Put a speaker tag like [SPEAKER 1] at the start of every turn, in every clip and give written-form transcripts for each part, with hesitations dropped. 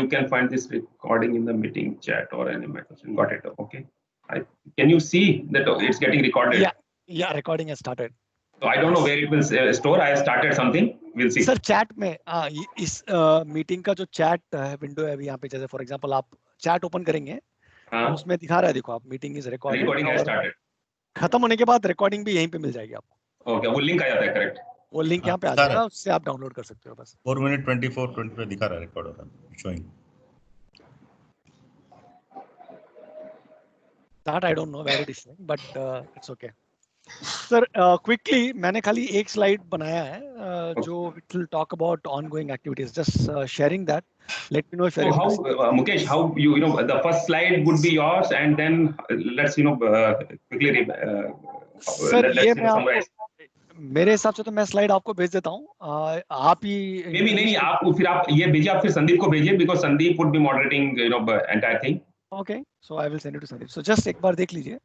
[SPEAKER 1] you can find this recording in the meeting chat or any message. Got it. Okay. Can you see that it's getting recorded?
[SPEAKER 2] Yeah, recording has started.
[SPEAKER 1] So I don't know where it will store. I have started something. We'll see.
[SPEAKER 2] Sir, chat में इस meeting का जो chat window है अभी यहाँ पे, जैसे for example आप चैट ओपन करेंगे तो उसमें दिखा रहा है, देखो आप meeting is recorded,
[SPEAKER 1] recording has started.
[SPEAKER 2] खत्म होने के बाद रिकॉर्डिंग भी यहीं पे मिल जाएगी आपको।
[SPEAKER 1] ओके, वो लिंक आ जाता है, करेक्ट?
[SPEAKER 2] वो लिंक यहाँ पे आ जाएगा, उससे आप डाउनलोड कर सकते हो। बस
[SPEAKER 3] 4 मिनट 24 पे दिखा रहा है, रिकॉर्ड हो रहा है, showing.
[SPEAKER 2] That I don't know where it is, but it's okay. Sir, quickly मैंने खाली एक स्लाइड बनाया है जो it will talk about ongoing activities. Just sharing that. Let me know if.
[SPEAKER 1] So how, Mukesh, how you know the first slide would be yours, and then let's quickly.
[SPEAKER 2] Sir, ये मैं आपको मेरे हिसाब से तो मैं स्लाइड आपको भेज देता हूँ, आप ही
[SPEAKER 1] नहीं आप फिर आप ये भेजिए, आप फिर संदीप को भेजिए, because Sandeep would be moderating entire thing.
[SPEAKER 2] Okay, so I will send it to Sandeep. So just एक बार देख लीजिए.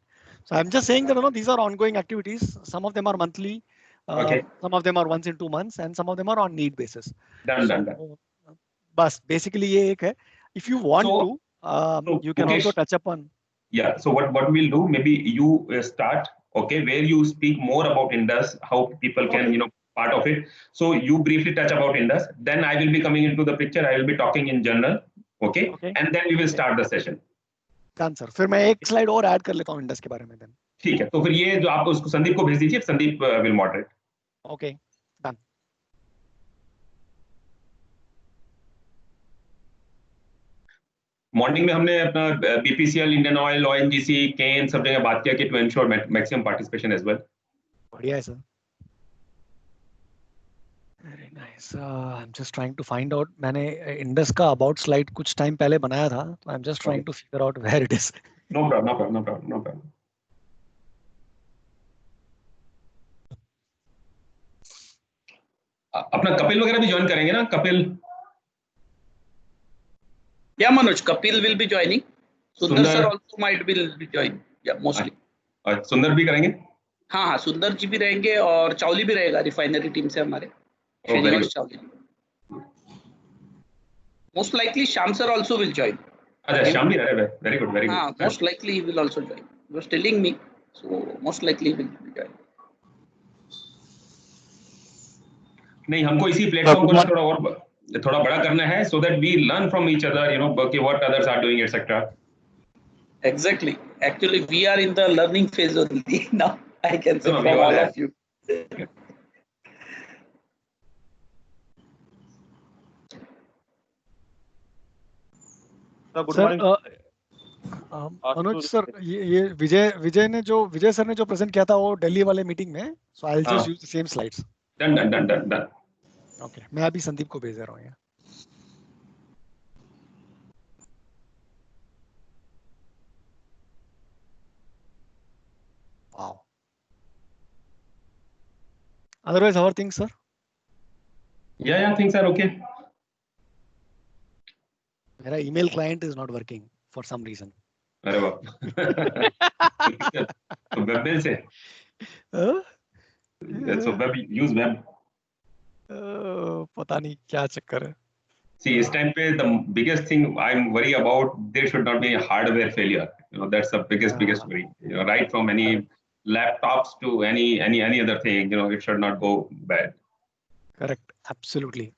[SPEAKER 2] So I'm just saying that these are ongoing activities. Some of them are monthly,
[SPEAKER 1] okay.
[SPEAKER 2] Some of them are once in 2 months, and some of them are on need basis.
[SPEAKER 1] Done.
[SPEAKER 2] बस basically ये एक है. If you want to, you can also touch upon.
[SPEAKER 1] Yeah. So what we'll do? Maybe you start. Okay, where you speak more about INDUS, how people can part of it. So you briefly touch about INDUS. Then I will be coming into the picture. I will be talking in general. Okay. And then we will start the session.
[SPEAKER 2] Done, sir. फिर मैं एक slide और add कर लेता हूँ Indus के बारे में। then
[SPEAKER 1] ठीक है, तो फिर ये जो आप उसको संदीप को भेज दीजिए, Sandeep will moderate.
[SPEAKER 2] Okay, done.
[SPEAKER 1] Morning में हमने अपना BPCL, Indian oil, ONGC, Cairn सब जगह बात किया कि to ensure maximum participation as well.
[SPEAKER 2] बढ़िया है sir, very nice. I am just trying to find out, मैंने इंडस का अबाउट स्लाइड कुछ टाइम पहले बनाया था, तो I am just trying to figure out where it is.
[SPEAKER 1] No problem. अपना कपिल वगैरह भी ज्वाइन करेंगे ना? Kapil,
[SPEAKER 4] Yeah, Manoj, Kapil will be joining. Sundar sir also might will be joining. Yeah, mostly.
[SPEAKER 1] सुंदर भी करेंगे?
[SPEAKER 4] हाँ, सुंदर जी भी रहेंगे और चावली भी रहेगा रिफाइनरी टीम से हमारे। चावली। Most likely Shyam sir also will join.
[SPEAKER 1] अच्छा, श्याम भी रह रहे हैं। Very good.
[SPEAKER 4] हाँ, most likely he will also join. He was telling me, so most likely he will be join.
[SPEAKER 1] नहीं, हमको इसी प्लेटफॉर्म को थोड़ा बड़ा करना है, so that we learn from each other, what others are doing, etc.
[SPEAKER 4] Exactly. Actually, we are in the learning phase only now. I can say from all of you.
[SPEAKER 2] Sir, Manoj sir, ये विजय sir ने जो present किया था वो दिल्ली वाले meeting में, so I'll just use the same slides.
[SPEAKER 1] Done.
[SPEAKER 2] Okay, मैं अभी संदीप को भेज रहा हूँ। Wow. Otherwise, how are things, sir?
[SPEAKER 1] Yeah, things are okay.
[SPEAKER 2] मेरा email client is not working for some reason.
[SPEAKER 1] अरे वाह। तो वेब मेल से? So web, use web.
[SPEAKER 2] पता नहीं क्या चक्कर है।
[SPEAKER 1] See, इस टाइम पे the biggest thing I'm worried about, there should not be a hardware failure. That's the biggest worry. Right from any laptops to any other thing, it should not go bad.
[SPEAKER 2] Correct, absolutely.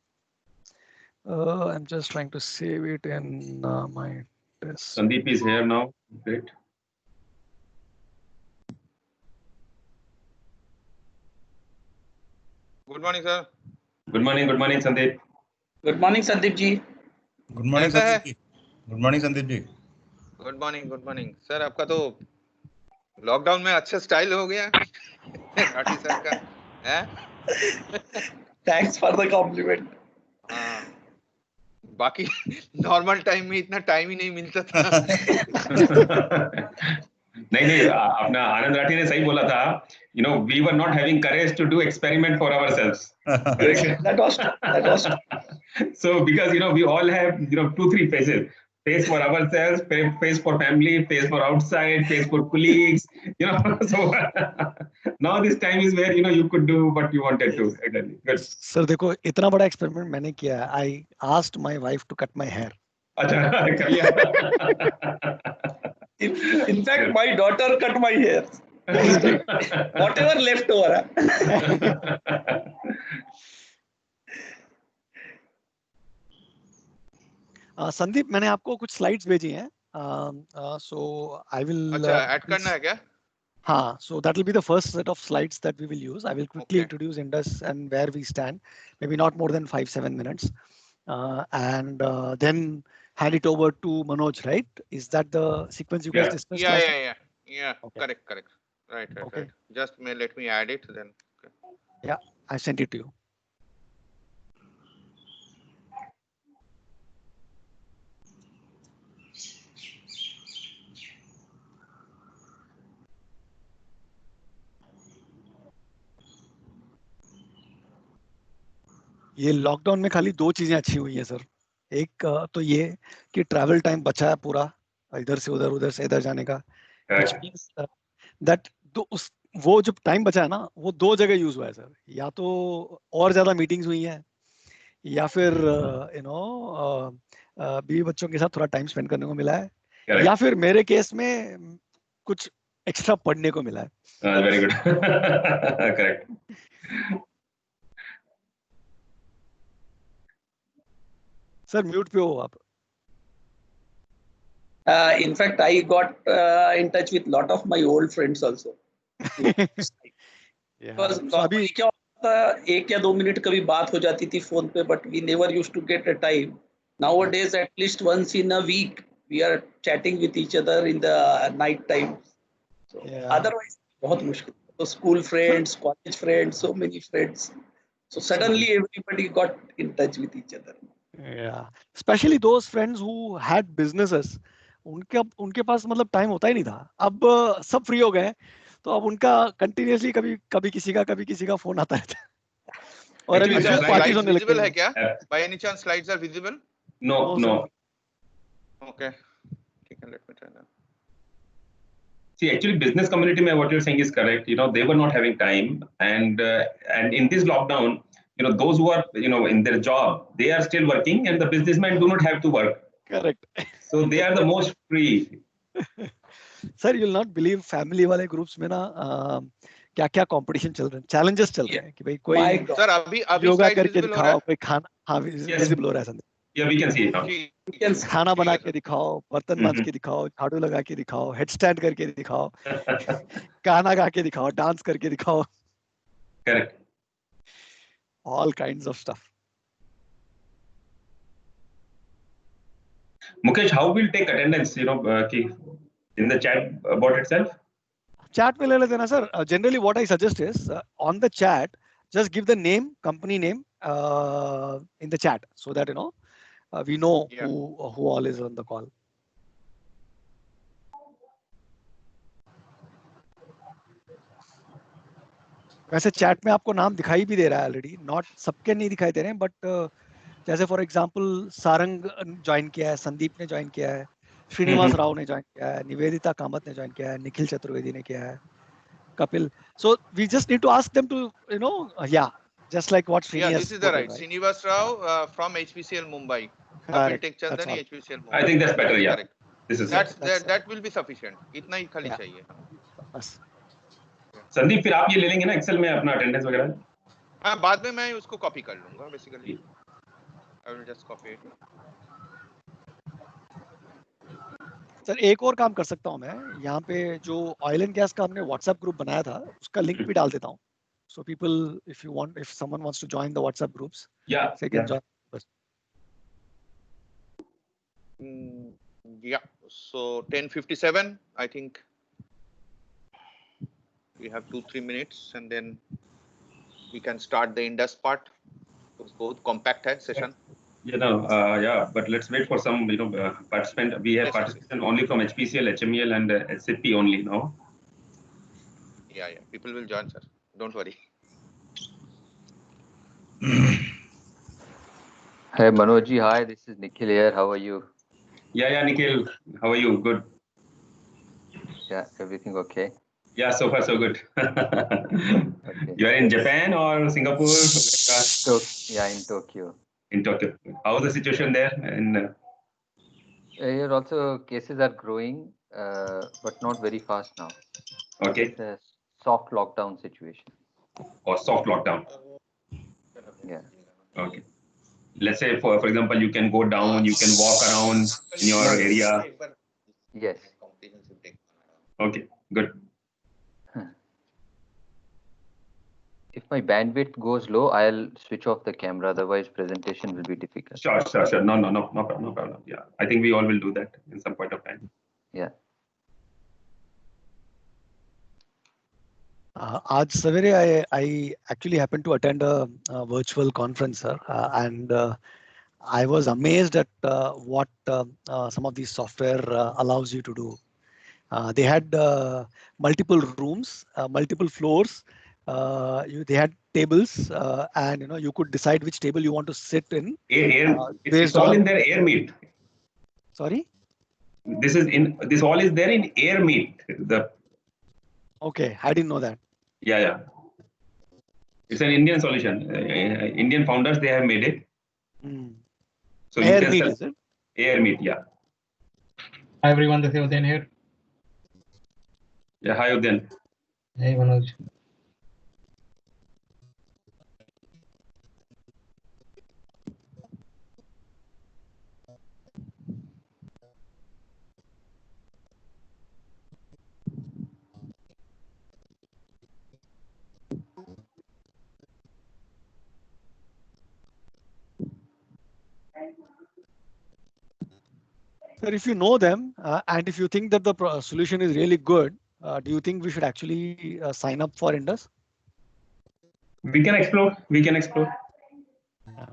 [SPEAKER 2] I'm just trying to save it in my test.
[SPEAKER 1] Sandeep is here now. Great.
[SPEAKER 5] Good morning, sir.
[SPEAKER 1] Good morning, Sandeep.
[SPEAKER 4] Good morning, Sandeep ji.
[SPEAKER 3] Good morning Sandeep ji. Good morning Sandeep ji.
[SPEAKER 5] Good morning sir. आपका तो lockdown में अच्छा style हो गया Rathi sir का है।
[SPEAKER 4] Thanks for the compliment.
[SPEAKER 5] हाँ, बाकी नॉर्मल टाइम में इतना टाइम ही नहीं मिलता था।
[SPEAKER 1] नहीं, अपना आनंद राठी ने सही बोला था, we were not having courage to do experiment for ourselves.
[SPEAKER 4] that was
[SPEAKER 1] So because we all have 2-3 phases, phase for ourselves, phase for family, phase for outside, phase for colleagues, so now this time is where you could do what you wanted to. Good.
[SPEAKER 2] Sir देखो, इतना बड़ा experiment मैंने किया है। I asked my wife to cut my hair.
[SPEAKER 1] अच्छा कर लिया.
[SPEAKER 4] In fact, my daughter cut my hair. Whatever left over.
[SPEAKER 2] Sandeep, मैंने आपको कुछ स्लाइड्स भेजी हैं. So I will.
[SPEAKER 5] अच्छा, ऐड करना है क्या?
[SPEAKER 2] हाँ, so that will be the first set of slides that we will use. I will quickly
[SPEAKER 5] Okay.
[SPEAKER 2] introduce INDUS and where we stand, maybe not more than 5-7 minutes, and then hand it over to Manoj. Right? Is that the sequence you guys
[SPEAKER 1] Yeah.
[SPEAKER 2] discussed?
[SPEAKER 5] Yeah,
[SPEAKER 2] last
[SPEAKER 5] yeah,
[SPEAKER 2] time?
[SPEAKER 5] yeah, yeah.
[SPEAKER 2] Okay.
[SPEAKER 5] Correct. Right.
[SPEAKER 2] Okay.
[SPEAKER 5] Just let me add it then. Okay.
[SPEAKER 2] Yeah, I sent it to you. ये lockdown में खाली दो चीजें अच्छी हुई हैं sir. एक तो ये कि ट्रैवल टाइम बचा है पूरा, इधर से उधर से इधर जाने का. which means that वो जो टाइम बचा है ना, वो दो जगह यूज हुआ है सर. या तो और ज्यादा मीटिंग्स हुई हैं, या फिर बीवी बच्चों के साथ थोड़ा टाइम स्पेंड करने को मिला है.
[SPEAKER 1] Correct.
[SPEAKER 2] या फिर मेरे केस में कुछ एक्स्ट्रा पढ़ने को मिला है.
[SPEAKER 1] Very good. Correct.
[SPEAKER 2] Sir mute पे हो आप.
[SPEAKER 4] In fact, I got in touch with lot of my old friends also. Because normally क्या होता था, 1 या 2 मिनट कभी बात हो जाती थी फोन पे, but we never used to get a time. Nowadays, at least once in a week, we are chatting with each other in the night time. So otherwise, बहुत मुश्किल. So school friends, college friends, so many friends. So suddenly everybody got in touch with each other.
[SPEAKER 2] Yeah, especially those friends who had businesses. उनके पास मतलब time होता ही नहीं था. अब सब free हो गए, तो अब उनका कंटिन्यूअसली कभी किसी का फोन आता रहता है. और अभी जो पार्टीज होने लगती
[SPEAKER 5] है क्या? By any chance slides are visible?
[SPEAKER 1] No.
[SPEAKER 5] Okay. Let me try that.
[SPEAKER 1] See, actually, business community, what you're saying is correct. They were not having time, and in this lockdown, those who are in their job, they are still working, and the businessmen do not have to work.
[SPEAKER 2] Correct.
[SPEAKER 1] So they are the most free.
[SPEAKER 2] Sir, you'll not believe family वाले groups में ना क्या competition चल रहे हैं, challenges चल रहे हैं कि भाई कोई
[SPEAKER 5] सर अभी
[SPEAKER 2] योगा करके दिखाओ, कोई खाना. हाँ, visible हो रहा है Sandeep.
[SPEAKER 1] Yeah, we can see it now.
[SPEAKER 2] खाना बना के दिखाओ, बर्तन मांज के दिखाओ, झाड़ू लगा के दिखाओ, हेड स्टैंड करके दिखाओ, गाना गा के दिखाओ, डांस करके दिखाओ.
[SPEAKER 1] Correct.
[SPEAKER 2] All kinds of stuff.
[SPEAKER 1] Mukesh, how will take attendance, in the chat about itself?
[SPEAKER 2] Chat में ले लेते ना sir. Generally what I suggest is on the chat, just give the name, company name in the chat, so that we know who all is on the call. वैसे chat में आपको नाम दिखाई भी दे रहा है ऑलरेडी. नॉट सबके नहीं दिखाई दे रहे हैं, बट जैसे फॉर एग्जांपल सारंग ज्वाइन किया है, संदीप ने ज्वाइन किया है, श्रीनिवास राव ने ज्वाइन किया है, निवेदिता कामत ने ज्वाइन किया है, निखिल चतुर्वेदी ने किया है, Kapil. So we just need to ask them to just like what Srinivas.
[SPEAKER 5] Yeah, this is the right. Srinivas Rao from HPCL Mumbai. Kapil Tekchandani, HPCL Mumbai.
[SPEAKER 1] I think that's better. Yeah.
[SPEAKER 5] Correct.
[SPEAKER 1] This is
[SPEAKER 5] that will be sufficient. इतना ही खाली चाहिए.
[SPEAKER 2] बस.
[SPEAKER 1] संदीप, फिर आप ये ले लेंगे ना एक्सेल में अपना अटेंडेंस वगैरह?
[SPEAKER 5] हाँ, बाद में मैं उसको कॉपी कर लूंगा basically. I will just copy it.
[SPEAKER 2] Sir एक और काम कर सकता हूँ मैं, यहाँ पे जो ऑयल एंड गैस का हमने व्हाट्सएप ग्रुप बनाया था, उसका लिंक भी डाल देता हूँ. So people, if someone wants to join the WhatsApp groups, they can join.
[SPEAKER 5] Yeah. So 10:57, I think we have 2-3 minutes, and then we can start the INDUS part. It's both compact है session.
[SPEAKER 1] But let's wait for some, participant. We have participation only from HPCL, HMEL, and SIP only now.
[SPEAKER 5] Yeah. People will join, sir. Don't worry.
[SPEAKER 6] Hey Manoj, hi. This is Nikhil here. How are you?
[SPEAKER 1] Yeah, Nikhil. How are you? Good.
[SPEAKER 6] Yeah, everything okay?
[SPEAKER 1] Yeah, so far so good.
[SPEAKER 6] Okay.
[SPEAKER 1] You are in Japan or Singapore?
[SPEAKER 6] Yeah, in Tokyo.
[SPEAKER 1] In Tokyo. How is the situation there?
[SPEAKER 6] Here also cases are growing, but not very fast now.
[SPEAKER 1] Okay,
[SPEAKER 6] It's a soft lockdown situation.
[SPEAKER 1] or soft lockdown.
[SPEAKER 6] Yeah.
[SPEAKER 1] Okay. Let's say, for example, you can go down, you can walk around in your area.
[SPEAKER 6] Yes.
[SPEAKER 1] Okay, good.
[SPEAKER 6] If my bandwidth goes low, I'll switch off the camera. Otherwise, presentation will be difficult.
[SPEAKER 1] Sure, sure, sure. No problem, no problem. Yeah, I think we all will do that in some point of time.
[SPEAKER 6] Yeah.
[SPEAKER 2] आज सवेरे I actually happened to attend a virtual conference, sir, and I was amazed at what some of these software allows you to do. They had multiple rooms, multiple floors. They had tables, and you could decide which table you want to sit in.
[SPEAKER 1] It's all in their air meet.
[SPEAKER 2] Sorry.
[SPEAKER 1] This all is there in air meet.
[SPEAKER 2] Okay, I didn't know that.
[SPEAKER 1] Yeah. It's an Indian solution. Indian founders, they have made it. So
[SPEAKER 2] Air meet, is it?
[SPEAKER 1] Air meet, yeah.
[SPEAKER 7] Hi everyone, this is Udain here.
[SPEAKER 1] Yeah, hi Udain.
[SPEAKER 7] Hey Manoj.
[SPEAKER 2] Sir, if you know them and if you think that the solution is really good, do you think we should actually sign up for INDUS?
[SPEAKER 1] We can explore.
[SPEAKER 2] Yeah.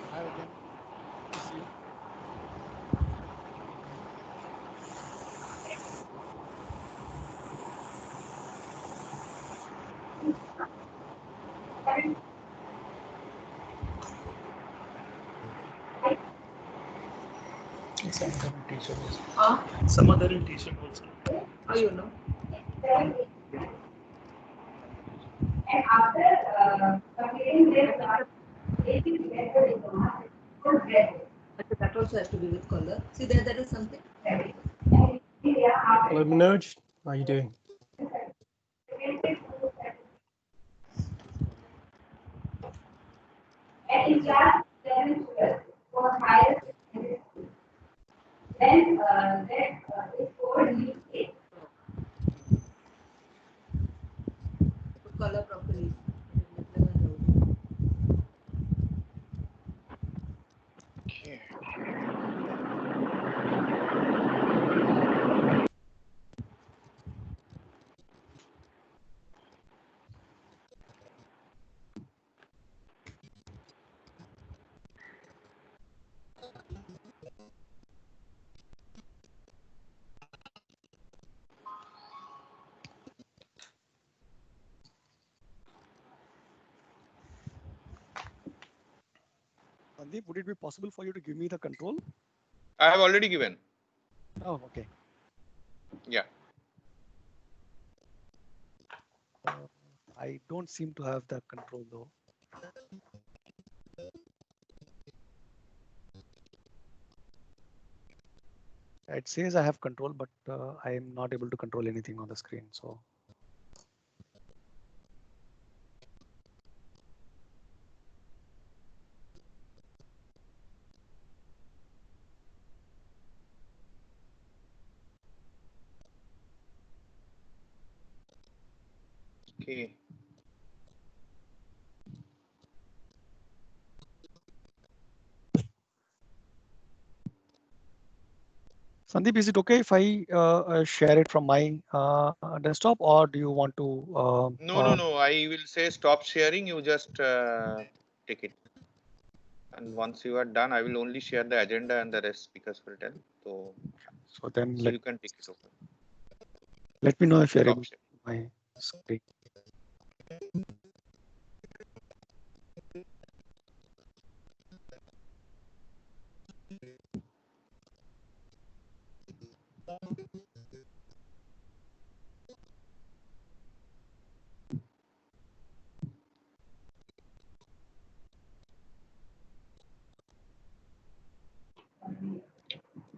[SPEAKER 2] Hi, Udain. Good to see you.
[SPEAKER 4] Some other in t-shirt also. How you know?
[SPEAKER 8] And after completing this class, it is better in the market.
[SPEAKER 9] That also has to be with color. See there, that is something.
[SPEAKER 7] Hello Manoj, how are you doing?
[SPEAKER 8] And in class 11 for higher secondary school, then that is called leaf eight.
[SPEAKER 9] Put color properly.
[SPEAKER 2] Sandeep, would it be possible for you to give me the control?
[SPEAKER 5] I have already given.
[SPEAKER 2] Oh, okay.
[SPEAKER 5] Yeah.
[SPEAKER 2] I don't seem to have the control though. It says I have control, but I am not able to control anything on the screen. So.
[SPEAKER 5] Okay.
[SPEAKER 2] Sandeep, is it okay if I share it from my desktop, or do you want to?
[SPEAKER 5] No. I will say stop sharing. You just take it. And once you are done, I will only share the agenda and the rest speakers will tell.
[SPEAKER 2] So then
[SPEAKER 5] you can take it over.
[SPEAKER 2] Let me know if you're
[SPEAKER 5] Stop
[SPEAKER 2] able to
[SPEAKER 5] sharing.
[SPEAKER 2] see my screen.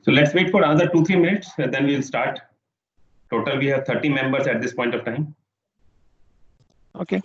[SPEAKER 1] So let's wait for another 2-3 minutes, and then we'll start. Total, we have 30 members at this point of time.
[SPEAKER 2] Okay.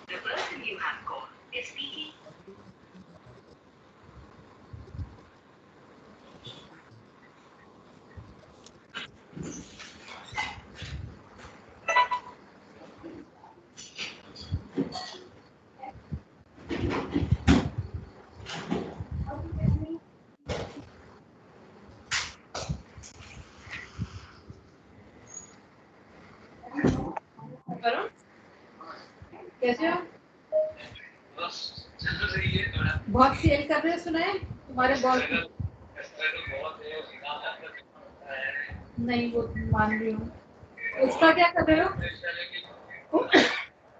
[SPEAKER 10] The person you have called is speaking.
[SPEAKER 9] Arun कैसे हो बहुत cell कर रहे हो सुना है तुम्हारे ball की नहीं वो मान रही हूँ उसका क्या कर रहे हो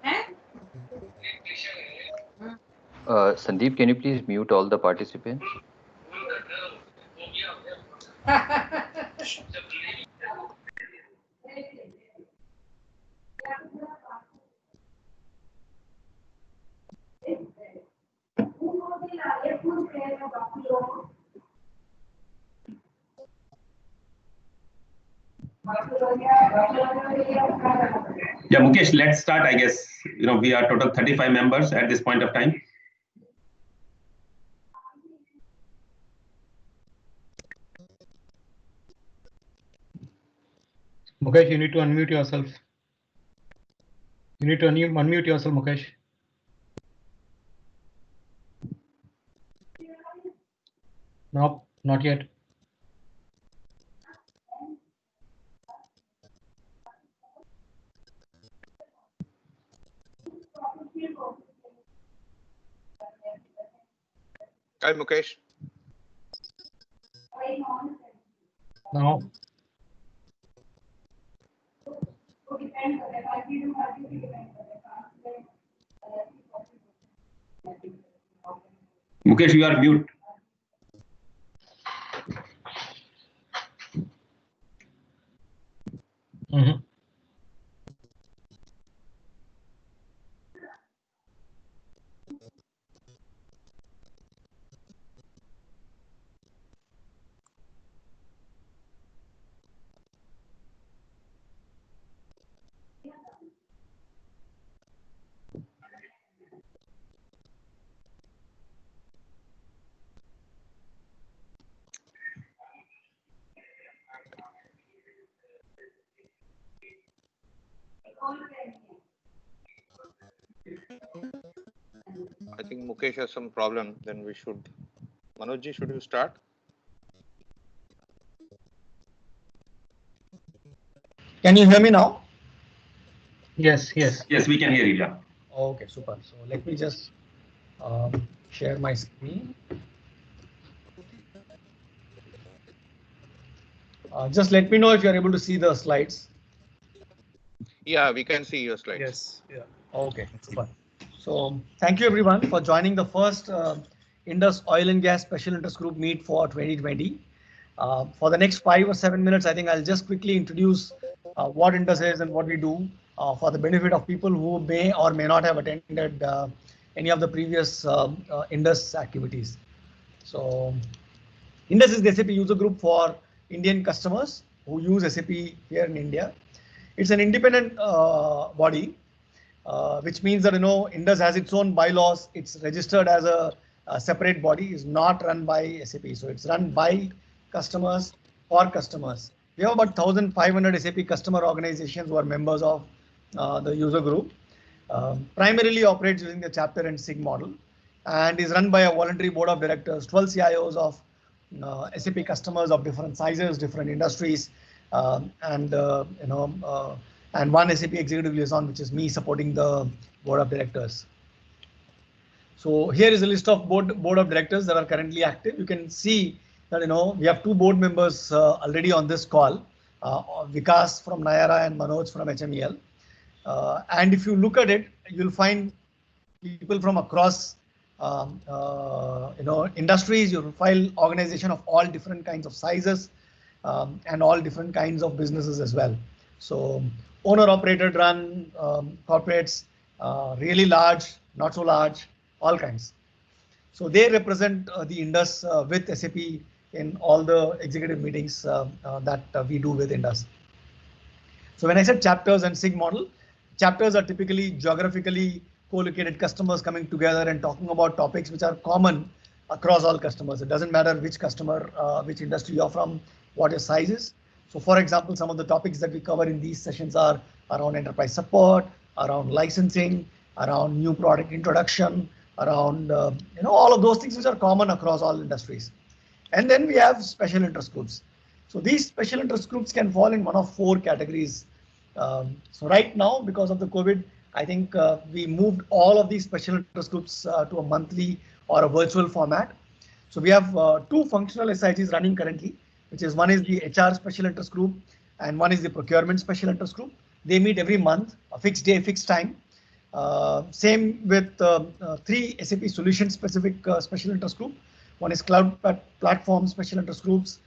[SPEAKER 9] हैं
[SPEAKER 6] Sandeep, can you please mute all the participants?
[SPEAKER 1] Yeah, Mukesh, let's start. I guess we are total 35 members at this point of time.
[SPEAKER 7] Mukesh, you need to unmute yourself. You need to unmute yourself, Mukesh. No, not yet.
[SPEAKER 5] Hi, Mukesh.
[SPEAKER 7] No.
[SPEAKER 1] Mukesh, you are mute.
[SPEAKER 7] Mm-hmm.
[SPEAKER 5] I think Mukesh has some problem. Then we should. Manojji, should you start?
[SPEAKER 2] Can you hear me now?
[SPEAKER 7] Yes, yes.
[SPEAKER 1] Yes, we can hear you. Yeah.
[SPEAKER 2] Okay, super. So let me just share my screen. Just let me know if you are able to see the slides.
[SPEAKER 5] Yeah, we can see your slides.
[SPEAKER 2] Yes. Yeah. Okay. Super. So thank you everyone for joining the first Indus Oil and Gas Special Interest Group meet for 2020. For the next 5 or 7 minutes, I think I'll just quickly introduce what Indus is and what we do for the benefit of people who may or may not have attended any of the previous Indus activities. So Indus is the SAP user group for Indian customers who use SAP here in India. It's an independent body, which means that Indus has its own bylaws. It's registered as a separate body. Is not run by SAP. So it's run by customers for customers. We have about 1,500 SAP customer organizations who are members of the user group. Primarily operates using the chapter and SIG model, and is run by a voluntary board of directors, 12 CIOs of SAP customers of different sizes, different industries, and and one SAP executive liaison, which is me supporting the board of directors. So here is a list of board of directors that are currently active. You can see that we have 2 board members already on this call, Vikas from Nayara and Manoj from HMEL. And if you look at it, you'll find people from across industries. You'll find organization of all different kinds of sizes and all different kinds of businesses as well. So owner operated run corporates, really large, not so large, all kinds. So they represent the Indus with SAP in all the executive meetings that we do with Indus. So when I said chapters and SIG model, chapters are typically geographically co-located customers coming together and talking about topics which are common across all customers. It doesn't matter which customer, which industry you're from, what your size is. So for example, some of the topics that we cover in these sessions are around enterprise support, around licensing, around new product introduction, around all of those things which are common across all industries. And then we have special interest groups. So these special interest groups can fall in one of 4 categories. So right now, because of the COVID, I think we moved all of these special interest groups to a monthly or a virtual format. So we have 2 functional SIGs running currently, which is one is the HR special interest group and one is the procurement special interest group. They meet every month, a fixed day, fixed time. Same with 3 SAP solution specific special interest group. One is cloud platform special interest groups,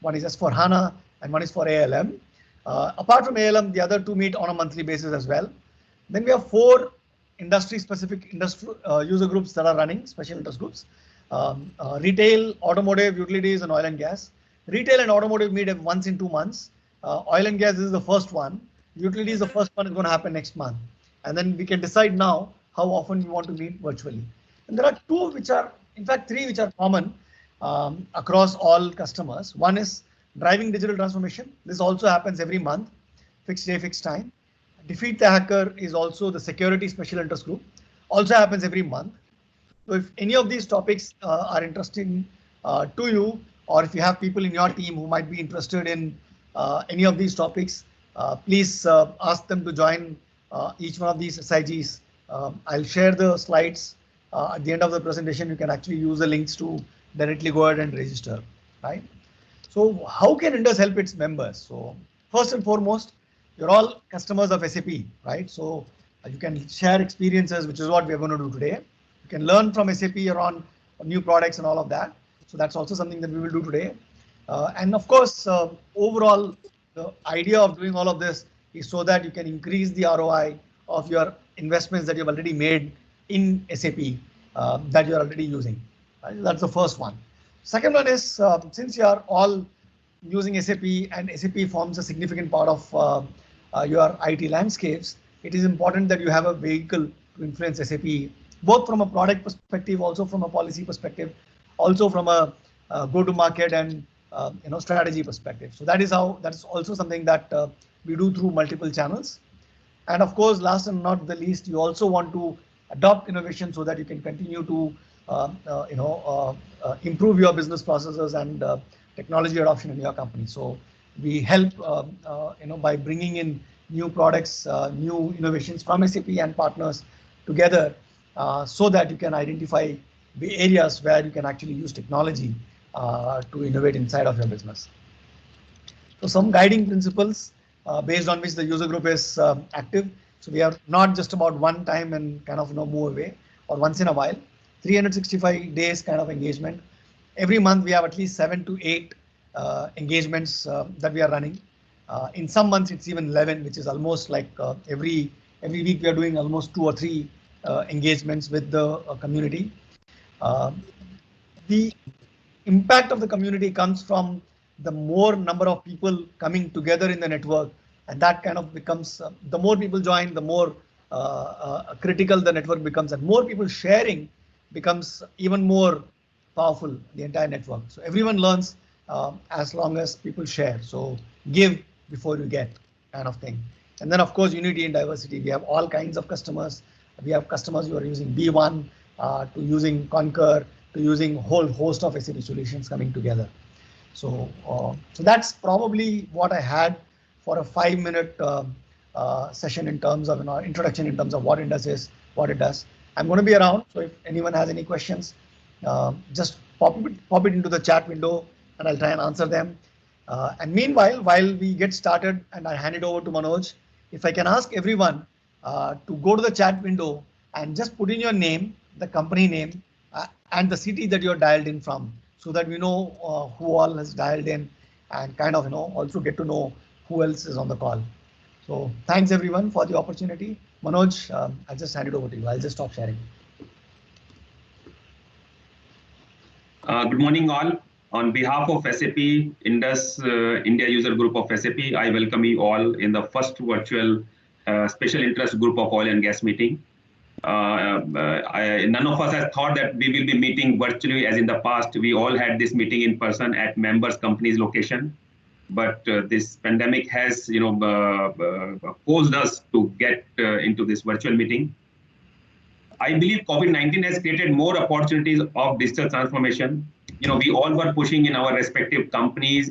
[SPEAKER 2] one is S4HANA, and one is for ALM. Apart from ALM, the other 2 meet on a monthly basis as well. Then we have 4 industry-specific user groups that are running special interest groups. Retail, automotive, utilities, and oil and gas. Retail and automotive meet once in 2 months. Oil and gas is the first one. Utilities, the first one is going to happen next month. And then we can decide now how often we want to meet virtually. And there are 2 which are, in fact 3 which are common across all customers. One is driving digital transformation. This also happens every month, fixed day, fixed time. Defeat the hacker is also the security special interest group. Also happens every month. So if any of these topics are interesting to you, or if you have people in your team who might be interested in any of these topics, please ask them to join each one of these SIGs. I'll share the slides at the end of the presentation. You can actually use the links to directly go ahead and register, right? So how can Indus help its members? So first and foremost, you're all customers of SAP, right? So you can share experiences, which is what we're going to do today. You can learn from SAP around new products and all of that. So that's also something that we will do today. And of course, overall, the idea of doing all of this is so that you can increase the ROI of your investments that you've already made in SAP that you're already using. Right? That's the first one. Second one is, since you are all using SAP and SAP forms a significant part of your IT landscapes, it is important that you have a vehicle to influence SAP, both from a product perspective, also from a policy perspective, also from a go-to-market and strategy perspective. So that's also something that we do through multiple channels. And of course, last and not the least, you also want to adopt innovation so that you can continue to improve your business processes and technology adoption in your company. So we help by bringing in new products, new innovations from SAP and partners together so that you can identify the areas where you can actually use technology to innovate inside of your business. So some guiding principles based on which the user group is active. So we are not just about one time and kind of move away or once in a while. 365 days kind of engagement. Every month we have at least 7 to 8 engagements that we are running. In some months it's even 11, which is almost like every week we are doing almost 2 or 3 engagements with the community. The impact of the community comes from the more number of people coming together in the network, and that kind of becomes the more people join, the more critical the network becomes, and more people sharing becomes even more powerful, the entire network. So everyone learns as long as people share. So give before you get kind of thing. And then of course unity and diversity. We have all kinds of customers. We have customers who are using B1 to using Concur to using a whole host of SAP solutions coming together. So that's probably what I had for a 5-minute session in terms of introduction in terms of what INDUS is, what it does. I'm going to be around, so if anyone has any questions, just pop it into the chat window and I'll try and answer them. And meanwhile, while we get started and I hand it over to Manoj, if I can ask everyone to go to the chat window and just put in your name, the company name, and the city that you're dialed in from, so that we know who all has dialed in and kind of also get to know who else is on the call. So thanks everyone for the opportunity. Manoj, I'll just hand it over to you. I'll just stop sharing.
[SPEAKER 1] Good morning all. On behalf of SAP INDUS India user group of SAP, I welcome you all in the first virtual special interest group of oil and gas meeting. None of us has thought that we will be meeting virtually as in the past. We all had this meeting in person at members' companies' location. But this pandemic has forced us to get into this virtual meeting. I believe COVID-19 has created more opportunities of digital transformation. We all were pushing in our respective companies,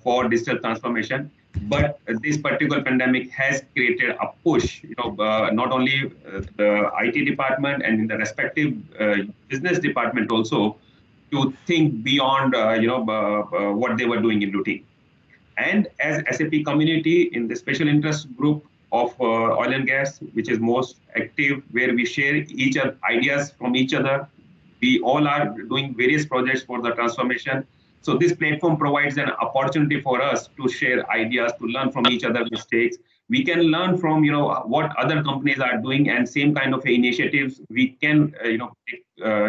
[SPEAKER 1] for digital transformation. But this particular pandemic has created a push, not only the IT department and in the respective business department also, to think beyond, what they were doing in routine. And as SAP community in the special interest group of oil and gas, which is most active, where we share each other ideas from each other. We all are doing various projects for the transformation. So this platform provides an opportunity for us to share ideas, to learn from each other's mistakes. We can learn from what other companies are doing, and same kind of initiatives we can take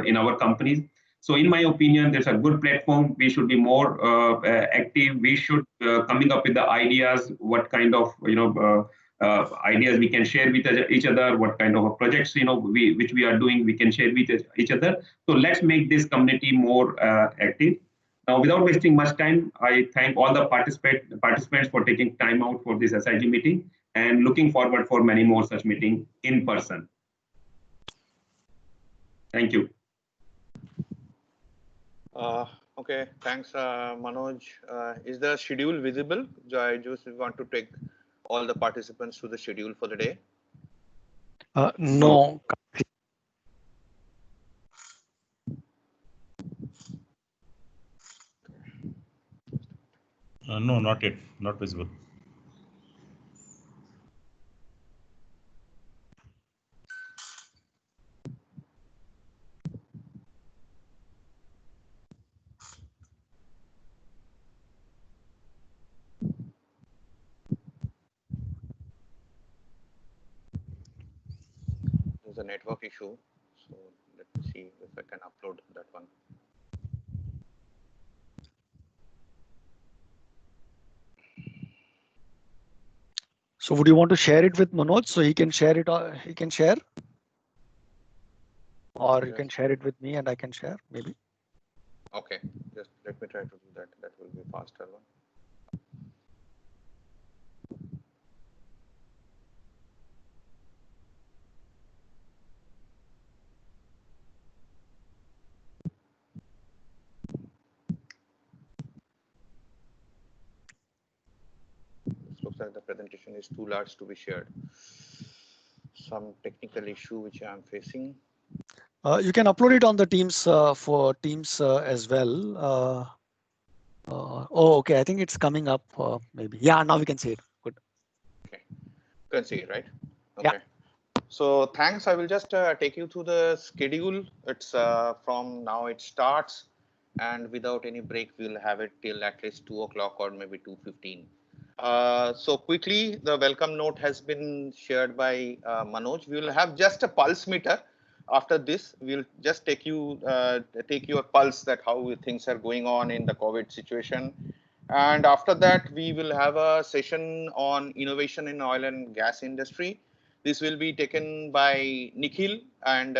[SPEAKER 1] in our companies. So in my opinion, there's a good platform. We should be more active. We should coming up with the ideas, what kind of ideas we can share with each other, what kind of projects which we are doing, we can share with each other. So let's make this community more active. Now, without wasting much time, I thank all the participants for taking time out for this SIG meeting, and looking forward for many more such meetings in person. Thank you.
[SPEAKER 5] Okay, thanks, Manoj. Is the schedule visible? I just want to take all the participants to the schedule for the day.
[SPEAKER 2] No.
[SPEAKER 3] No, not yet. Not visible.
[SPEAKER 5] There's a network issue, so let me see if I can upload that one.
[SPEAKER 2] So would you want to share it with Manoj so he can share it? He can share, or you can share it with me and I can share maybe.
[SPEAKER 5] Okay, just let me try to do that. That will be faster one. the presentation is too large to be shared. Some technical issue which I am facing.
[SPEAKER 2] You can upload it on the Teams for Teams as well. Oh, okay. I think it's coming up. Maybe. Yeah. Now we can see it. Good.
[SPEAKER 5] Okay. You can see it, right?
[SPEAKER 2] Yeah.
[SPEAKER 5] Okay. So thanks. I will just take you through the schedule. It's from now it starts, and without any break, we'll have it till at least 2 o'clock or maybe 2:15. So quickly, the welcome note has been shared by Manoj. We will have just a pulse meter. After this, we'll just take your pulse that how things are going on in the COVID situation. And after that, we will have a session on innovation in oil and gas industry. This will be taken by Nikhil and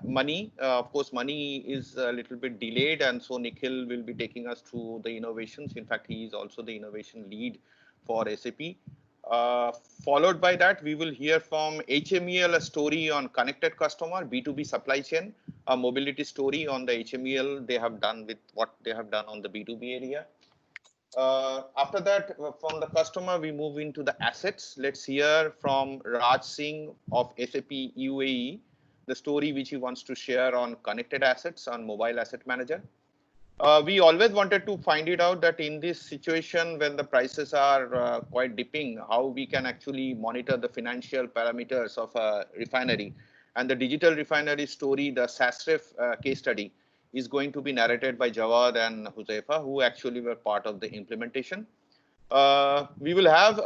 [SPEAKER 5] Mani. Of course, Mani is a little bit delayed, and so Nikhil will be taking us through the innovations. In fact, he is also the innovation lead for SAP. Followed by that, we will hear from HMEL a story on connected customer, B2B supply chain, a mobility story on the HMEL they have done with what they have done on the B2B area. After that, from the customer, we move into the assets. Let's hear from Raj Singh of SAP UAE, the story which he wants to share on connected assets on mobile asset manager. We always wanted to find it out that in this situation when the prices are quite dipping, how we can actually monitor the financial parameters of a refinery. And the digital refinery story, the SASREF case study, is going to be narrated by Jawad and Huzaifa, who actually were part of the implementation. We will have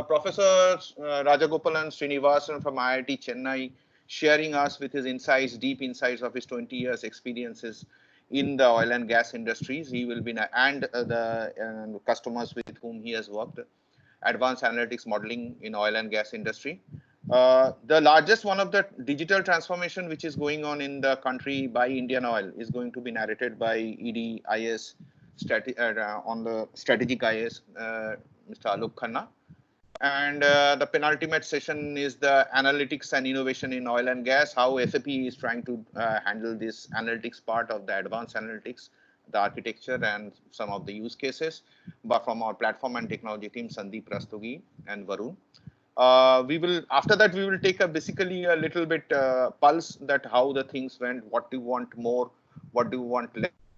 [SPEAKER 5] Professor Rajagopalan Srinivasan from IIT Chennai sharing us with his insights, deep insights of his 20 years experiences in the oil and gas industries. He will be, and the customers with whom he has worked, advanced analytics modeling in oil and gas industry. The largest one of the digital transformation which is going on in the country by Indian Oil is going to be narrated by EDIS on the strategic IS, Mr. Alok Khanna. And the penultimate session is the analytics and innovation in oil and gas, how SAP is trying to handle this analytics part of the advanced analytics, the architecture and some of the use cases, but from our platform and technology team, Sandeep Rastogi and Varun. We will, after that, we will take basically a little bit pulse that how the things went, what do you want more, what do you want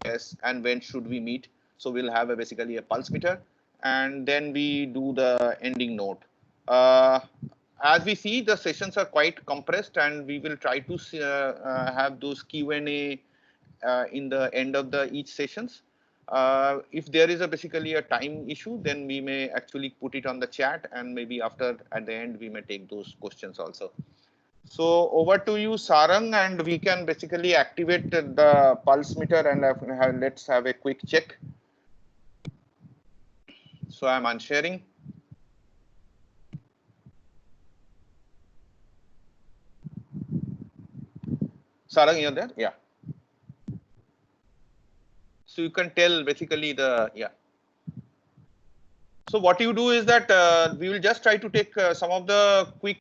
[SPEAKER 5] less, and when should we meet. So we'll have basically a pulse meter, and then we do the ending note. As we see, the sessions are quite compressed, and we will try to have those Q&A in the end of each sessions. If there is basically a time issue, then we may actually put it on the chat, and maybe at the end, we may take those questions also. So over to you, Sarang, and we can basically activate the pulse meter and let's have a quick check. So I'm unsharing. Sarang, you're there? Yeah. So you can tell basically So what you do is that we will just try to take some of the quick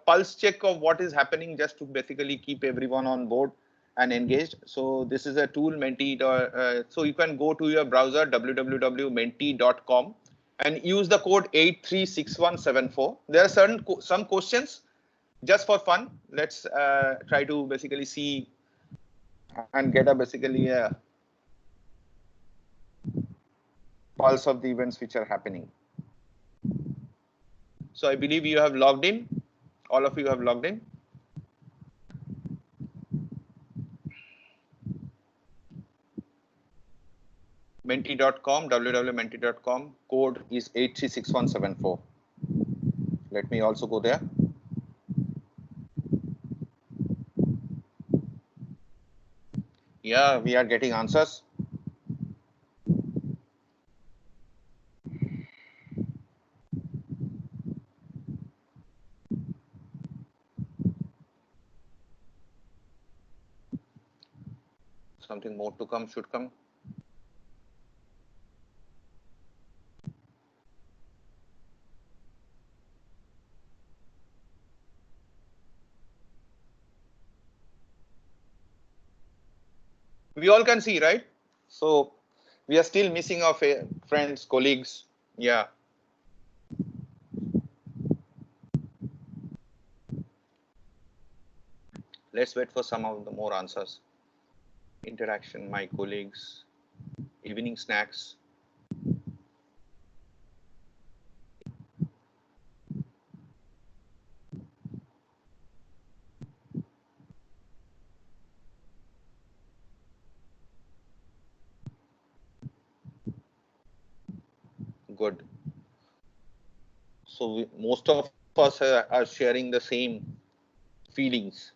[SPEAKER 5] pulse check of what is happening, just to basically keep everyone on board and engaged. So this is a tool, Menti. So you can go to your browser, www.menti.com, and use the code 836174. There are some questions just for fun. Let's try to basically see and get basically a pulse of the events which are happening. So I believe you have logged in. All of you have logged in. Menti.com, www.menti.com, code is 836174. Let me also go there. Yeah, we are getting answers. Something more to come should come. We all can see, right? So we are still missing our friends, colleagues. Yeah. let's wait for some of the more answers. Interaction, my colleagues, evening snacks. Good. So most of us are sharing the same feelings.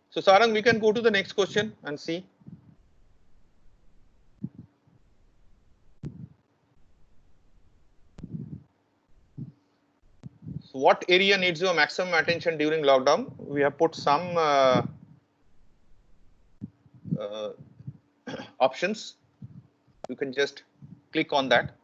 [SPEAKER 5] So Sarang, we can go to the next question and see. So what area needs your maximum attention during lockdown? We have put some options. You can just click on that.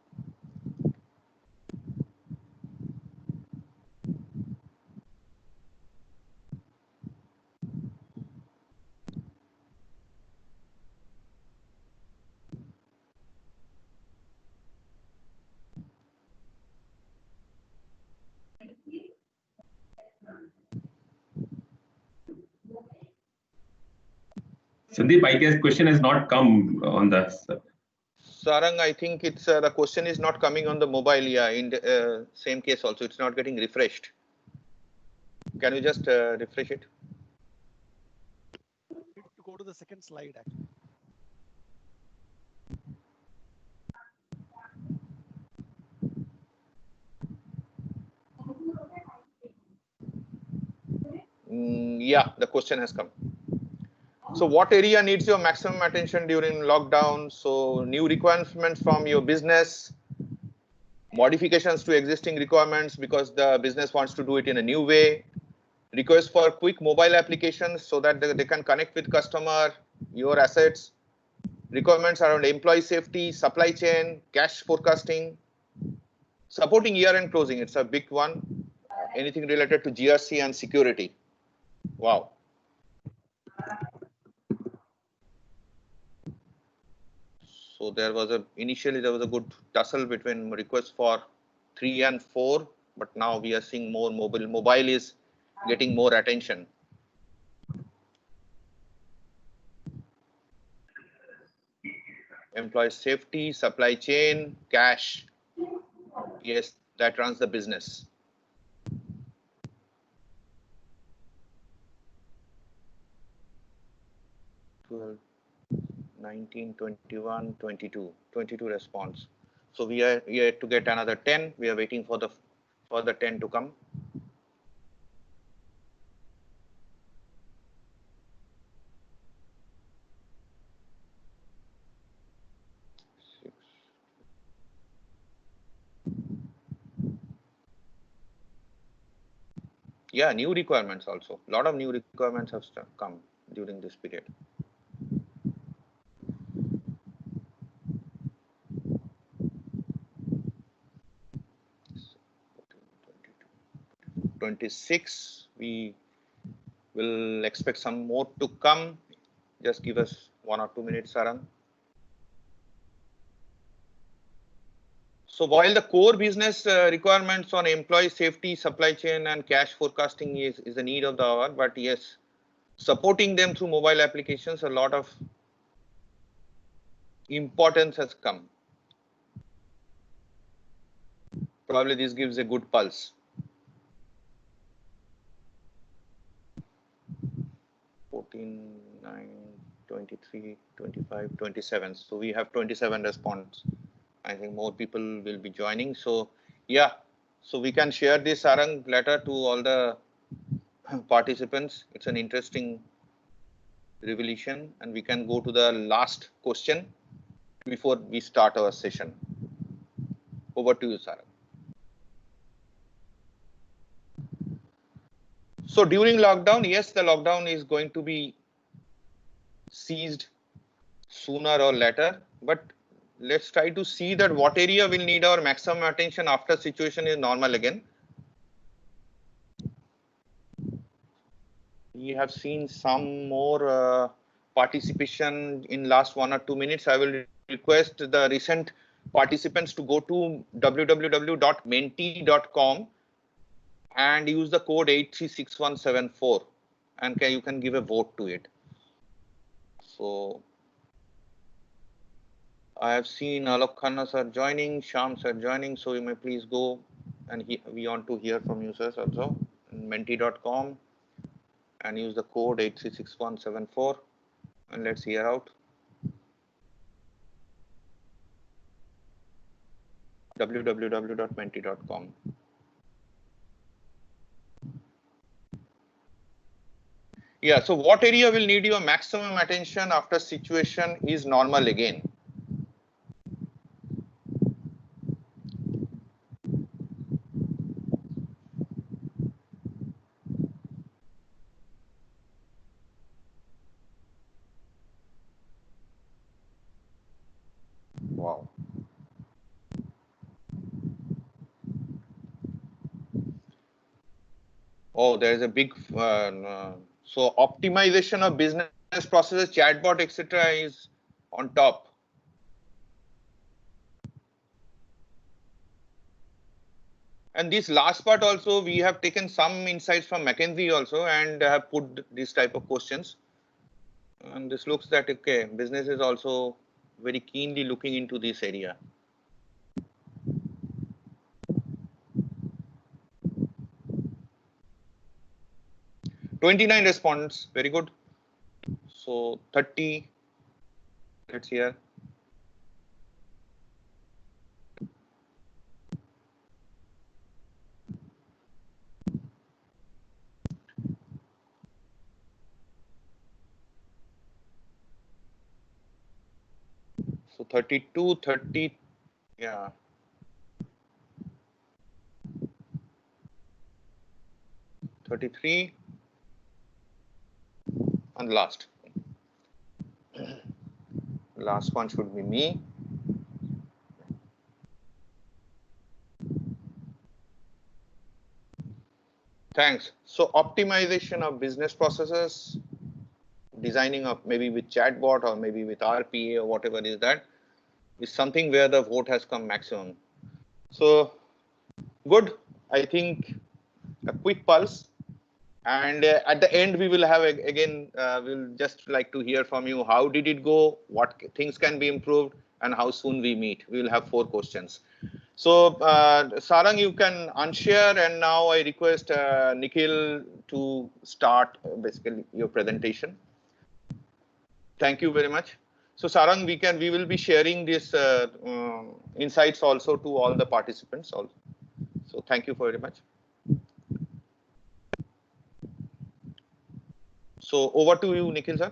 [SPEAKER 1] Sandeep, I guess question has not come on the.
[SPEAKER 5] Sarang, I think it's the question is not coming on the mobile. Yeah, in the same case also, it's not getting refreshed. Can you just refresh it?
[SPEAKER 2] Need to go to the second slide actually.
[SPEAKER 5] Yeah, the question has come. So what area needs your maximum attention during lockdown? So new requirements from your business, modifications to existing requirements because the business wants to do it in a new way, request for quick mobile applications so that they can connect with customer, your assets, requirements around employee safety, supply chain, cash forecasting, supporting year-end closing. It's a big one. Anything related to GRC and security. Wow. So initially there was a good tussle between requests for 3 and 4, but now we are seeing more mobile. Mobile is getting more attention. Employee safety, supply chain, cash. Yes, that runs the business. Well, 19, 21, 22, 22 response. So we are yet to get another 10. We are waiting for the 10 to come. Yeah, new requirements also. A lot of new requirements have come during this period. '26, we will expect some more to come. Just give us 1 or 2 minutes, Sarang. So while the core business requirements on employee safety, supply chain, and cash forecasting is the need of the hour, but yes, supporting them through mobile applications, a lot of importance has come. Probably this gives a good pulse. 14, 9, 23, 25, 27. So we have 27 response. I think more people will be joining. So yeah, so we can share this Sarang letter to all the participants. It's an interesting revelation, and we can go to the last question before we start our session. Over to you, Sarang. So during lockdown, yes, the lockdown is going to be seized sooner or later, but let's try to see that what area will need our maximum attention after situation is normal again. We have seen some more participation in last 1 or 2 minutes. I will request the recent participants to go to www.menti.com and use the code 836174, and you can give a vote to it. So I have seen Alok Khanna sir joining, Sham sir joining, so you may please go, and we want to hear from you sirs also. Menti.com and use the code 836174, and let's hear out. www.menti.com. Yeah, so what area will need your maximum attention after situation is normal again? Wow. Oh, there is a big, so optimization of business processes, chatbot, etc. is on top. And this last part also, we have taken some insights from McKinsey also and have put this type of questions. And this looks that, okay, business is also very keenly looking into this area. "29 respondents, very good. So 30, let's hear. So 32, 30, yeah. 33, and last. Last one should be me. Thanks. So optimization of business processes, designing of maybe with chatbot or maybe with RPA or whatever is that, is something where the vote has come maximum. So good. I think a quick pulse. And at the end, we will have again, we'll just like to hear from you. How did it go? What things can be improved? And how soon we meet? We will have 4 questions. So Sarang, you can unshare, and now I request Nikhil to start basically your presentation. Thank you very much. So Sarang, we will be sharing this insights also to all the participants also. So thank you very much. So over to you, Nikhil sir.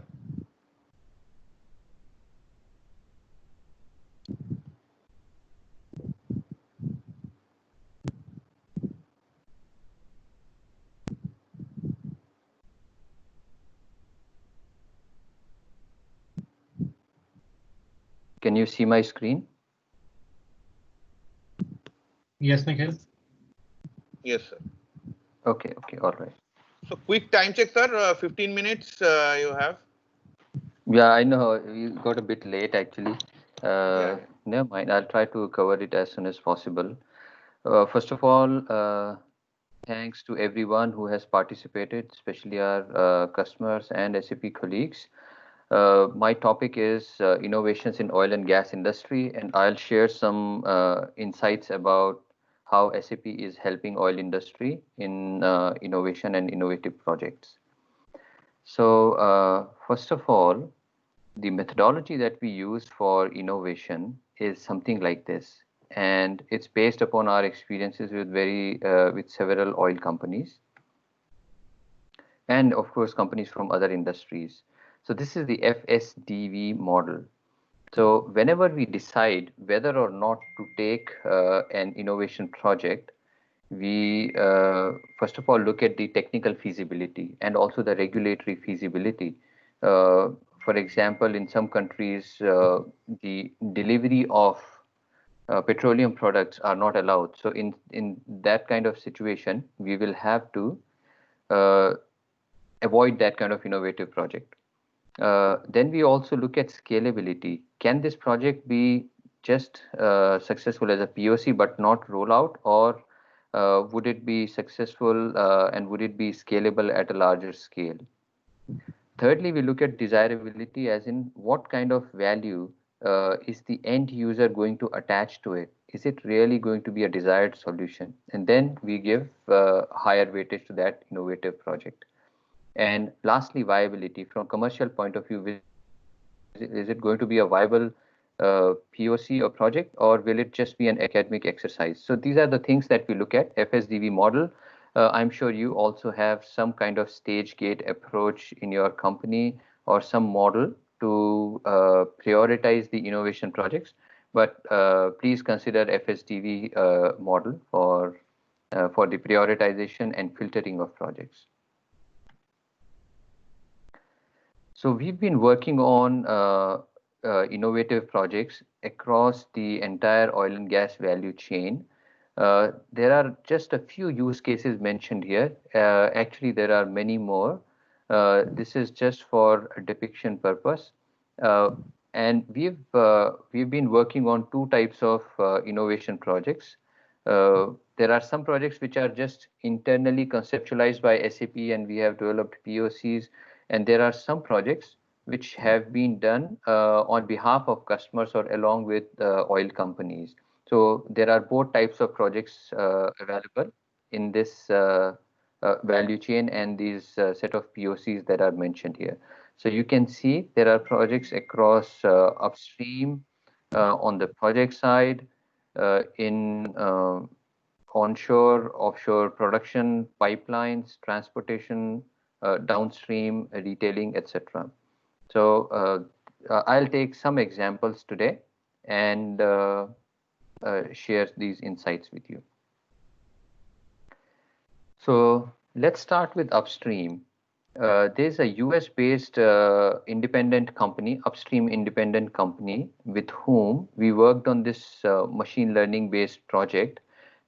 [SPEAKER 6] Can you see my screen?
[SPEAKER 7] Yes, Nikhil.
[SPEAKER 5] Yes, sir.
[SPEAKER 6] Okay, all right.
[SPEAKER 5] So quick time check, sir. 15 minutes you have.
[SPEAKER 6] Yeah, I know we got a bit late actually.
[SPEAKER 5] Yeah.
[SPEAKER 6] Never mind. I'll try to cover it as soon as possible. First of all, thanks to everyone who has participated, especially our customers and SAP colleagues. My topic is innovations in oil and gas industry, and I'll share some insights about how SAP is helping oil industry in innovation and innovative projects. So first of all, the methodology that we use for innovation is something like this, and it's based upon our experiences with with several oil companies, and of course companies from other industries. So this is the FSDV model. So whenever we decide whether or not to take an innovation project, we first of all look at the technical feasibility and also the regulatory feasibility. For example, in some countries, the delivery of petroleum products are not allowed. So in that kind of situation, we will have to avoid that kind of innovative project. Then we also look at scalability. Can this project be just successful as a POC but not roll out, or would it be successful and would it be scalable at a larger scale? Thirdly, we look at desirability, as in what kind of value is the end user going to attach to it? Is it really going to be a desired solution? And then we give higher weightage to that innovative project. And lastly, viability. From commercial point of view, is it going to be a viable POC or project, or will it just be an academic exercise? So these are the things that we look at. FSDV model. I'm sure you also have some kind of stage gate approach in your company or some model to prioritize the innovation projects. But please consider FSDV model for the prioritization and filtering of projects. So we've been working on innovative projects across the entire oil and gas value chain. There are just a few use cases mentioned here. Actually, there are many more. This is just for a depiction purpose. And we've been working on two types of innovation projects. There are some projects which are just internally conceptualized by SAP, and we have developed POCs. And there are some projects which have been done on behalf of customers or along with oil companies. So there are both types of projects available in this value chain and these set of POCs that are mentioned here. So you can see there are projects across upstream, on the project side, in onshore, offshore production, pipelines, transportation, downstream, retailing, etc. So I'll take some examples today and share these insights with you. So let's start with upstream. There's a US-based independent company, upstream independent company, with whom we worked on this machine learning-based project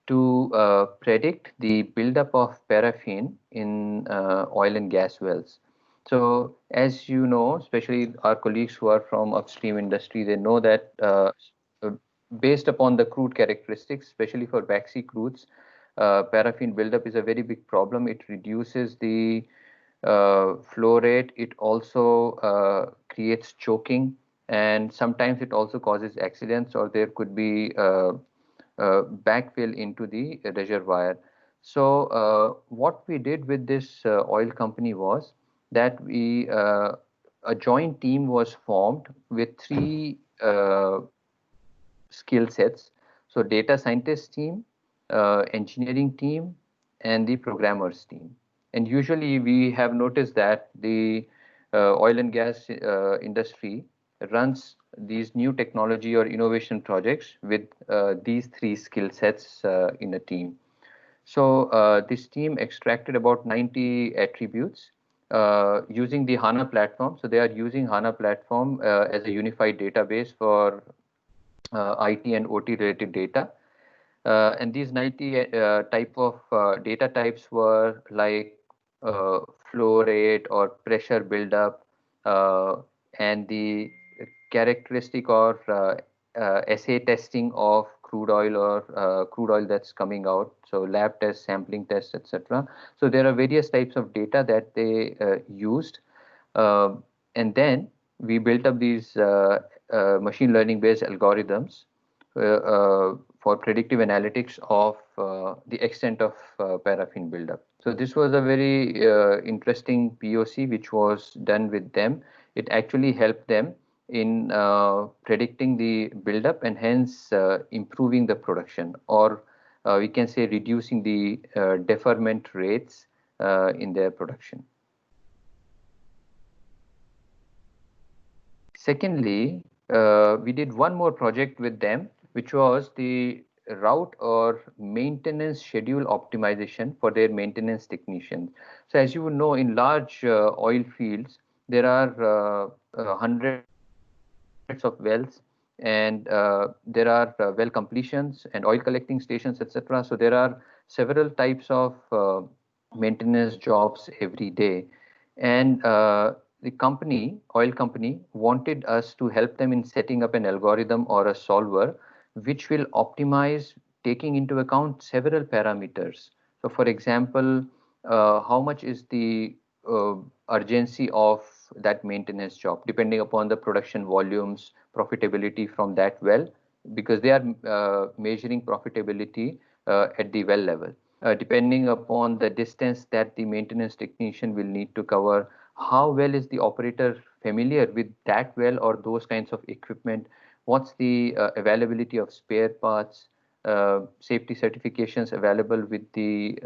[SPEAKER 6] to predict the buildup of paraffin in oil and gas wells. So as you know, especially our colleagues who are from upstream industry, they know that based upon the crude characteristics, especially for waxy crudes, paraffin buildup is a very big problem. It reduces the flow rate. It also creates choking, and sometimes it also causes accidents, or there could be backfill into the reservoir. So what we did with this oil company was that a joint team was formed with three skill sets. So data scientist team, engineering team, and the programmers team. And usually we have noticed that the oil and gas industry runs these new technology or innovation projects with these three skill sets in a team. So this team extracted about 90 attributes using the HANA platform. So they are using HANA platform as a unified database for IT and OT related data. And these 90 type of data types were like flow rate or pressure buildup, and the characteristic or assay testing of crude oil or crude oil that's coming out. So lab tests, sampling tests, etc. So there are various types of data that they used. And then we built up these machine learning based algorithms for predictive analytics of the extent of paraffin buildup. So this was a very interesting POC which was done with them. It actually helped them in predicting the buildup and hence improving the production, or we can say reducing the deferment rates in their production. Secondly, we did one more project with them, which was the route or maintenance schedule optimization for their maintenance technicians. So as you would know, in large oil fields, there are hundreds of wells, and there are well completions and oil collecting stations, etc. So there are several types of maintenance jobs every day. And the oil company, wanted us to help them in setting up an algorithm or a solver which will optimize taking into account several parameters. So, for example, how much is the urgency of that maintenance job, depending upon the production volumes, profitability from that well, because they are measuring profitability at the well level. Depending upon the distance that the maintenance technician will need to cover, how well is the operator familiar with that well or those kinds of equipment, what's the availability of spare parts, safety certifications available with the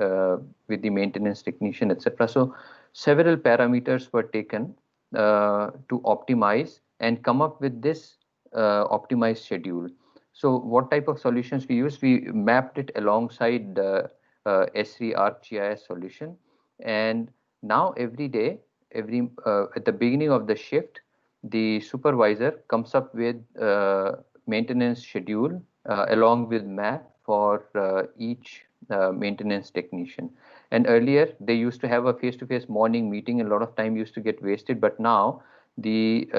[SPEAKER 6] maintenance technician, etc. So several parameters were taken to optimize and come up with this optimized schedule. So what type of solutions we used? We mapped it alongside the S3 ArcGIS solution, and now every day, at the beginning of the shift, the supervisor comes up with maintenance schedule along with map for each maintenance technician. And earlier they used to have a face-to-face morning meeting, and a lot of time used to get wasted. But now the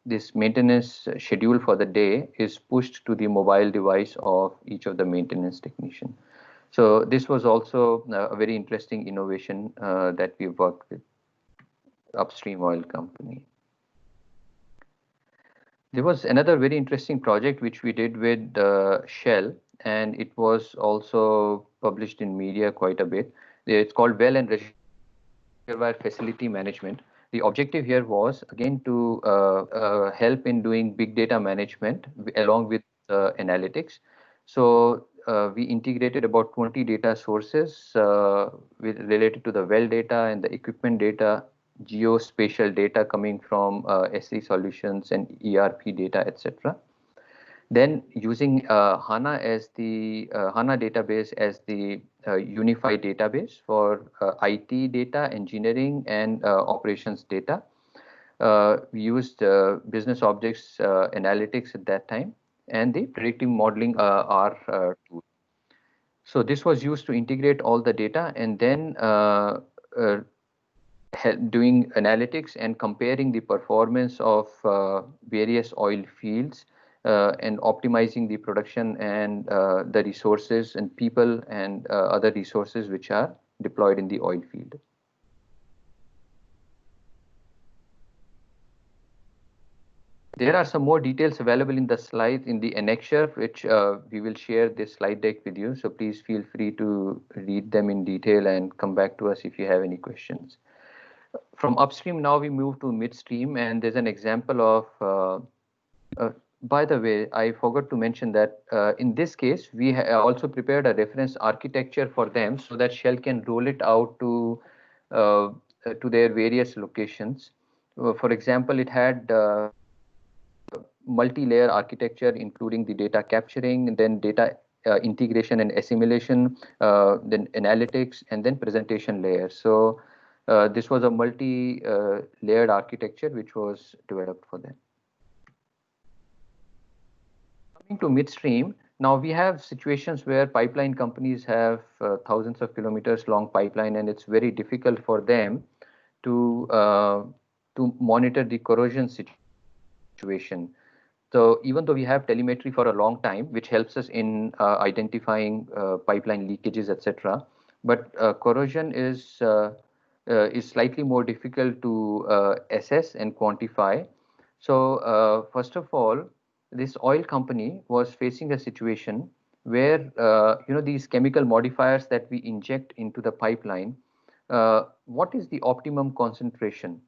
[SPEAKER 6] this maintenance schedule for the day is pushed to the mobile device of each of the maintenance technician. So this was also a very interesting innovation that we worked with upstream oil company. There was another very interesting project which we did with Shell, and it was also published in media quite a bit. It's called Well and Reservoir Facility Management. The objective here was again to help in doing big data management along with analytics. So we integrated about 20 data sources related to the well data and the equipment data, geospatial data coming from SE solutions and ERP data, etc. Then using HANA as the HANA database as the unified database for IT data, engineering, and operations data. We used business objects analytics at that time, and the predictive modeling R tool. So this was used to integrate all the data, and then doing analytics and comparing the performance of various oil fields and optimizing the production and the resources and people and other resources which are deployed in the oil field. There are some more details available in the slide in the annexure, which we will share this slide deck with you. So please feel free to read them in detail and come back to us if you have any questions. From upstream, now we move to midstream, and there's an example of, by the way, I forgot to mention that in this case, we also prepared a reference architecture for them so that Shell can roll it out to their various locations. For example, it had multi-layer architecture, including the data capturing, then data integration and assimilation, then analytics, and then presentation layer. So this was a multi-layered architecture which was developed for them. Coming to midstream, now we have situations where pipeline companies have thousands of kilometers long pipeline, and it's very difficult for them to monitor the corrosion situation. So even though we have telemetry for a long time, which helps us in identifying pipeline leakages, etc., but corrosion is slightly more difficult to assess and quantify. So first of all, this oil company was facing a situation where these chemical modifiers that we inject into the pipeline, what is the optimum concentration?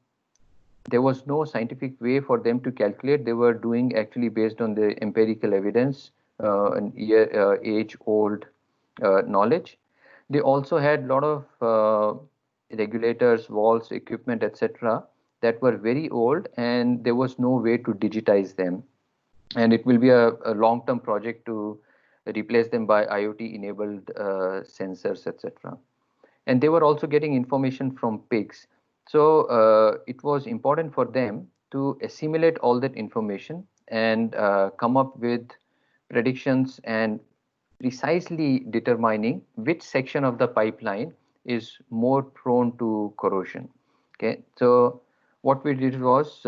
[SPEAKER 6] There was no scientific way for them to calculate. They were doing actually based on the empirical evidence and age-old knowledge. They also had a lot of regulators, valves, equipment, etc., that were very old, and there was no way to digitize them. And it will be a long-term project to replace them by IoT-enabled sensors, etc. And they were also getting information from pigs. So it was important for them to assimilate all that information and come up with predictions and precisely determining which section of the pipeline is more prone to corrosion. Okay, so what we did was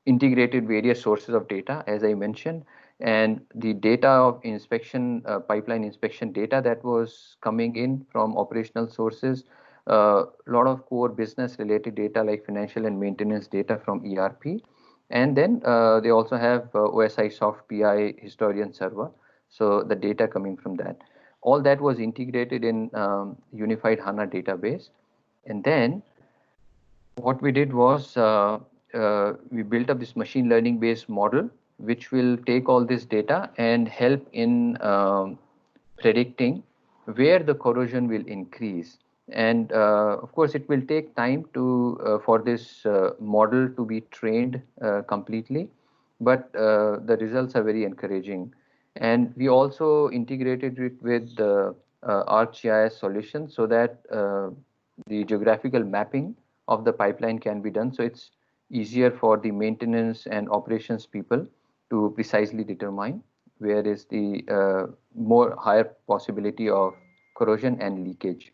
[SPEAKER 6] integrated various sources of data, as I mentioned, and the data of inspection, pipeline inspection data that was coming in from operational sources, a lot of core business related data like financial and maintenance data from ERP. And then they also have OSI Soft BI historian server. So the data coming from that. All that was integrated in unified HANA database. And then what we did was we built up this machine learning based model, which will take all this data and help in predicting where the corrosion will increase. And of course, it will take time to for this model to be trained completely, but the results are very encouraging. And we also integrated it with the ArcGIS solution so that the geographical mapping of the pipeline can be done. So it's easier for the maintenance and operations people to precisely determine where is the more higher possibility of corrosion and leakage.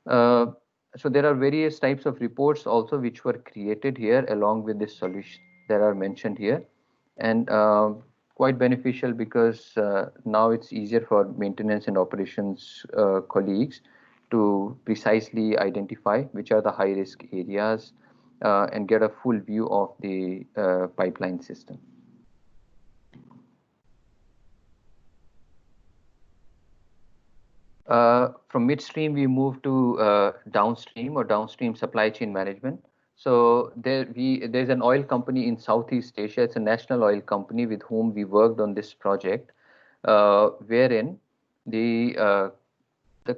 [SPEAKER 6] So there are various types of reports also which were created here along with this solution that are mentioned here, and quite beneficial because now it's easier for maintenance and operations colleagues to precisely identify which are the high risk areas and get a full view of the pipeline system. From midstream, we move to downstream supply chain management. So there's an oil company in Southeast Asia. It's a national oil company with whom we worked on this project, wherein the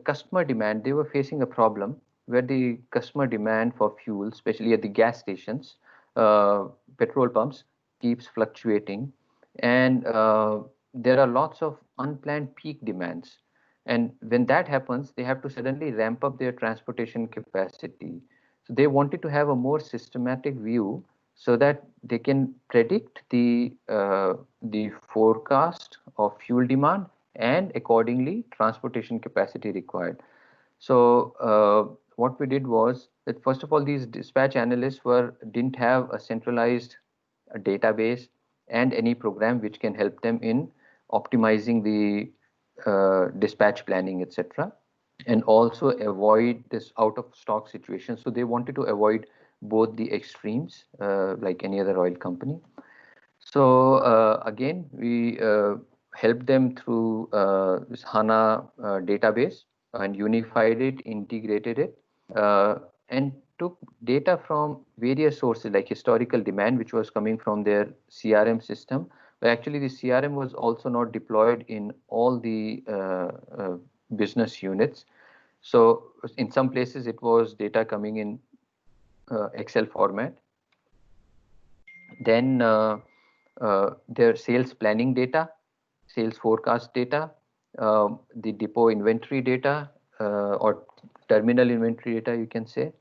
[SPEAKER 6] customer demand, they were facing a problem where the customer demand for fuel, especially at the gas stations, petrol pumps, keeps fluctuating, and there are lots of unplanned peak demands. And when that happens, they have to suddenly ramp up their transportation capacity. So they wanted to have a more systematic view so that they can predict the forecast of fuel demand and accordingly transportation capacity required. So what we did was that first of all, these dispatch analysts didn't have a centralized database and any program which can help them in optimizing the dispatch planning, etc., and also avoid this out of stock situation. So they wanted to avoid both the extremes like any other oil company. So again, we helped them through this HANA database and unified it, integrated it, and took data from various sources like historical demand, which was coming from their CRM system. But actually, the CRM was also not deployed in all the business units. So in some places, it was data coming in Excel format. Then their sales planning data, sales forecast data, the depot inventory data or terminal inventory data, you can say,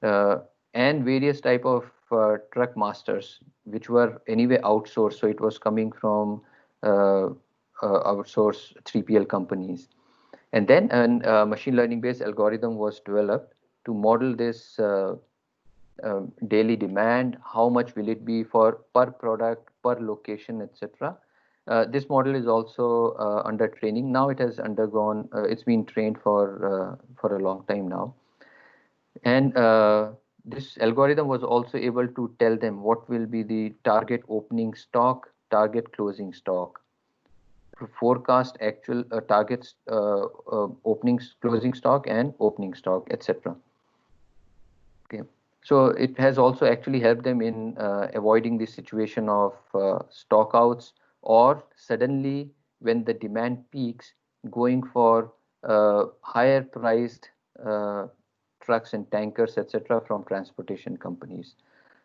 [SPEAKER 6] and various type of truck masters, which were anyway outsourced. So it was coming from outsourced 3PL companies. And then a machine learning based algorithm was developed to model this daily demand, how much will it be for per product, per location, etc. This model is also under training. Now it has undergone, it's been trained for a long time now. And this algorithm was also able to tell them what will be the target opening stock, target closing stock, forecast actual targets, openings, closing stock, and opening stock, etc. Okay. So it has also actually helped them in avoiding the situation of stock outs or suddenly when the demand peaks going for higher priced trucks and tankers, etc., from transportation companies.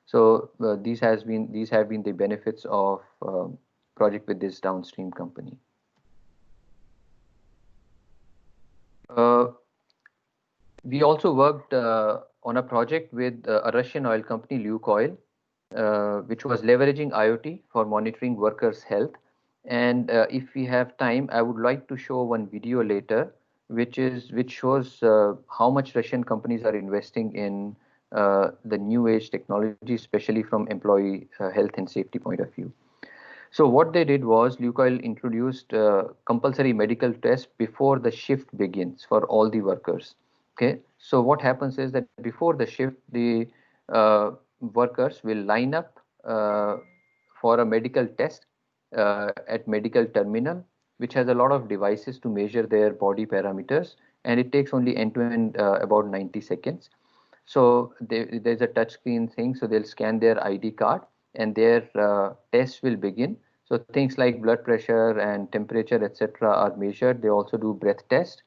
[SPEAKER 6] So these have been the benefits of project with this downstream company. We also worked on a project with a Russian oil company, Lukoil, which was leveraging IoT for monitoring workers' health. And if we have time, I would like to show one video later, which shows how much Russian companies are investing in the new age technology, especially from employee health and safety point of view. So what they did was Lukoil introduced compulsory medical tests before the shift begins for all the workers. Okay, so what happens is that before the shift, the workers will line up for a medical test at medical terminal, which has a lot of devices to measure their body parameters, and it takes only end to end about 90 seconds. So there's a touch screen thing, so they'll scan their ID card and their tests will begin. So things like blood pressure and temperature, etc., are measured. They also do breath test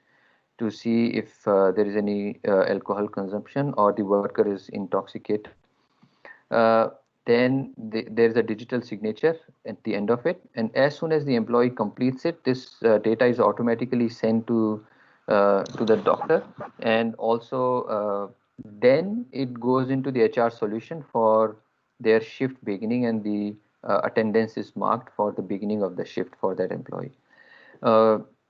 [SPEAKER 6] to see if there is any alcohol consumption or the worker is intoxicated. Then there's a digital signature at the end of it, and as soon as the employee completes it, this data is automatically sent to the doctor, and also then it goes into the HR solution for their shift beginning, and the attendance is marked for the beginning of the shift for that employee.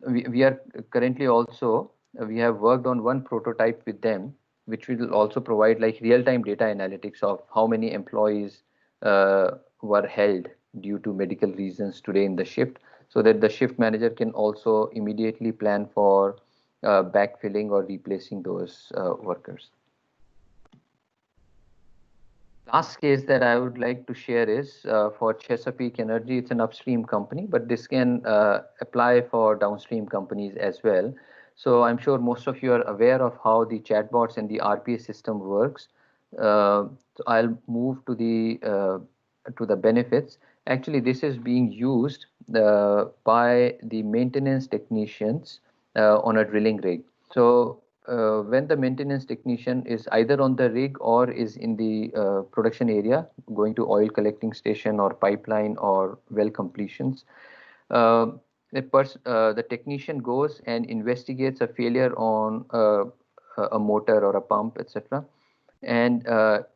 [SPEAKER 6] We are currently also, we have worked on one prototype with them, which will also provide like real-time data analytics of how many employees were held due to medical reasons today in the shift, so that the shift manager can also immediately plan for backfilling or replacing those workers. Last case that I would like to share is for Chesapeake Energy. It's an upstream company, but this can apply for downstream companies as well. So I'm sure most of you are aware of how the chatbots and the RPA system works. So I'll move to the benefits. Actually, this is being used by the maintenance technicians on a drilling rig. So when the maintenance technician is either on the rig or is in the production area, going to oil collecting station or pipeline or well completions, the technician goes and investigates a failure on a motor or a pump, etc. And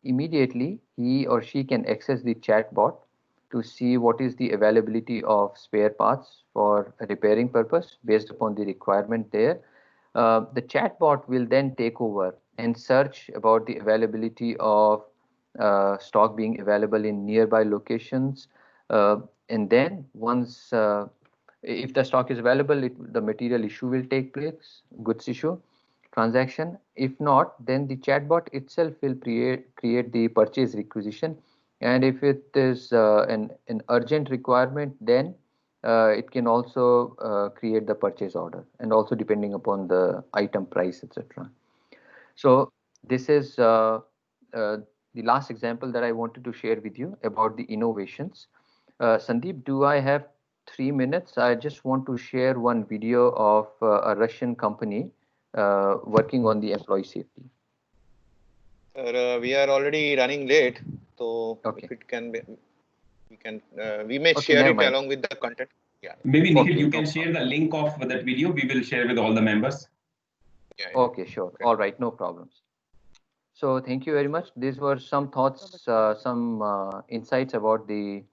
[SPEAKER 6] immediately he or she can access the chatbot to see what is the availability of spare parts for a repairing purpose based upon the requirement there. The chatbot will then take over and search about the availability of stock being available in nearby locations. And then once, if the stock is available, the material issue will take place, goods issue, transaction. If not, then the chatbot itself will create the purchase requisition. And if it is an urgent requirement, then it can also create the purchase order, and also depending upon the item price, etc. So this is the last example that I wanted to share with you about the innovations. Sandeep, do I have 3 minutes? I just want to share one video of a Russian company working on the employee safety.
[SPEAKER 5] Sir, we are already running late, so
[SPEAKER 6] okay.
[SPEAKER 5] If it can be, we may share it along with the content. Yeah.
[SPEAKER 1] Maybe Nikhil, you can share the link of that video. We will share with all the members.
[SPEAKER 5] Yeah.
[SPEAKER 6] Okay, sure. Okay. All right, no problems. So thank you very much. These were some thoughts, some insights about the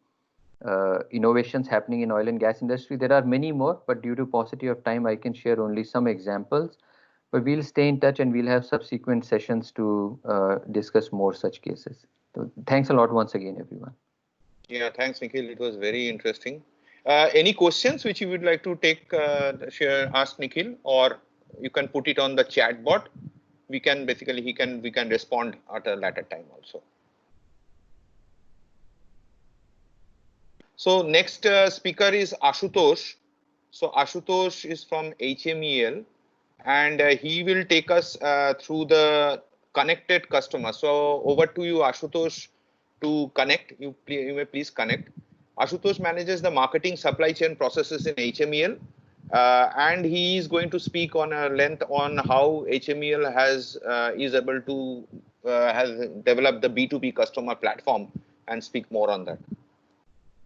[SPEAKER 6] innovations happening in oil and gas industry. There are many more, but due to paucity of time, I can share only some examples. But we'll stay in touch and we'll have subsequent sessions to discuss more such cases. So thanks a lot once again, everyone.
[SPEAKER 5] Yeah, thanks, Nikhil. It was very interesting. Any questions which you would like to take, ask Nikhil, or you can put it on the chat bot. We can basically, we can respond at a later time also. So next speaker is Ashutosh. So Ashutosh is from HMEL, and he will take us through the connected customer. So over to you, Ashutosh, to connect. You may please connect. Ashutosh manages the marketing supply chain processes in HMEL, and he is going to speak on a length on how HMEL is able to has developed the B2B customer platform, and speak more on that.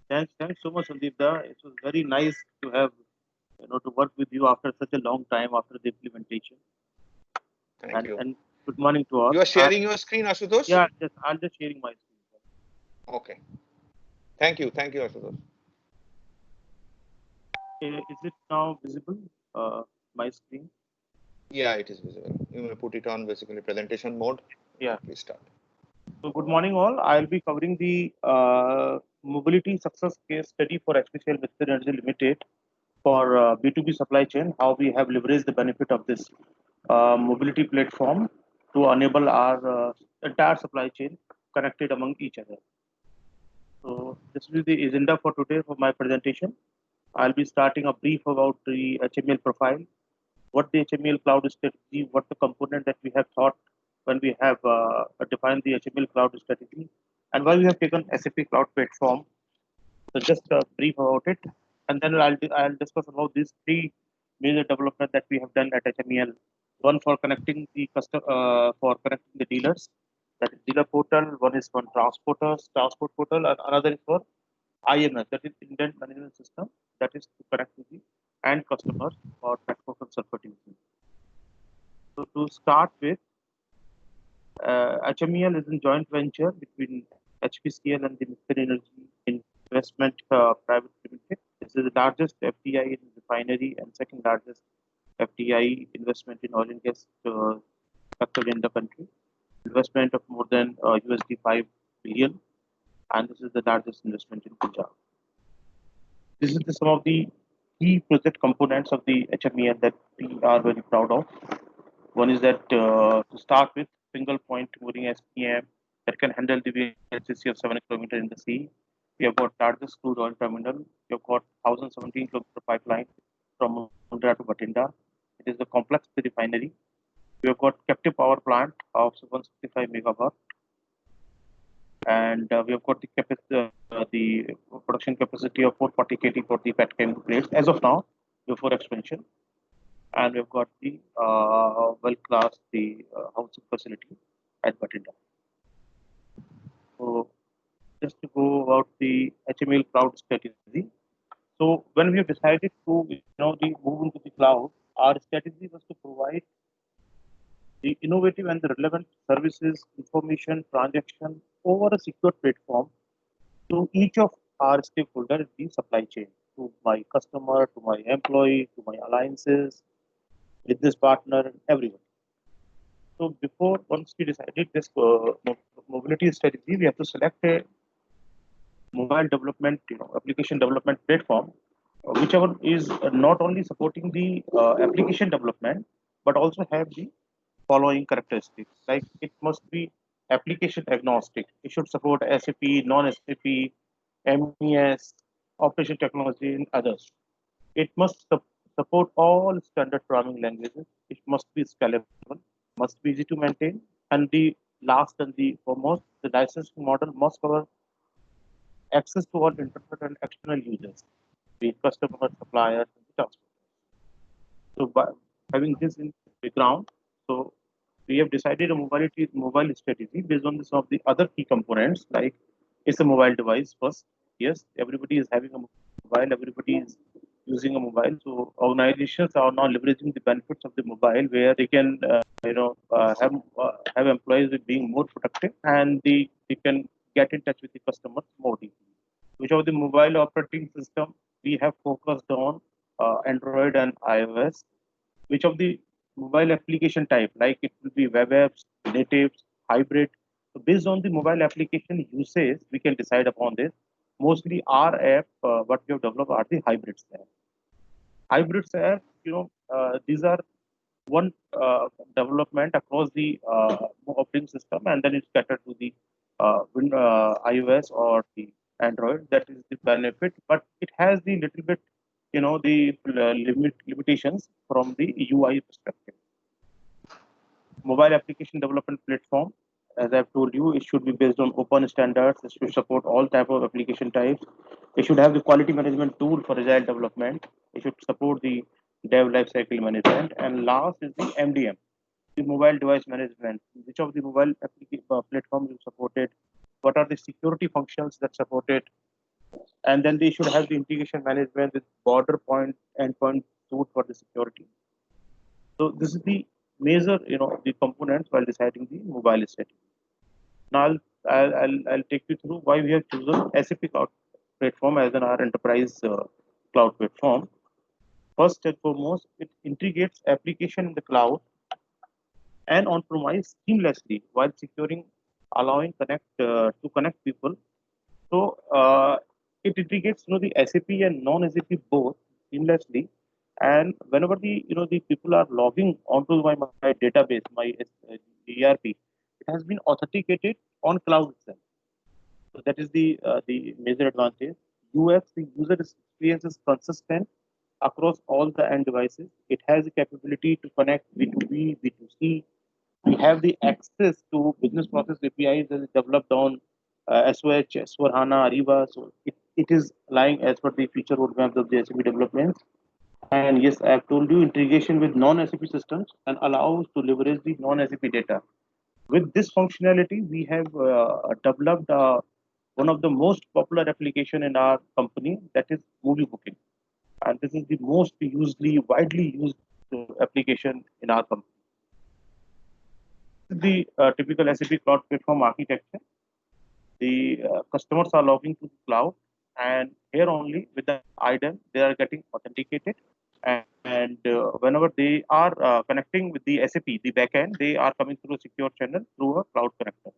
[SPEAKER 11] Thanks so much, Sandeep. It was very nice to have to work with you after such a long time after the implementation.
[SPEAKER 5] Thank you.
[SPEAKER 11] And good morning to all.
[SPEAKER 5] You are sharing your screen, Ashutosh?
[SPEAKER 11] Yeah, yes, I'm just sharing my screen.
[SPEAKER 5] Okay. Thank you, Ashutosh.
[SPEAKER 11] Is it now visible? My screen?
[SPEAKER 5] Yeah, it is visible. You may put it on basically presentation mode.
[SPEAKER 11] Yeah.
[SPEAKER 5] Please start.
[SPEAKER 11] So good morning all. I'll be covering the mobility success case study for HPCL Mr. Energy Limited for B2B supply chain, how we have leveraged the benefit of this mobility platform to enable our entire supply chain connected among each other. So this is the agenda for today for my presentation. I'll be starting a brief about the HML profile, what the HML cloud strategy, what the component that we have thought when we have defined the HML cloud strategy, and why we have taken SAP cloud platform. So just a brief about it, and then I'll discuss about these three major developments that we have done at HMEL. One for connecting the for connecting the dealers, that is dealer portal. One is for transport portal, and another is for INS, that is Intent Management System, that is to connect to the end customers for transport and self-utility. So to start with, HMEL is a joint venture between HPCL and the Mr. Energy Investment Private Limited. This is the largest FDI in refinery and second largest FDI investment in oil and gas sector in the country. Investment of more than USD 5 billion, and this is the largest investment in Punjab. This is some of the key project components of the HMEL that we are very proud of. One is that to start with, single point mooring SPM that can handle the VLCC of 7 km in the sea. We have got largest crude oil terminal. We have got 1,017 km pipeline from Mundra to Bathinda. It is the complex refinery. We have got captive power plant of 165 megawatt, and we have got the production capacity of 440 KT for the petchem grades as of now before expansion. And we've got the world-class housing facility at Bathinda. So just to go about the HML cloud strategy. So when we have decided to move into the cloud, our strategy was to provide the innovative and the relevant services, information, transaction over a secure platform to each of our stakeholders in the supply chain, to my customer, to my employee, to my alliances, business partner, everyone. So once we decided this mobility strategy, we have to select a mobile development, application development platform, whichever is not only supporting the application development, but also have the following characteristics. Like it must be application agnostic. It should support SAP, non-SAP, MES, operation technology, and others. It must support all standard programming languages. It must be scalable, must be easy to maintain, and the last and the foremost, the licensing model must cover access to all internal and external users, be it customers, suppliers, and the transporters. So by having this in the ground, so we have decided a mobile strategy based on some of the other key components, like it's a mobile device first. Yes, everybody is having a mobile, everybody is using a mobile. So organizations are now leveraging the benefits of the mobile, where they can have employees being more productive, and they can get in touch with the customers more deeply. Which of the mobile operating system we have focused on Android and iOS. Which of the mobile application type, like it will be web apps, natives, hybrid. So based on the mobile application usage, we can decide upon this. Mostly our app, what we have developed are the hybrids app. Hybrids app, these are one development across the operating system, and then it's catered to the iOS or the Android. That is the benefit, but it has the little bit, the limitations from the UI perspective. Mobile application development platform, as I've told you, it should be based on open standards. It should support all type of application types. It should have the quality management tool for agile development. It should support the dev lifecycle management. And last is the MDM, the mobile device management. Which of the mobile platforms you supported? What are the security functions that supported? And then they should have the integration management with border point endpoint suite for the security. So this is the major, the components while deciding the mobile strategy. Now I'll take you through why we have chosen SAP Cloud Platform as our enterprise cloud platform. First and foremost, it integrates application in the cloud and on-premise seamlessly while securing, allowing to connect people. So it integrates the SAP and non-SAP both seamlessly. And whenever the people are logging onto my database, my ERP, it has been authenticated on cloud itself. So that is the major advantage. UX, the user experience is consistent across all the end devices. It has the capability to connect B2B, B2C. We have the access to business process APIs that is developed on SOH, S4HANA, Ariba. So it is lying as per the future roadmaps of the SAP developments. And yes, I have told you integration with non-SAP systems and allows to leverage the non-SAP data. With this functionality, we have developed one of the most popular application in our company, that is movie booking. And this is the most widely used application in our company. The typical SAP cloud platform architecture. The customers are logging to the cloud, and here only with the IDEM, they are getting authenticated. And whenever they are connecting with the SAP, the backend, they are coming through a secure channel through a cloud connector.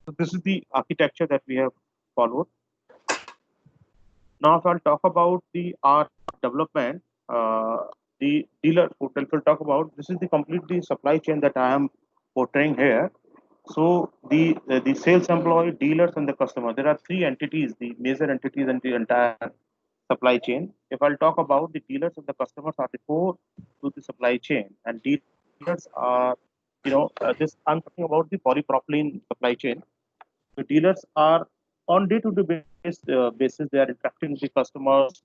[SPEAKER 11] So this is the architecture that we have followed. Now, if I'll talk about the our development, the dealer portal, we'll talk about, this is the completely supply chain that I am portraying here. So the sales employee, dealers, and the customer, there are three entities, the major entities in the entire supply chain. If I'll talk about the dealers and the customers are the core to the supply chain, and dealers are, this I'm talking about the polypropylene supply chain. The dealers are on day-to-day basis, they are interacting with the customers,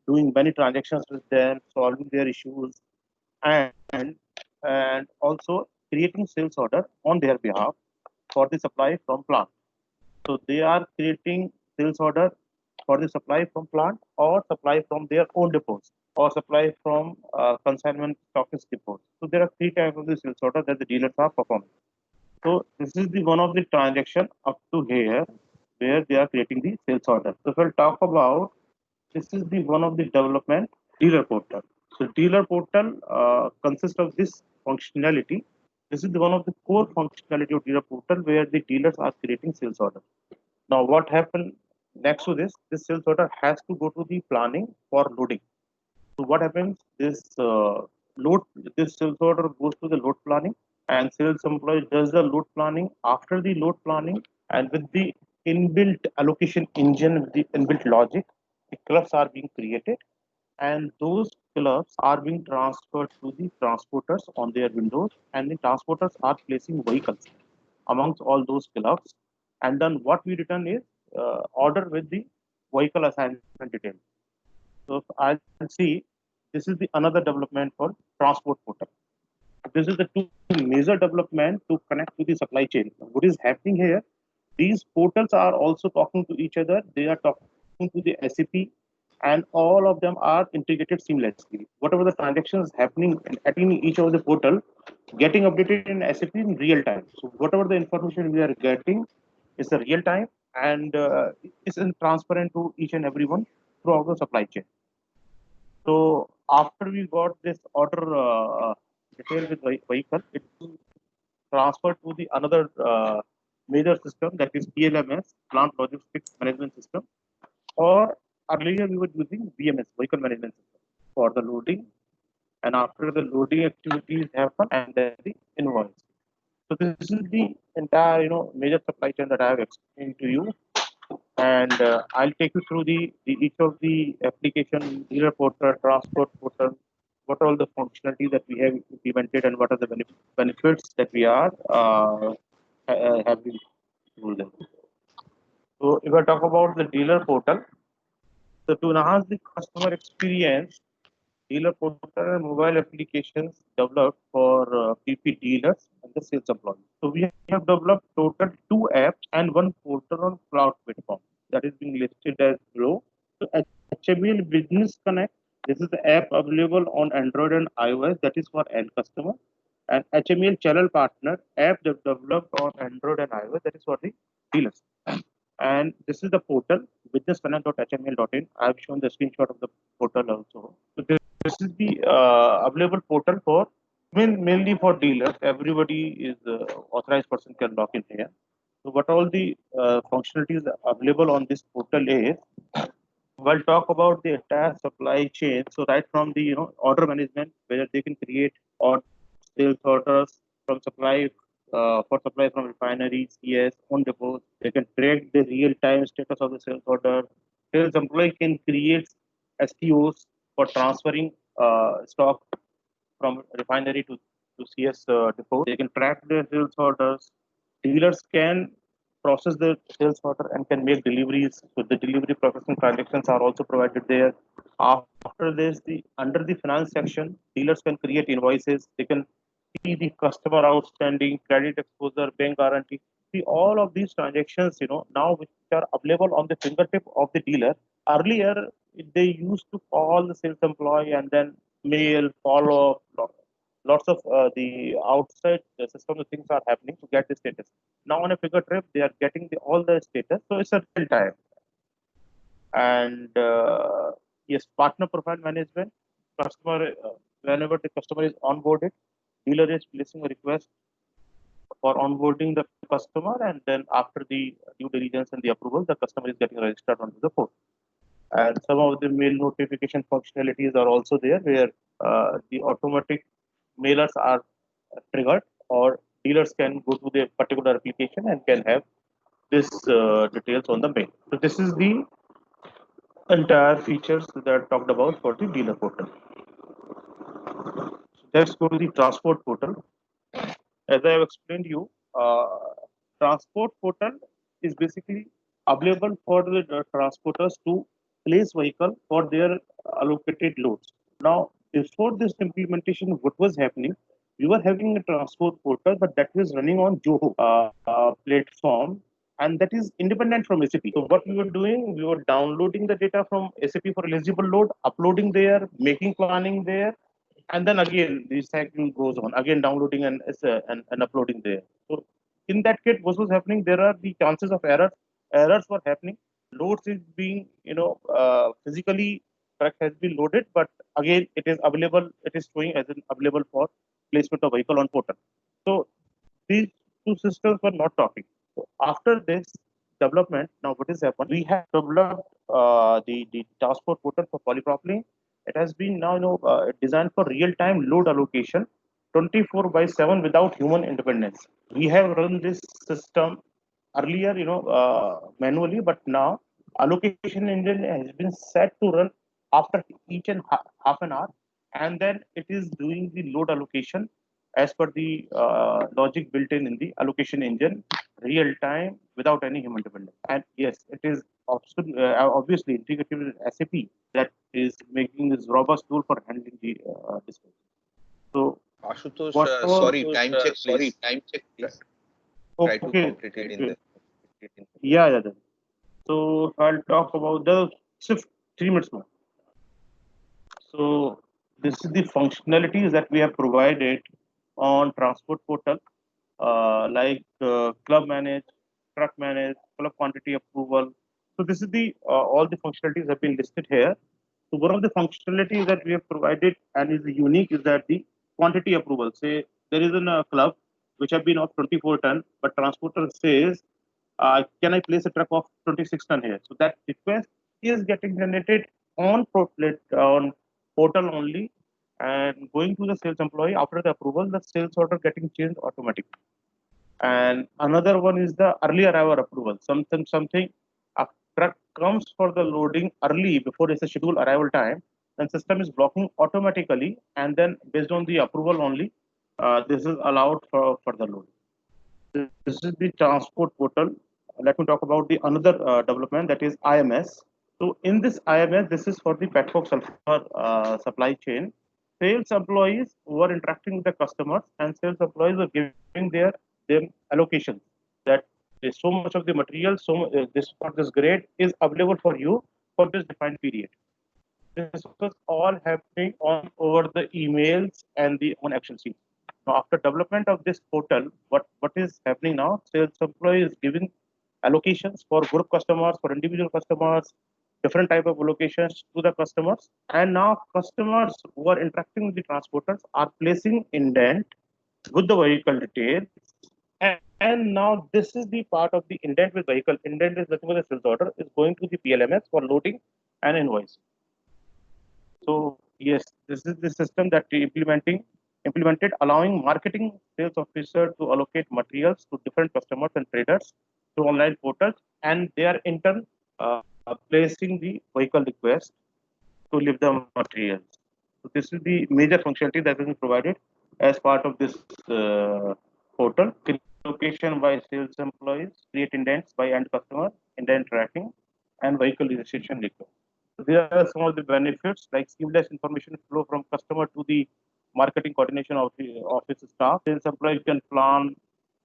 [SPEAKER 11] doing many transactions with them, solving their issues, and and also creating sales order on their behalf for the supply from plant. So they are creating sales order for the supply from plant or supply from their own depots or supply from consignment stockist depots. So there are three types of the sales order that the dealers are performing. So this is the one of the transaction up to here where they are creating the sales order. So if we'll talk about, this is the one of the development dealer portal. So dealer portal consists of this functionality. This is the one of the core functionality of dealer portal where the dealers are creating sales order. Now what happened next to this? This sales order has to go to the planning for loading. So what happens? This sales order goes to the load planning, and sales employee does the load planning. After the load planning, and with the inbuilt allocation engine, with the inbuilt logic, the clubs are being created, and those clubs are being transferred to the transporters on their windows, and the transporters are placing vehicles amongst all those clubs. And then what we return is order with the vehicle assignment detail. So if I see, this is the another development for transport portal. This is the two major development to connect to the supply chain. What is happening here? These portals are also talking to each other. They are talking to the SAP, and all of them are integrated seamlessly. Whatever the transactions happening at each of the portal, getting updated in SAP in real time. So whatever the information we are getting is the real time, and is transparent to each and everyone throughout the supply chain. So after we got this order detail with vehicle, it will transfer to the another major system, that is PLMS, Plant Logistics Management System, or earlier we were using VMS, Vehicle Management System, for the loading. And after the loading activities happen, and then the invoice. So this is the entire major supply chain that I have explained to you, and I'll take you through the each of the application, dealer portal, transport portal, what are all the functionality that we have implemented, and what are the benefits that we are having through them. So if I talk about the dealer portal, so to enhance the customer experience, dealer portal and mobile applications developed for PP dealers and the sales employees. So we have developed total 2 apps and 1 portal on cloud platform that is being listed as below. So HML Business Connect, this is the app available on Android and iOS, that is for end customer. And HML Channel Partner app developed on Android and iOS, that is for the dealers. And this is the portal, businessconnect.html.in. I have shown the screenshot of the portal also. So this is the available portal for mainly for dealers. Everybody is authorized person can log in here. So what all the functionalities available on this portal is, we'll talk about the entire supply chain. So right from the order management, where they can create or sales orders from supply for supply from refineries, CS, on depots. They can track the real-time status of the sales order. Sales employee can create STOs for transferring stock from refinery to CS depot. They can track their sales orders. Dealers can process the sales order and can make deliveries. So the delivery processing transactions are also provided there. After this, the under the finance section, dealers can create invoices. They can see the customer outstanding, credit exposure, bank guarantee. See all of these transactions, now which are available on the fingertip of the dealer. Earlier, they used to call the sales employee and then mail, follow up. Lots of the outside system of things are happening to get the status. Now on a fingertip, they are getting all the status. So it's a real time. And yes, partner profile management. Customer, whenever the customer is onboarded, dealer is placing a request for onboarding the customer, and then after the due diligence and the approval, the customer is getting registered onto the portal. And some of the mail notification functionalities are also there, where the automatic mailers are triggered, or dealers can go to the particular application and can have this details on the mail. So this is the entire features that are talked about for the dealer portal. Let's go to the transport portal. As I have explained you, transport portal is basically available for the transporters to place vehicle for their allocated loads. Now, before this implementation, what was happening? We were having a transport portal, but that was running on Joho platform, and that is independent from SAP. So what we were doing, we were downloading the data from SAP for eligible load, uploading there, making planning there, and then again the cycle goes on, again downloading and uploading there. So in that case, what was happening? There are the chances of errors. Errors were happening. Loads is being physically truck has been loaded, but again it is available. It is showing as an available for placement of vehicle on portal. So these two systems were not talking. So after this development, now what has happened? We have developed the transport portal for polypropylene. It has been now designed for real-time load allocation, 24 by 7 without human independence. We have run this system earlier, manually, but now allocation engine has been set to run after each and half an hour, and then it is doing the load allocation as per the logic built in the allocation engine, real time without any human dependence. And yes, it is obviously integrated with SAP that is making this robust tool for handling the dispatch. So,
[SPEAKER 5] Ashutosh, sorry, time check, please. Try to complete it in the.
[SPEAKER 11] Yeah. So I'll talk about the shift 3 minutes more. So this is the functionalities that we have provided on transport portal, like club manage, truck manage, club quantity approval. So this is the all the functionalities have been listed here. So one of the functionalities that we have provided and is unique is that the quantity approval. Say there is a club which have been of 24 ton, but transporter says, can I place a truck of 26 ton here? So that request is getting generated on portal only, and going to the sales employee after the approval, the sales order getting changed automatically. And another one is the early arrival approval. Something a truck comes for the loading early before it's a scheduled arrival time, then system is blocking automatically, and then based on the approval only, this is allowed for the load. This is the transport portal. Let me talk about the another development, that is IMS. So in this IMS, this is for the petcoke sulfur supply chain. Sales employees were interacting with the customers, and sales employees were giving their allocation, that there's so much of the material, this for this grade is available for you for this defined period. This was all happening on over the emails and the on action sheet. Now, after development of this portal, what is happening now? Sales employee is giving allocations for group customers, for individual customers, different type of allocations to the customers. And now customers who are interacting with the transporters are placing indent with the vehicle details. And now this is the part of the indent with vehicle. Indent is nothing but the sales order is going to the PLMS for loading and invoicing. So yes, this is the system that we implemented, allowing marketing sales officer to allocate materials to different customers and traders through online portals, and they are in turn placing the vehicle request to lift the materials. So this is the major functionality that has been provided as part of this portal. Location by sales employees, create indents by end customer, indent tracking, and vehicle registration request. There are some of the benefits like seamless information flow from customer to the marketing coordination of the office staff. Sales employee can plan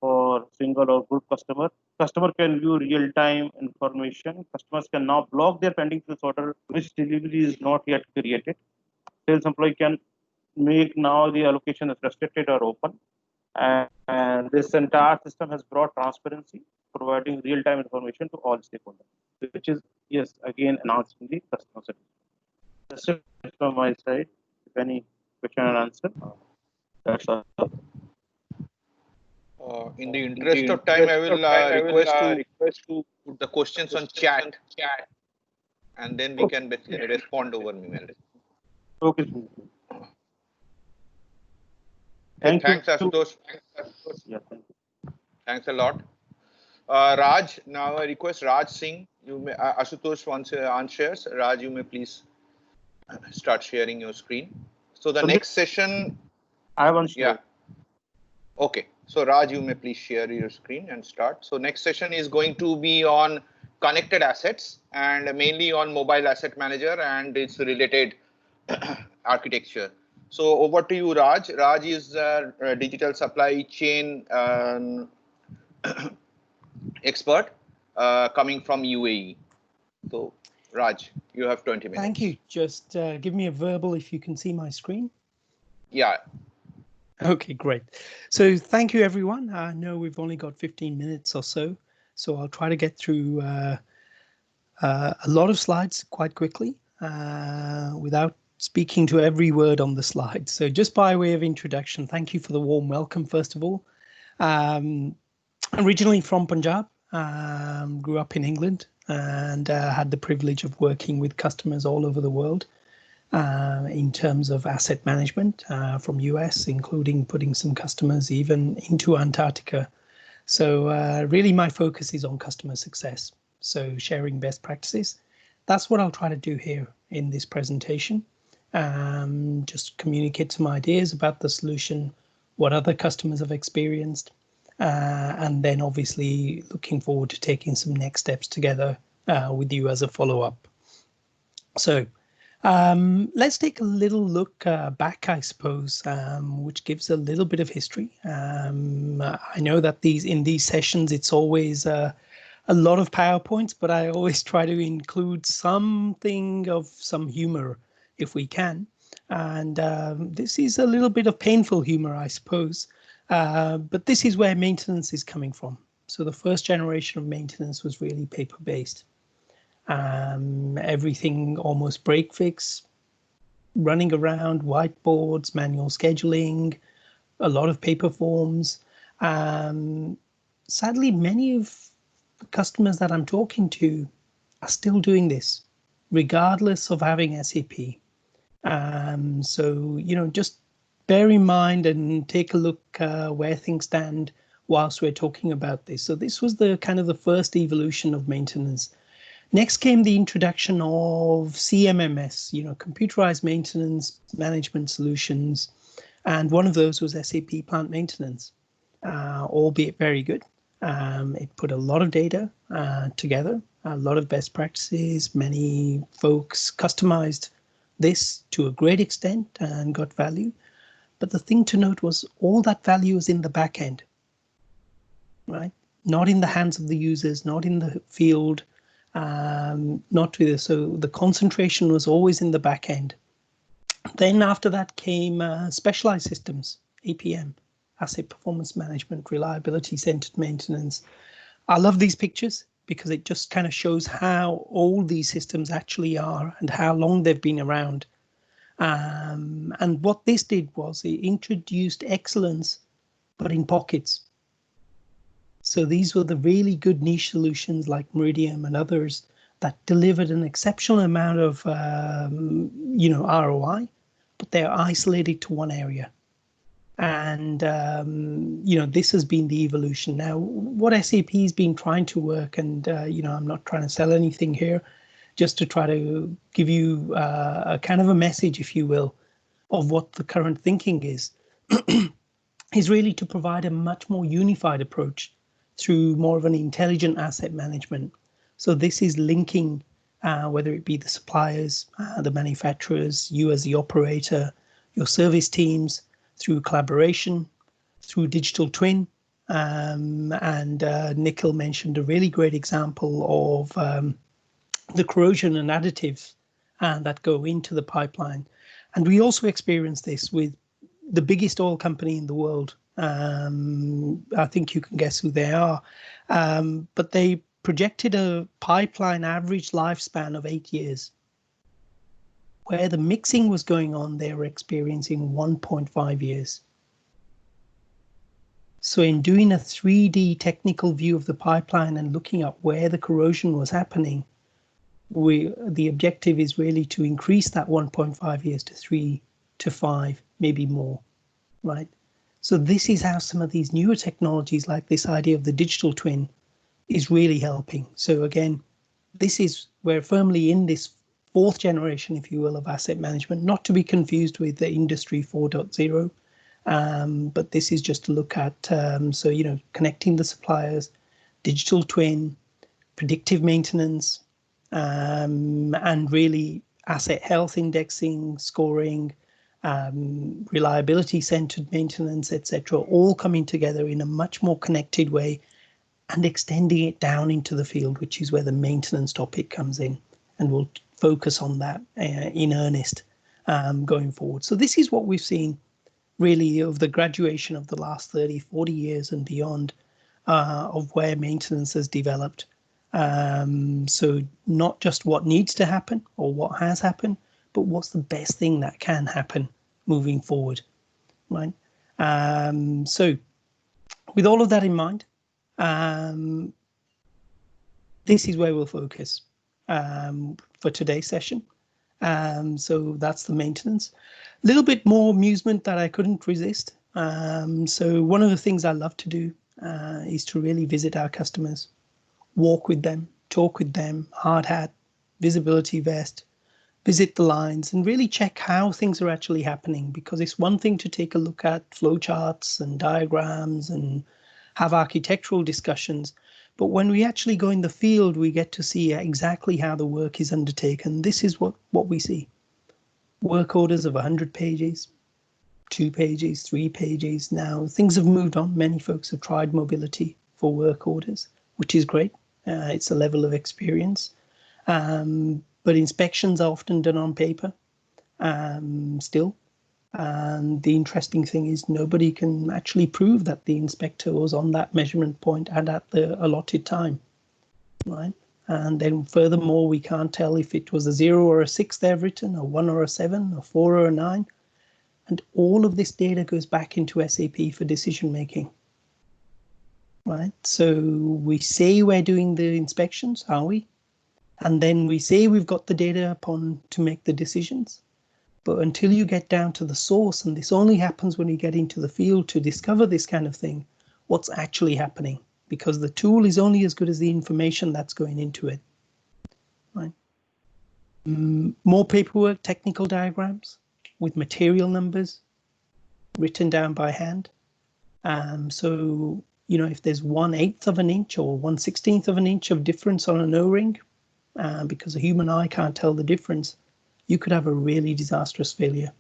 [SPEAKER 11] for single or group customer. Customer can view real-time information. Customers can now block their pending sales order, which delivery is not yet created. Sales employee can make now the allocation is restricted or open. And this entire system has brought transparency, providing real-time information to all stakeholders, which is, yes, again, enhancing the customer satisfaction. That's it from my side. If any question and answer, that's all.
[SPEAKER 5] In the interest of time, I will request to put the questions on chat, and then we can respond over email.
[SPEAKER 11] Okay.
[SPEAKER 5] Thanks, Ashutosh.
[SPEAKER 11] Yeah, thank you.
[SPEAKER 5] Thanks a lot. Raj, now I request Raj Singh. You may, Ashutosh wants answers. Raj, you may please start sharing your screen. So the next session.
[SPEAKER 11] I want to.
[SPEAKER 5] Yeah. Okay. So Raj, you may please share your screen and start. So next session is going to be on connected assets and mainly on mobile asset manager and its related architecture. So over to you, Raj. Raj is a digital supply chain expert coming from UAE. So Raj, you have 20 minutes.
[SPEAKER 12] Thank you. Just give me a verbal if you can see my screen.
[SPEAKER 5] Yeah.
[SPEAKER 12] Okay, great. So thank you, everyone. I know we've only got 15 minutes or so, so I'll try to get through a lot of slides quite quickly without speaking to every word on the slide. So just by way of introduction, thank you for the warm welcome, first of all. Originally from Punjab, grew up in England and had the privilege of working with customers all over the world in terms of asset management from US, including putting some customers even into Antarctica. So really my focus is on customer success. So sharing best practices. That's what I'll try to do here in this presentation. Just communicate some ideas about the solution, what other customers have experienced, and then obviously looking forward to taking some next steps together with you as a follow-up. So let's take a little look back, I suppose, which gives a little bit of history. I know that in these sessions, it's always a lot of PowerPoints, but I always try to include something of some humor if we can. And this is a little bit of painful humor, I suppose. But this is where maintenance is coming from. So the first generation of maintenance was really paper-based. Everything almost break fix, running around, whiteboards, manual scheduling, a lot of paper forms. Sadly, many of the customers that I'm talking to are still doing this, regardless of having SAP. So, you know, just bear in mind and take a look where things stand whilst we're talking about this. So this was the kind of the first evolution of maintenance. Next came the introduction of CMMS, you know, computerized maintenance management solutions. And one of those was SAP Plant Maintenance, albeit very good. It put a lot of data together, a lot of best practices. Many folks customized this to a great extent and got value. But the thing to note was all that value is in the back end, right? Not in the hands of the users, not in the field, not with so the concentration was always in the back end. Then after that came specialized systems, APM, asset performance management, reliability centered maintenance. I love these pictures because it just kind of shows how old these systems actually are and how long they've been around. And what this did was it introduced excellence, but in pockets. So these were the really good niche solutions like Meridian and others that delivered an exceptional amount of ROI, but they're isolated to one area. And this has been the evolution. Now, what SAP has been trying to work, and I'm not trying to sell anything here, just to try to give you a kind of a message, if you will, of what the current thinking is really to provide a much more unified approach through more of an intelligent asset management. So this is linking, whether it be the suppliers, the manufacturers, you as the operator, your service teams, through collaboration, through digital twin. And Nikhil mentioned a really great example of the corrosion and additives that go into the pipeline. And we also experience this with the biggest oil company in the world. I think you can guess who they are. But they projected a pipeline average lifespan of 8 years. Where the mixing was going on, they were experiencing 1.5 years. So in doing a 3D technical view of the pipeline and looking at where the corrosion was happening, the objective is really to increase that 1.5 years to 3 to 5, maybe more, right? So this is how some of these newer technologies, like this idea of the digital twin, is really helping. So again, we're firmly in this fourth generation, if you will, of asset management, not to be confused with the Industry 4.0. But this is just to look at, connecting the suppliers, digital twin, predictive maintenance, and really asset health indexing, scoring, reliability-centered maintenance, etc., all coming together in a much more connected way and extending it down into the field, which is where the maintenance topic comes in. And we'll focus on that in earnest going forward. So this is what we've seen really of the graduation of the last 30, 40 years and beyond of where maintenance has developed. So not just what needs to happen or what has happened, but what's the best thing that can happen moving forward, right? So with all of that in mind, this is where we'll focus for today's session. So that's the maintenance. A little bit more amusement that I couldn't resist. So one of the things I love to do is to really visit our customers, walk with them, talk with them, hard hat, visibility vest, visit the lines and really check how things are actually happening, because it's one thing to take a look at flowcharts and diagrams and have architectural discussions. But when we actually go in the field, we get to see exactly how the work is undertaken. This is what we see. Work orders of 100 pages, 2 pages, 3 pages. Now, things have moved on. Many folks have tried mobility for work orders, which is great. It's a level of experience. But inspections are often done on paper still. And the interesting thing is nobody can actually prove that the inspector was on that measurement point and at the allotted time, right? And then furthermore, we can't tell if it was a 0 or a 6 they've written, a 1 or a 7, a 4 or a 9. And all of this data goes back into SAP for decision making, right? So we say we're doing the inspections, are we? And then we say we've got the data upon to make the decisions. But until you get down to the source, and this only happens when you get into the field to discover this kind of thing, what's actually happening, because the tool is only as good as the information that's going into it, right? More paperwork, technical diagrams with material numbers written down by hand. So, if there's 1/8 of an inch or 1/16 of an inch of difference on an O-ring, because a human eye can't tell the difference, you could have a really disastrous failure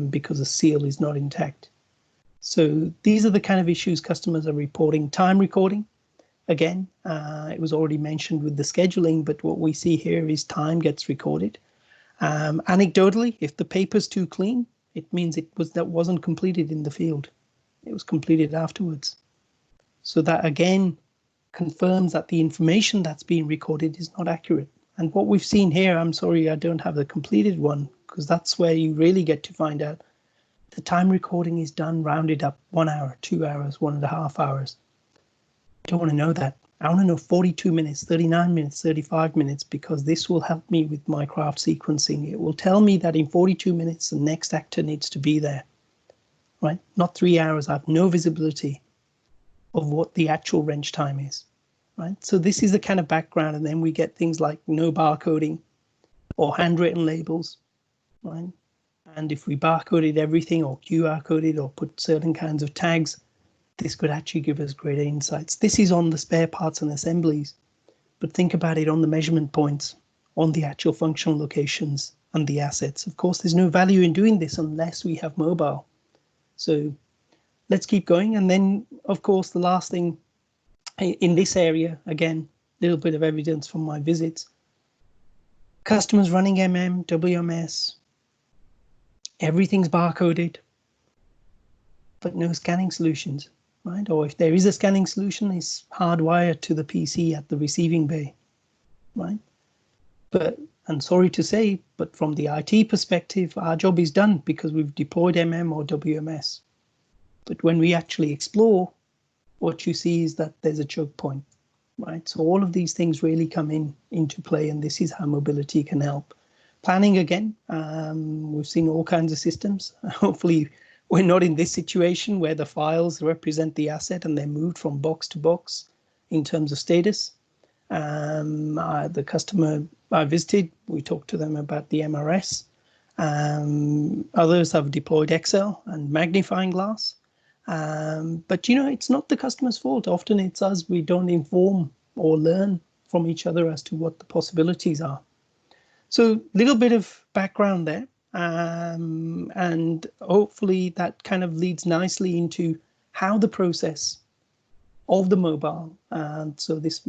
[SPEAKER 12] because the seal is not intact. So these are the kind of issues customers are reporting. Time recording, again, it was already mentioned with the scheduling, but what we see here is time gets recorded. Anecdotally, if the paper's too clean, it means that wasn't completed in the field. It was completed afterwards. So that again confirms that the information that's being recorded is not accurate. And what we've seen here, I'm sorry I don't have the completed one, because that's where you really get to find out the time recording is done rounded up 1 hour, 2 hours, 1.5 hours. I don't want to know that. I want to know 42 minutes, 39 minutes, 35 minutes, because this will help me with my craft sequencing. It will tell me that in 42 minutes, the next actor needs to be there, right? Not 3 hours. I have no visibility of what the actual wrench time is, right? So this is the kind of background. And then we get things like no barcoding or handwritten labels, right? And if we barcoded everything or QR coded or put certain kinds of tags, this could actually give us greater insights. This is on the spare parts and assemblies, but think about it on the measurement points, on the actual functional locations and the assets. Of course, there's no value in doing this unless we have mobile. So let's keep going. And then, of course, the last thing in this area, again, a little bit of evidence from my visits. Customers running WMS, everything's barcoded, but no scanning solutions, right? Or if there is a scanning solution, it's hardwired to the PC at the receiving bay, right? But, and sorry to say, but from the IT perspective, our job is done because we've deployed or WMS. But when we actually explore, what you see is that there's a choke point, right? So all of these things really come into play, and this is how mobility can help. Planning again, we've seen all kinds of systems. Hopefully we're not in this situation where the files represent the asset and they're moved from box to box in terms of status. The customer I visited, we talked to them about the MRS. Others have deployed Excel and magnifying glass. But, you know, it's not the customer's fault. Often it's us. We don't inform or learn from each other as to what the possibilities are. So a little bit of background there. And hopefully that kind of leads nicely into how the process of the mobile. And so this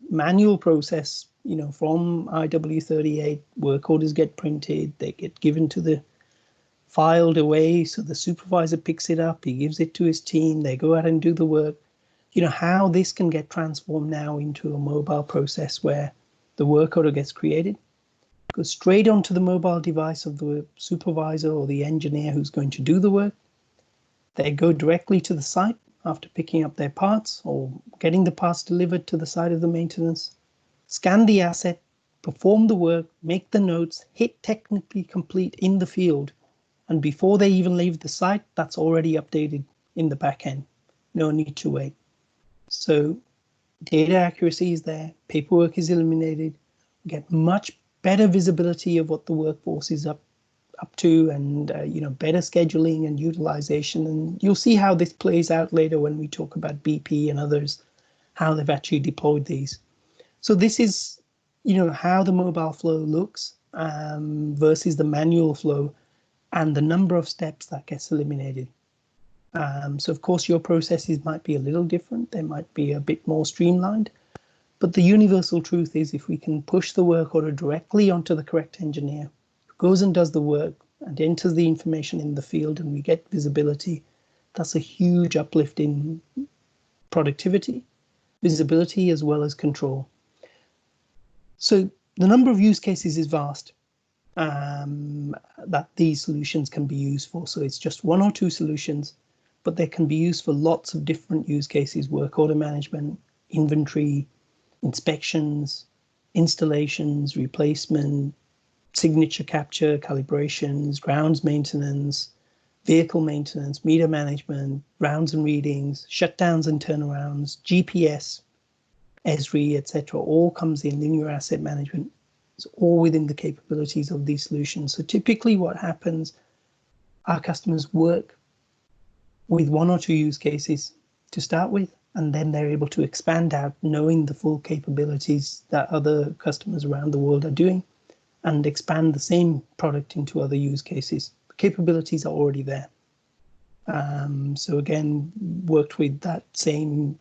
[SPEAKER 12] manual process, you know, from IW38, work orders get printed, they get given to the filed away. So the supervisor picks it up, he gives it to his team, they go out and do the work. You know, how this can get transformed now into a mobile process where the work order gets created, goes straight onto the mobile device of the supervisor or the engineer who's going to do the work. They go directly to the site after picking up their parts or getting the parts delivered to the site of the maintenance, scan the asset, perform the work, make the notes, hit technically complete in the field. And before they even leave the site, that's already updated in the back end. No need to wait. So data accuracy is there, paperwork is eliminated, we get much better visibility of what the workforce is up to, and you know, better scheduling and utilization. And you'll see how this plays out later when we talk about BP and others, how they've actually deployed these. So this is, you know, how the mobile flow looks versus the manual flow and the number of steps that gets eliminated. So of course your processes might be a little different, they might be a bit more streamlined, but the universal truth is if we can push the work order directly onto the correct engineer, who goes and does the work and enters the information in the field, and we get visibility, that's a huge uplift in productivity, visibility, as well as control. So the number of use cases is vast that these solutions can be used for. So it's just one or two solutions, but they can be used for lots of different use cases: work order management, inventory, inspections, installations, replacement, signature capture, calibrations, grounds maintenance, vehicle maintenance, meter management, rounds and readings, shutdowns and turnarounds, GPS, ESRI, etc. All comes in linear asset management. It's all within the capabilities of these solutions. So typically what happens, our customers work with one or two use cases to start with, and then they're able to expand out, knowing the full capabilities that other customers around the world are doing, and expand the same product into other use cases. The capabilities are already there. So again, worked with that same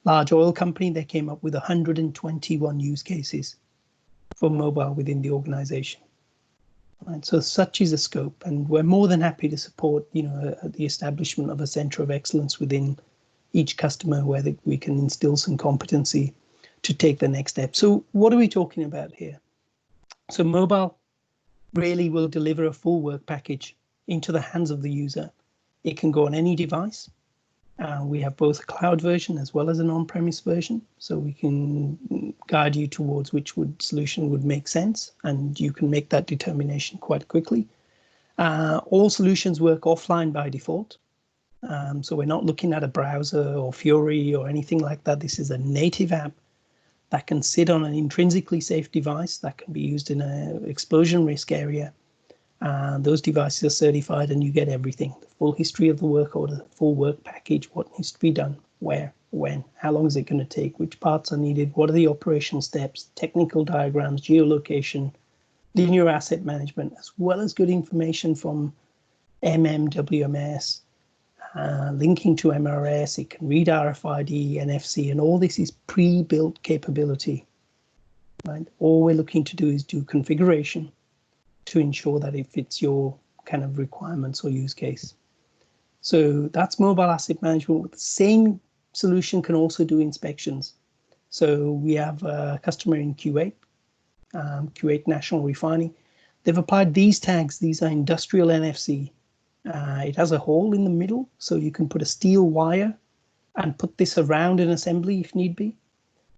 [SPEAKER 12] large oil company. They came up with 121 use cases for mobile within the organization. Right, so such is the scope, and we're more than happy to support, you know, the establishment of a center of excellence within each customer where we can instill some competency to take the next step. So what are we talking about here? So mobile really will deliver a full work package into the hands of the user. It can go on any device. We have both a cloud version as well as an on-premise version, so we can guide you towards which solution would make sense, and you can make that determination quite quickly. All solutions work offline by default, so we're not looking at a browser or Fiori or anything like that. This is a native app that can sit on an intrinsically safe device that can be used in an explosion risk area. Those devices are certified and you get everything, the full history of the work order, the full work package, what needs to be done, where, when, how long is it going to take, which parts are needed, what are the operational steps, technical diagrams, geolocation, linear asset management, as well as good information from WMS, linking to MRS. It can read RFID, NFC, and all this is pre-built capability. Right? All we're looking to do is do configuration to ensure that it fits your kind of requirements or use case. So that's mobile asset management. The same solution can also do inspections. So we have a customer in Kuwait, Kuwait National Refining. They've applied these tags. These are industrial NFC. It has a hole in the middle, so you can put a steel wire and put this around an assembly if need be.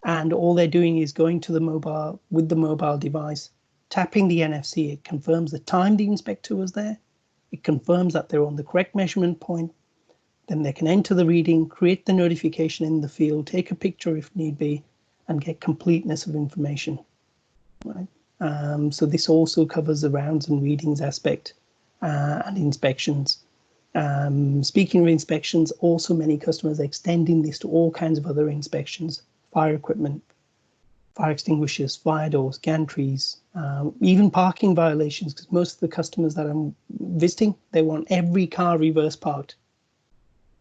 [SPEAKER 12] And all they're doing is going to the mobile, with the mobile device, tapping the NFC. It confirms the time the inspector was there. It confirms that they're on the correct measurement point. Then they can enter the reading, create the notification in the field, take a picture if need be, and get completeness of information. Right? So this also covers the rounds and readings aspect and inspections. Speaking of inspections, also many customers are extending this to all kinds of other inspections, fire equipment, fire extinguishers, fire doors, gantries, even parking violations, because most of the customers that I'm visiting, they want every car reverse parked,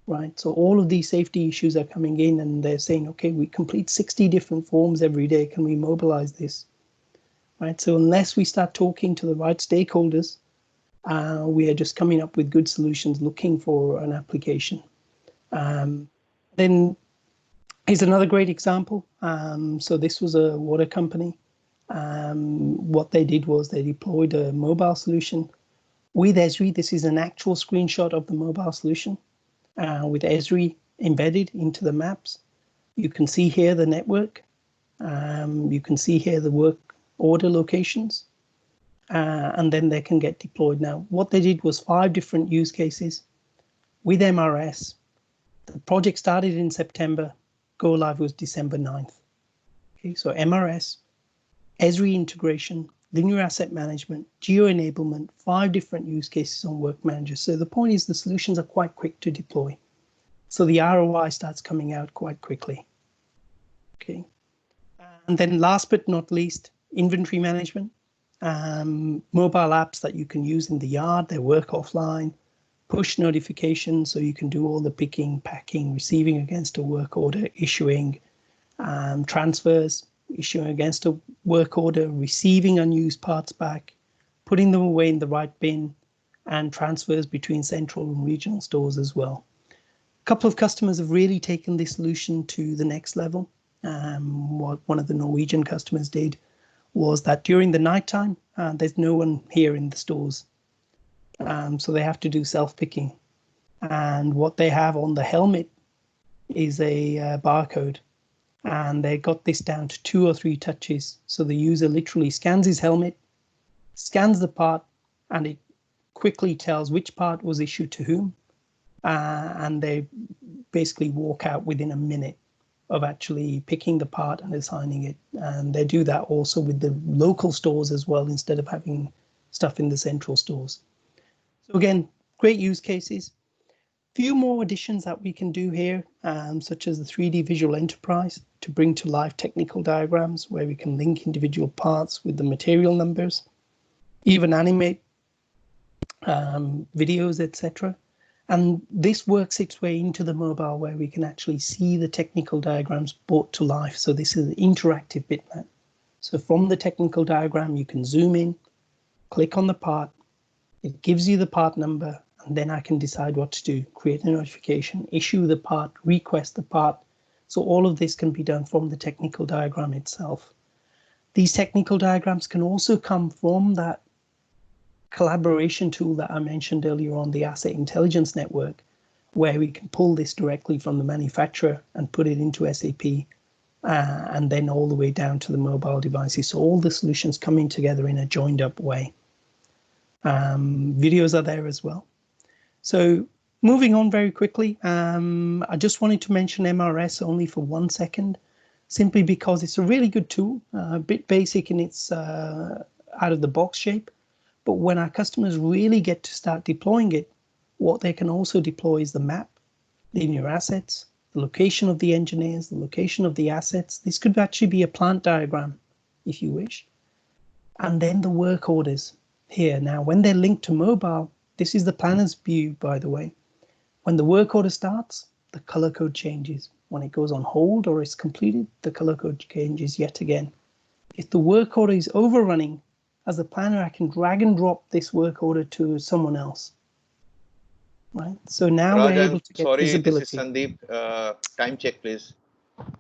[SPEAKER 12] right? So all of these safety issues are coming in and they're saying, okay, we complete 60 different forms every day. Can we mobilize this? Right? So unless we start talking to the right stakeholders, we are just coming up with good solutions looking for an application. Then here's another great example. So this was a water company. What they did was they deployed a mobile solution with Esri. This is an actual screenshot of the mobile solution with Esri embedded into the maps. You can see here the network. You can see here the work order locations. And then they can get deployed. Now, what they did was 5 different use cases with MRS. The project started in September. Go live was December 9th. Okay, so MRS, Esri integration, linear asset management, geo enablement, 5 different use cases on Work Manager. So the point is the solutions are quite quick to deploy. So the ROI starts coming out quite quickly. Okay. And then last but not least, inventory management. Mobile apps that you can use in the yard, they work offline, push notifications so you can do all the picking, packing, receiving against a work order, issuing transfers, issuing against a work order, receiving unused parts back, putting them away in the right bin, and transfers between central and regional stores as well. A couple of customers have really taken this solution to the next level. What one of the Norwegian customers did was that during the nighttime, there's no one here in the stores. So they have to do self-picking. And what they have on the helmet is a barcode. And they got this down to 2 or 3 touches. So the user literally scans his helmet, scans the part, and it quickly tells which part was issued to whom. And they basically walk out within a minute of actually picking the part and assigning it. And they do that also with the local stores as well, instead of having stuff in the central stores. So again, great use cases. Few more additions that we can do here, such as the 3D visual enterprise to bring to life technical diagrams where we can link individual parts with the material numbers, even animate videos, etc. And this works its way into the mobile where we can actually see the technical diagrams brought to life. So this is an interactive bitmap. So from the technical diagram, you can zoom in, click on the part, it gives you the part number, and then I can decide what to do, create a notification, issue the part, request the part. So all of this can be done from the technical diagram itself. These technical diagrams can also come from that collaboration tool that I mentioned earlier on, the Asset Intelligence Network, where we can pull this directly from the manufacturer and put it into SAP, and then all the way down to the mobile devices. So all the solutions coming together in a joined up way. Videos are there as well. So moving on very quickly, I just wanted to mention MRS only for 1 second, simply because it's a really good tool, a bit basic in its out of the box shape. But when our customers really get to start deploying it, what they can also deploy is the map, linear assets, the location of the engineers, the location of the assets. This could actually be a plant diagram, if you wish. And then the work orders here. Now, when they're linked to mobile, this is the planner's view, by the way. When the work order starts, the color code changes. When it goes on hold or is completed, the color code changes yet again. If the work order is overrunning, as a planner, I can drag and drop this work order to someone else. Right. So now
[SPEAKER 5] Raj,
[SPEAKER 12] we're able to get visibility.
[SPEAKER 5] This is Sandeep. Time check, please.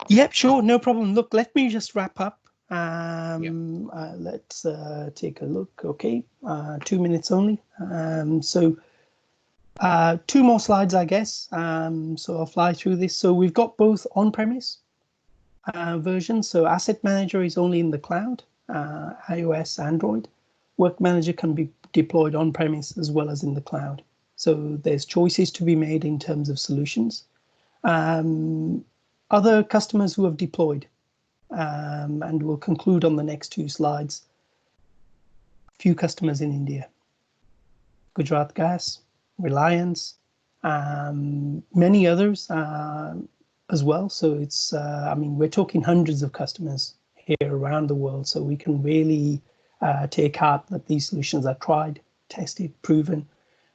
[SPEAKER 12] Yep, sure, no problem. Look, let me just wrap up. Let's take a look. Okay, 2 minutes only. So 2 more slides, I guess. So I'll fly through this. So we've got both on-premise versions. So Asset Manager is only in the cloud, iOS, Android. Work Manager can be deployed on-premise as well as in the cloud. So there's choices to be made in terms of solutions. Other customers who have deployed, and we'll conclude on the next 2 slides. Few customers in India, Gujarat Gas, Reliance, many others as well. So it's, I mean, we're talking hundreds of customers here around the world. So we can really take heart that these solutions are tried, tested, proven.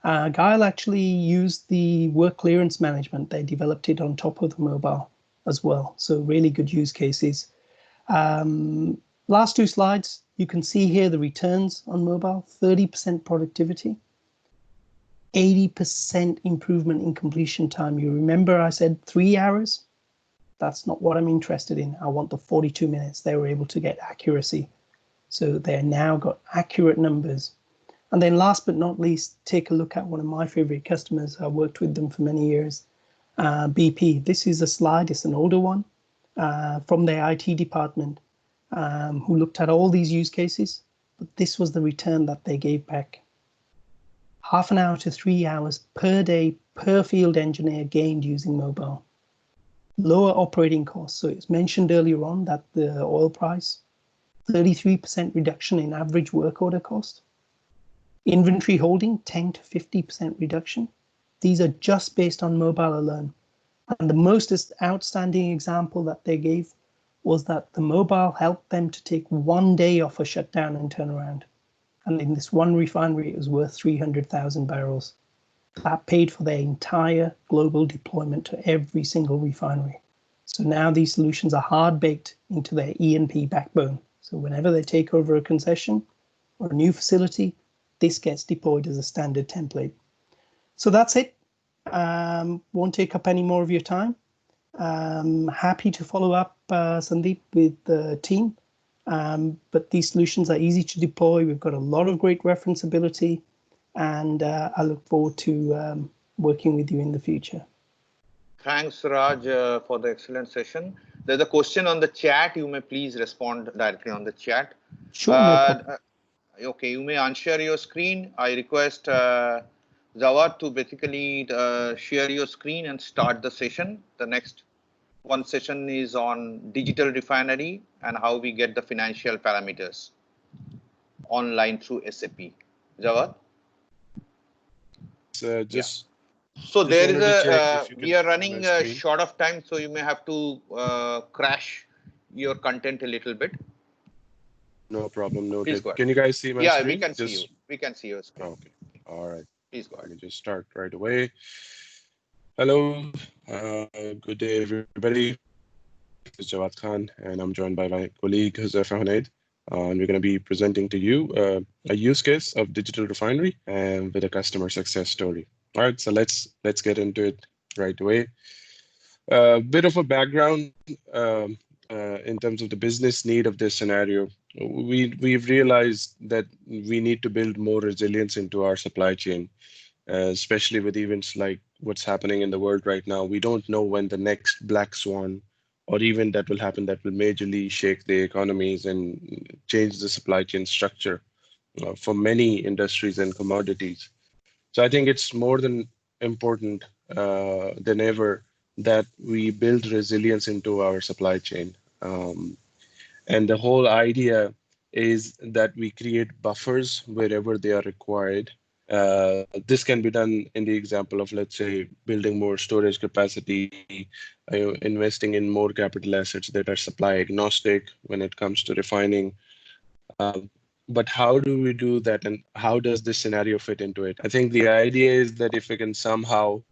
[SPEAKER 12] Guile actually used the work clearance management. They developed it on top of the mobile as well. So really good use cases. Last 2 slides, you can see here the returns on mobile, 30% productivity, 80% improvement in completion time. You remember I said 3 hours? That's not what I'm interested in. I want the 42 minutes. They were able to get accuracy. So they're now got accurate numbers. And then last but not least, take a look at one of my favorite customers. I worked with them for many years, BP. This is a slide, it's an older one from their IT department who looked at all these use cases, but this was the return that they gave back. Half an hour to 3 hours per day per field engineer gained using mobile. Lower operating costs. So it's mentioned earlier on that the oil price, 33% reduction in average work order cost. Inventory holding, 10 to 50% reduction. These are just based on mobile alone. And the most outstanding example that they gave was that the mobile helped them to take 1 day off a shutdown and turnaround. And in this one refinery, it was worth 300,000 barrels. That paid for their entire global deployment to every single refinery. So now these solutions are hard-baked into their E&P backbone. So whenever they take over a concession or a new facility, this gets deployed as a standard template. So that's it. Won't take up any more of your time. Happy to follow up, Sandeep, with the team. But these solutions are easy to deploy. We've got a lot of great referenceability, and I look forward to working with you in the future.
[SPEAKER 5] Thanks, Raj, for the excellent session. There's a question on the chat. You may please respond directly on the chat.
[SPEAKER 12] Sure, no problem.
[SPEAKER 5] Okay, you may unshare your screen. I request Jawad to basically share your screen and start the session. The next one session is on digital refinery and how we get the financial parameters online through SAP. Jawad?
[SPEAKER 13] So
[SPEAKER 5] there is we are running short of time, so you may have to crash your content a little bit.
[SPEAKER 13] No problem. No.
[SPEAKER 5] Can
[SPEAKER 13] you guys see my screen?
[SPEAKER 5] Yeah, we can see you. We can see your screen.
[SPEAKER 13] Okay. All right.
[SPEAKER 5] Please go ahead.
[SPEAKER 13] Let me just start right away. Hello. Good day, everybody. This is Jawad Khan, and I'm joined by my colleague, Huzaif Hunaid. And we're going to be presenting to you a use case of digital refinery and with a customer success story. All right, so let's get into it right away. A bit of a background in terms of the business need of this scenario. We've realized that we need to build more resilience into our supply chain, especially with events like what's happening in the world right now. We don't know when the next black swan or event that will happen that will majorly shake the economies and change the supply chain structure for many industries and commodities. So I think it's more than important than ever that we build resilience into our supply chain. And the whole idea is that we create buffers wherever they are required. This can be done in the example of, let's say, building more storage capacity, investing in more capital assets that are supply agnostic when it comes to refining. But how do we do that, and how does this scenario fit into it? I think the idea is that if we can somehow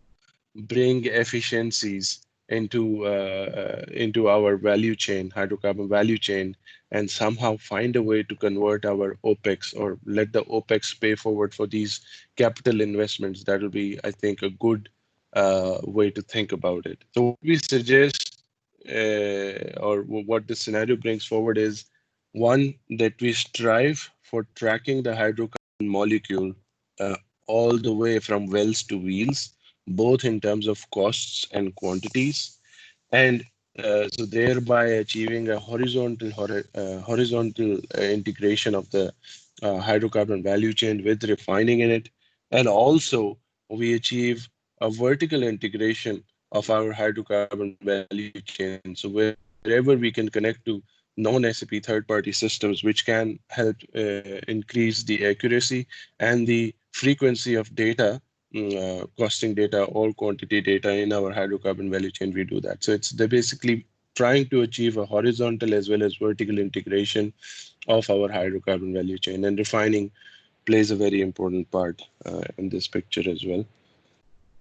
[SPEAKER 13] bring efficiencies into our value chain, hydrocarbon value chain, and somehow find a way to convert our OPEX or let the OPEX pay forward for these capital investments, that will be, I think, a good way to think about it. So what we suggest, or what the scenario brings forward is, one, that we strive for tracking the hydrocarbon molecule uh, all the way from wells to wheels, both in terms of costs and quantities, and so thereby achieving a horizontal integration of the hydrocarbon value chain with refining in it. And also we achieve a vertical integration of our hydrocarbon value chain. So wherever we can connect to non-SAP third-party systems, which can help increase the accuracy and the frequency of data, costing data, all quantity data in our hydrocarbon value chain, we do that. So they're basically trying to achieve a horizontal as well as vertical integration of our hydrocarbon value chain, and refining plays a very important part in this picture as well.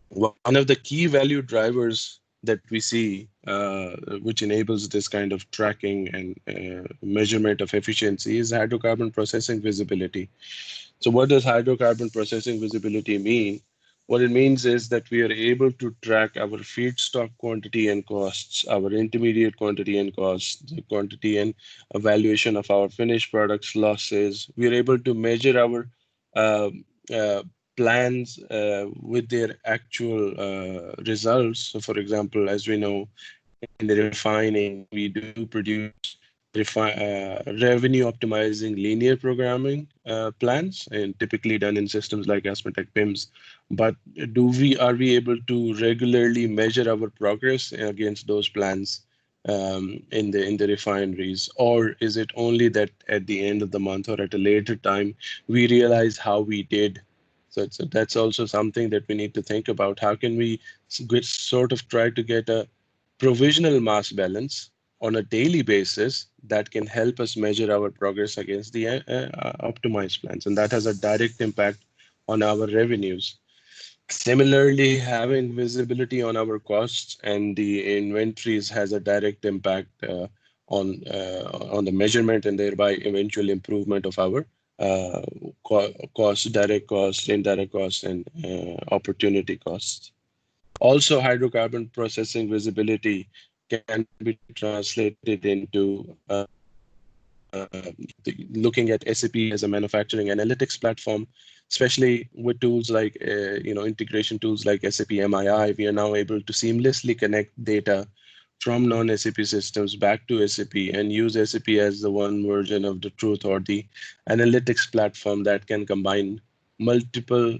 [SPEAKER 13] One of the key value drivers that we see, which enables this kind of tracking and measurement of efficiency, is hydrocarbon processing visibility. So what does hydrocarbon processing visibility mean? What it means is that we are able to track our feedstock quantity and costs, our intermediate quantity and costs, the quantity and evaluation of our finished products losses. We are able to measure our uh, uh, plans with their actual results. So for example, as we know, in the refining, we do produce revenue optimizing linear programming plans, and typically done in systems like Asmatec PIMS. But are we able to regularly measure our progress against those plans in the refineries, or is it only that at the end of the month or at a later time we realize how we did? So that's also something that we need to think about. How can we sort of try to get a provisional mass balance on a daily basis that can help us measure our progress against the optimized plans, and that has a direct impact on our revenues. Similarly, having visibility on our costs and the inventories has a direct impact on the measurement and thereby eventual improvement of our costs, direct costs, indirect costs, and opportunity costs. Also, hydrocarbon processing visibility can be translated into looking at SAP as a manufacturing analytics platform, especially with tools like integration tools like SAP MII. We are now able to seamlessly connect data from non-SAP systems back to SAP and use SAP as the one version of the truth, or the analytics platform that can combine multiple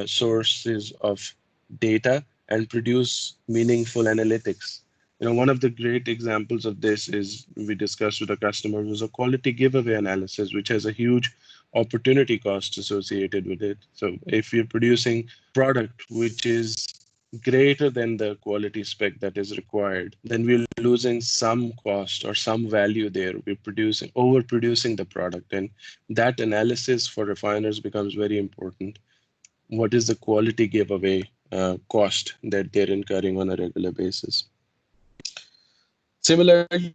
[SPEAKER 13] sources of data and produce meaningful analytics. One of the great examples of this is, we discussed with a customer, was a quality giveaway analysis, which has a huge opportunity cost associated with it. So if you're producing product which is greater than the quality spec that is required, then we're losing some cost or some value there. We're overproducing the product, and that analysis for refiners becomes very important. What is the quality giveaway? 'Away" cost that they're incurring on a regular basis. Similarly,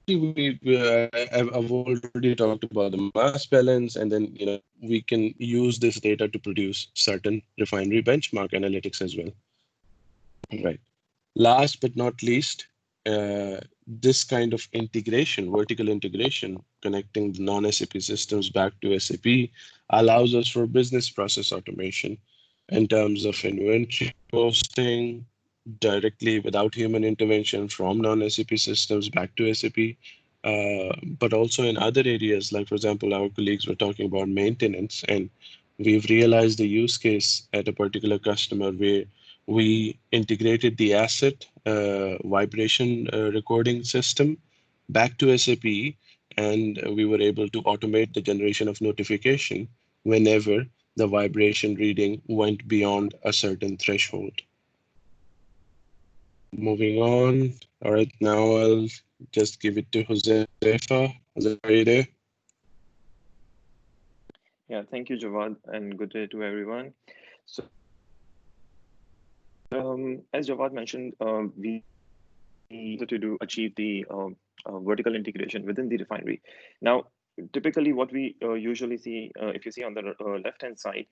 [SPEAKER 13] I've already talked about the mass balance, and then we can use this data to produce certain refinery benchmark analytics as well. Right. Last but not least, this kind of integration, vertical integration, connecting the non-SAP systems back to SAP allows us for business process automation in terms of inventory posting directly without human intervention from non-SAP systems back to SAP. But also in other areas, like for example, our colleagues were talking about maintenance, and we've realized the use case at a particular customer where we integrated the asset vibration recording system back to SAP, and we were able to automate the generation of notification whenever the vibration reading went beyond a certain threshold. Moving on. All right, now I'll just give it to Josefa. Josefa, are you there?
[SPEAKER 14] Yeah, thank you, Jawad, and good day to everyone. So, as Jawad mentioned, we need to achieve the vertical integration within the refinery. Now, typically what we usually see, if you see on the left-hand side,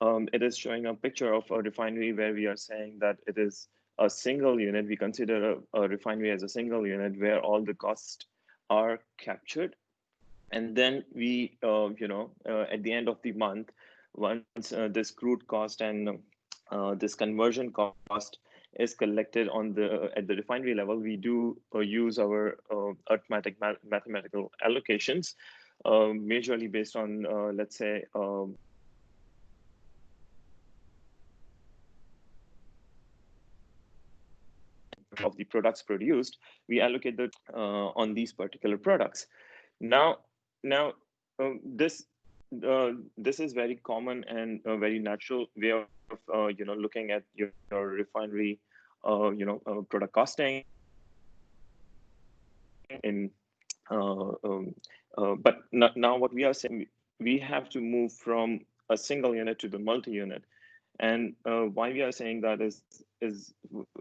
[SPEAKER 14] it is showing a picture of a refinery where we are saying that it is a single unit. We consider a refinery as a single unit where all the costs are captured. And then we, at the end of the month, once this crude cost and this conversion cost is collected at the refinery level, we do use our arithmetic mathematical allocations, majorly based on, let's say, of the products produced, we allocate that on these particular products. Now, this is very common and a very natural way of looking at your refinery product costing. But now what we are saying, we have to move from a single unit to the multi-unit. And why we are saying that is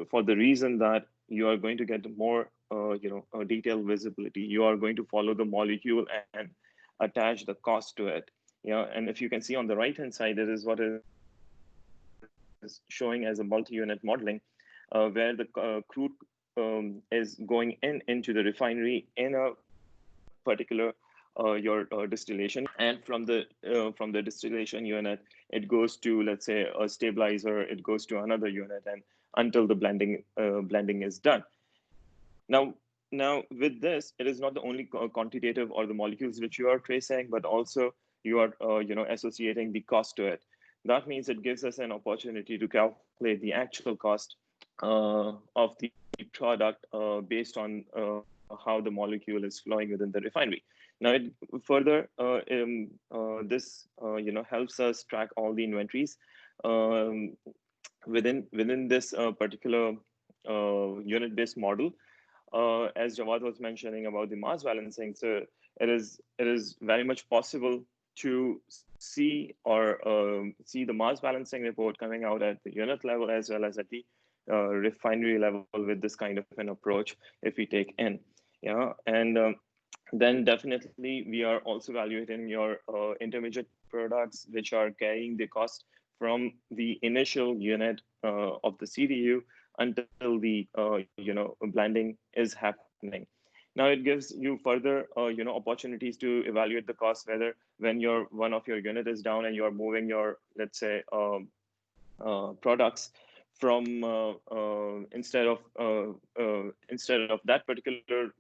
[SPEAKER 14] for the reason that you are going to get more detailed visibility. You are going to follow the molecule and attach the cost to it. And if you can see on the right hand side, it is what is showing as a multi-unit modeling, where the crude is going into the refinery in a particular your distillation, and from the distillation unit it goes to, let's say, a stabilizer, it goes to another unit, and until the blending is done. Now with this, it is not the only quantitative or the molecules which you are tracing, but also you are associating the cost to it. That means it gives us an opportunity to calculate the actual cost of the product based on how the molecule is flowing within the refinery. Now, further, this helps us track all the inventories within this particular unit-based model. As Jawad was mentioning about the mass balancing, so it is very much possible to see the mass balancing report coming out at the unit level as well as at the refinery level with this kind of an approach if we take in. And then definitely we are also evaluating your intermediate products which are carrying the cost from the initial unit of the CDU until the blending is happening. Now it gives you further opportunities to evaluate the cost, whether when one of your unit is down and you are moving your, let's say, products from instead of that particular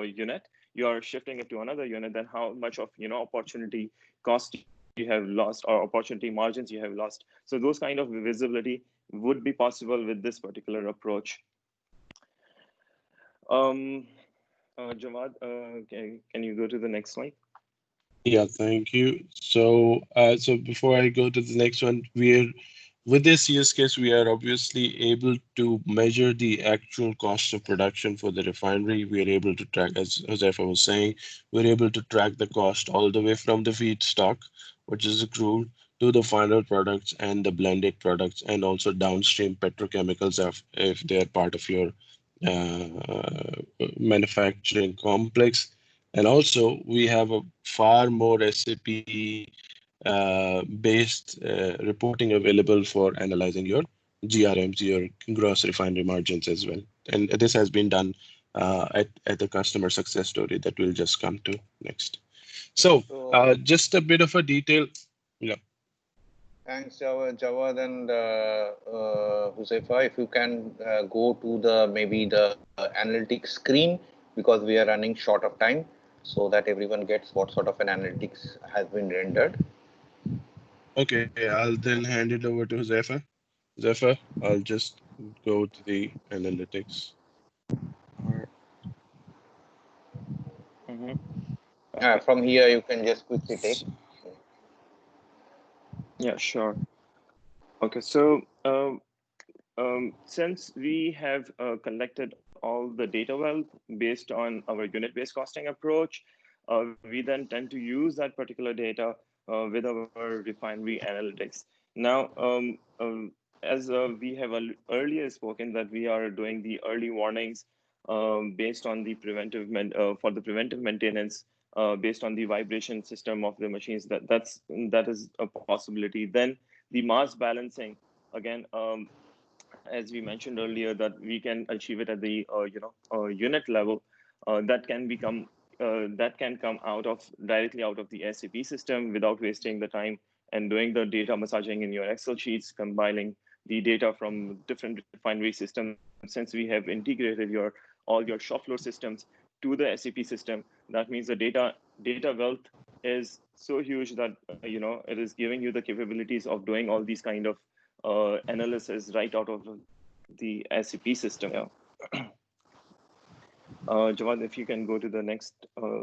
[SPEAKER 14] unit, you are shifting it to another unit, then how much of opportunity cost you have lost or opportunity margins you have lost. So those kind of visibility would be possible with this particular approach. Jawad, can you go to the next slide?
[SPEAKER 13] Yeah, thank you. So before I go to the next one, with this use case, we are obviously able to measure the actual cost of production for the refinery. We are able to track, as Josefa was saying, we're able to track the cost all the way from the feedstock, which is the crude, to the final products and the blended products, and also downstream petrochemicals if they are part of your manufacturing complex. And also we have a far more SAP based reporting available for analyzing your GRMs, your gross refinery margins as well. And this has been done at the customer success story that we'll just come to next. So just a bit of a detail. Yeah.
[SPEAKER 5] Thanks, Jawad and Huzaifa. If you can go to the maybe the analytics screen, because we are running short of time, so that everyone gets what sort of an analytics has been rendered.
[SPEAKER 13] Okay, I'll then hand it over to Huzaifa. Huzaifa, I'll just go to the analytics.
[SPEAKER 5] From here, you can just quickly take.
[SPEAKER 14] Yeah, sure. Okay, so since we have collected all the data well based on our unit-based costing approach, we then tend to use that particular data with our refinery analytics. Now, as we have earlier spoken that we are doing the early warnings based on the preventive for the preventive maintenance based on the vibration system of the machines. That is a possibility. Then the mass balancing, again, as we mentioned earlier, that we can achieve it at the unit level. That can come directly out of the SAP system without wasting the time and doing the data massaging in your Excel sheets, compiling the data from different refinery systems. Since we have integrated all your shop floor systems to the SAP system, that means the data wealth is so huge that it is giving you the capabilities of doing all these kind of analysis right out of the SAP system. Yeah. Jawad, if you can go to the next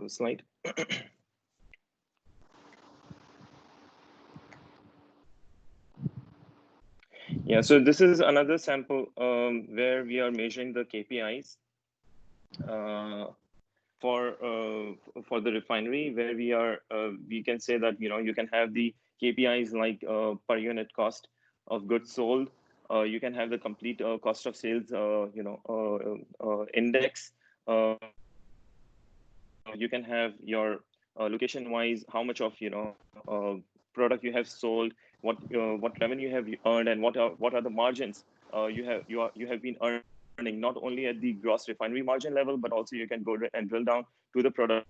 [SPEAKER 14] slide. Yeah, so this is another sample where we are measuring the KPIs for the refinery, where we can say that you can have the KPIs like per unit cost of goods sold. You can have the complete cost of sales index. You can have your location wise how much of product you have sold, what revenue have you earned, and what are the margins you have been earning, not only at the gross refinery margin level, but also you can go and drill down to the product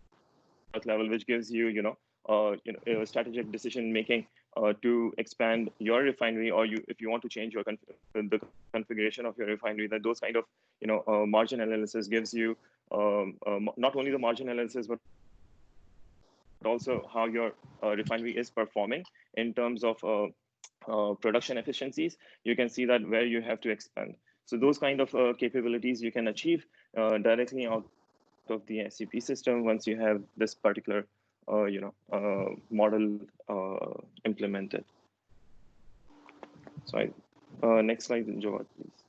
[SPEAKER 14] level, which gives you strategic decision making to expand your refinery, or if you want to change the configuration of your refinery. That those kind of margin analysis gives you not only the margin analysis, but also how your refinery is performing in terms of production efficiencies. You can see that where you have to expand. So those kind of capabilities you can achieve directly out of the SAP system once you have this particular model implemented. So next slide, Jawad, please.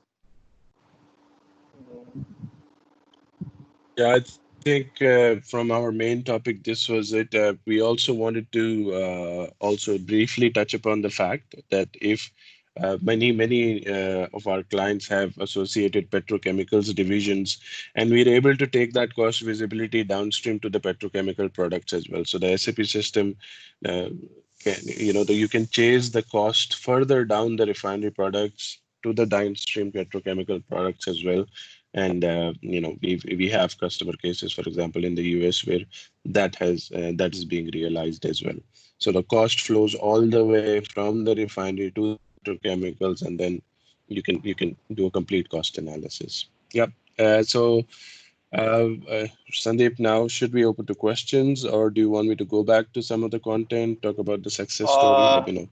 [SPEAKER 13] Yeah, I think from our main topic, this was it. We also wanted to also briefly touch upon the fact that if many of our clients have associated petrochemicals divisions, and we're able to take that cost visibility downstream to the petrochemical products as well. So the SAP system, you can chase the cost further down the refinery products to the downstream petrochemical products as well. And we have customer cases, for example, in the US where that is being realized as well. So the cost flows all the way from the refinery to petrochemicals, and then you can do a complete cost analysis. Yep. Sandeep, now should we open to questions, or do you want me to go back to some of the content, talk about the success story? Let me know.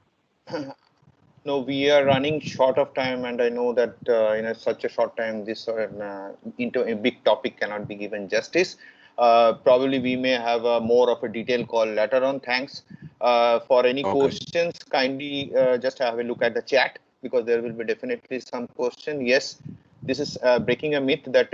[SPEAKER 5] No, we are running short of time, and I know that in such a short time, this into a big topic cannot be given justice. Probably we may have more of a detailed call later on. Thanks. For any questions, kindly just have a look at the chat, because there will be definitely some question. Yes, this is breaking a myth that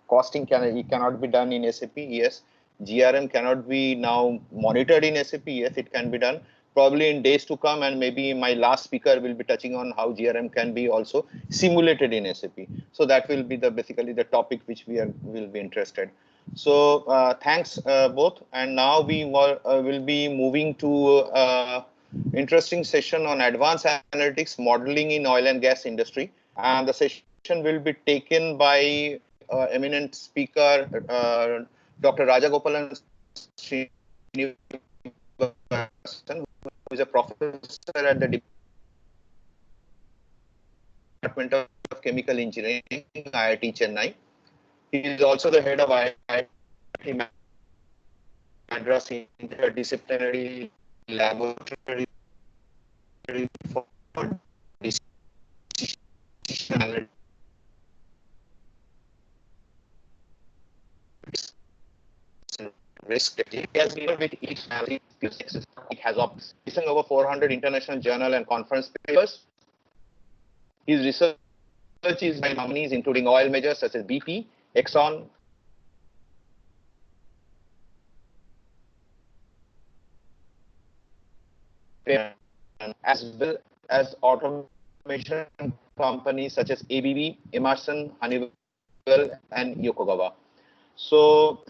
[SPEAKER 5] costing cannot be done in SAP. Yes, GRM cannot be now monitored in SAP. Yes, it can be done. probably in days to come, and maybe my last speaker will be touching on how GRM can be also simulated in SAP. So that will be basically the topic which will be interested. So thanks both, and now we will be moving to interesting session on advanced analytics modeling in oil and gas industry, and the session will be taken by eminent speaker Dr. Rajagopalan Srinivasan, who is a professor at the Department of Chemical Engineering, IIT Chennai. He is also the head of IIT Madras Interdisciplinary Laboratory for Decision Analytics. Risk. He has been with each analysis. It has published over 400 international journal and conference papers. His research is by companies including oil majors such as BP, Exxon, as well as automation companies such as ABB, Emerson, Honeywell, and Yokogawa. So,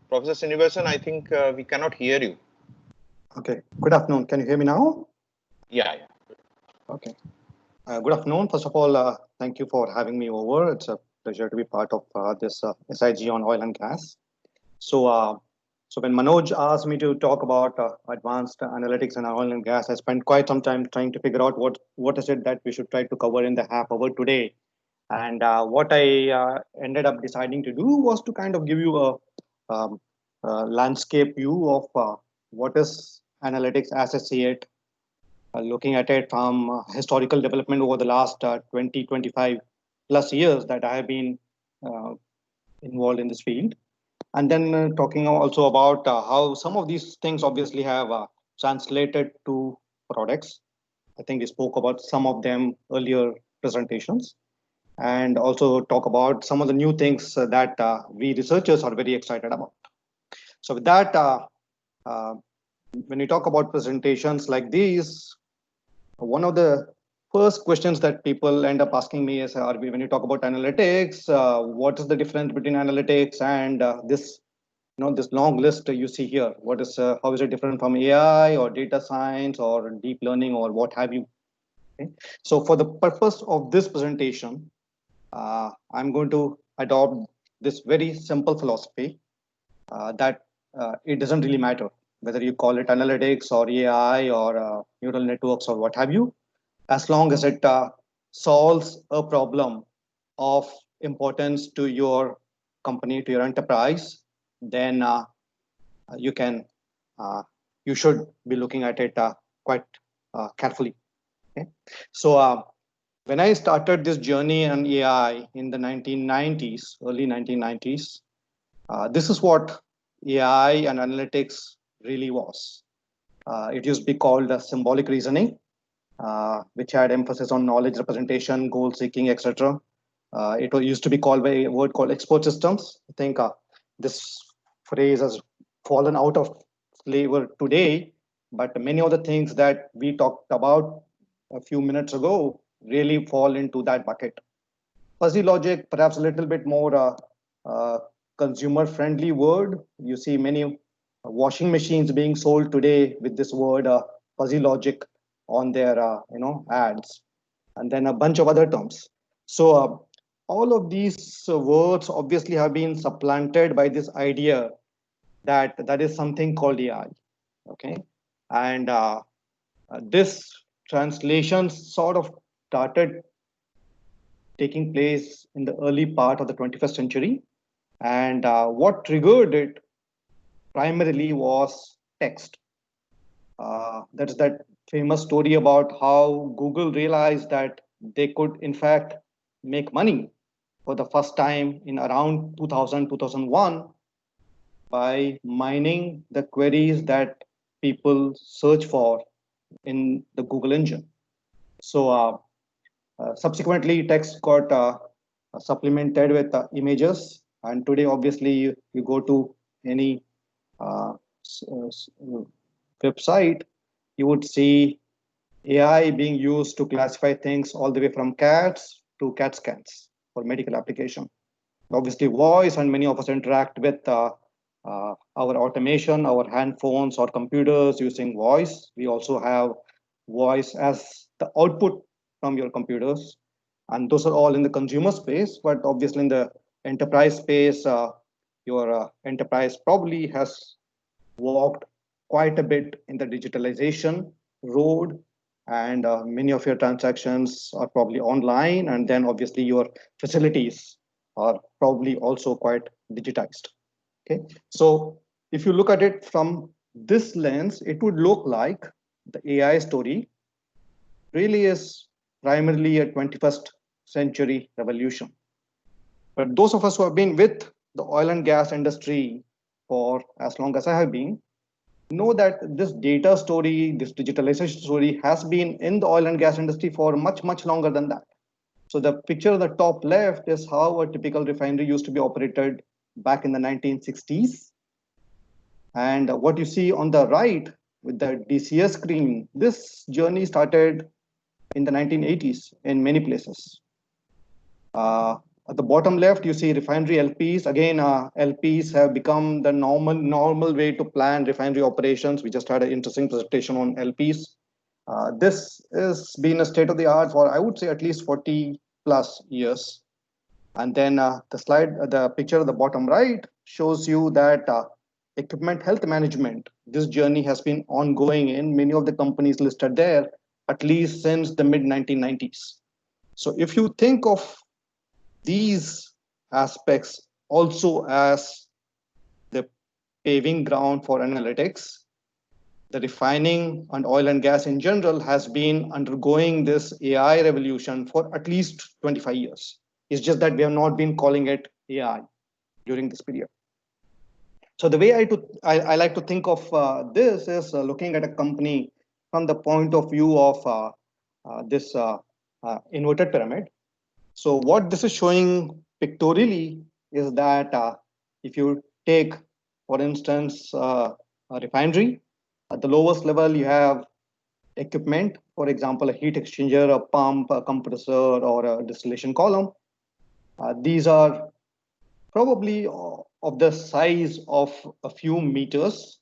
[SPEAKER 5] Professor Srinivasan, I think we cannot hear you.
[SPEAKER 15] Okay. Good afternoon. Can you hear me now?
[SPEAKER 5] Yeah.
[SPEAKER 15] Okay. Good afternoon. First of all, thank you for having me over. It's a pleasure to be part of this SIG on oil and gas. So when Manoj asked me to talk about advanced analytics in oil and gas, I spent quite some time trying to figure out what is it that we should try to cover in the half hour today. And what I ended up deciding to do was to kind of give you a landscape view of what is analytics as I see it, looking at it from historical development over the last 20, 25 plus years that I have been involved in this field. And then talking also about how some of these things obviously have translated to products. I think we spoke about some of them earlier presentations. And also talk about some of the new things that we researchers are very excited about. So with that, when we talk about presentations like these, one of the first questions that people end up asking me is, when you talk about analytics, what is the difference between analytics and this long list you see here? How is it different from AI or data science or deep learning or what have you? Okay. So for the purpose of this presentation, I'm going to adopt this very simple philosophy that it doesn't really matter whether you call it analytics or AI or neural networks or what have you, as long as it solves a problem of importance to your company, to your enterprise, then you should be looking at it quite carefully. Okay? So when I started this journey on AI in the 1990s, early 1990s, this is what AI and analytics really was. It used to be called symbolic reasoning, which had emphasis on knowledge representation, goal seeking, etc. It used to be called by a word called expert systems. I think this phrase has fallen out of flavor today, but many of the things that we talked about a few minutes ago really fall into that bucket. Fuzzy logic, perhaps a little bit more consumer-friendly word. You see many washing machines being sold today with this word fuzzy logic on their ads, and then a bunch of other terms. So all of these words obviously have been supplanted by this idea that is something called AI. Okay, and this translation sort of started taking place in the early part of the 21st century. And what triggered it primarily was text. That's that famous story about how Google realized that they could, in fact, make money for the first time in around 2000, 2001 by mining the queries that people search for in the Google engine. So subsequently, text got supplemented with images And today, obviously, you go to any website, you would see AI being used to classify things all the way from cats to CAT scans for medical application. Obviously, voice, and many of us interact with our automation, our hand phones or computers using voice. We also have voice as the output from your computers. And those are all in the consumer space, but obviously in the enterprise space, your enterprise probably has walked quite a bit in the digitalization road, and many of your transactions are probably online, and then obviously your facilities are probably also quite digitized. Okay, so if you look at it from this lens, it would look like the AI story really is primarily a 21st century revolution. But those of us who have been with the oil and gas industry for as long as I have been, know that this data story, this digitalization story has been in the oil and gas industry for much, much longer than that. So the picture on the top left is how a typical refinery used to be operated back in the 1960s. And what you see on the right with the DCS screen, this journey started in the 1980s in many places. At the bottom left, you see refinery LPs. Again, LPs have become the normal way to plan refinery operations. We just had an interesting presentation on LPs. This has been a state of the art for, I would say, at least 40 plus years. And then the picture at the bottom right shows you that equipment health management, this journey has been ongoing in many of the companies listed there, at least since the mid 1990s. So if you think of these aspects also as the paving ground for analytics, the refining and oil and gas in general has been undergoing this AI revolution for at least 25 years. It's just that we have not been calling it AI during this period. So the way I like to think of this is looking at a company from the point of view of this inverted pyramid. So what this is showing pictorially is that if you take, for instance, a refinery, at the lowest level, you have equipment, for example, a heat exchanger, a pump, a compressor, or a distillation column. These are probably of the size of a few meters,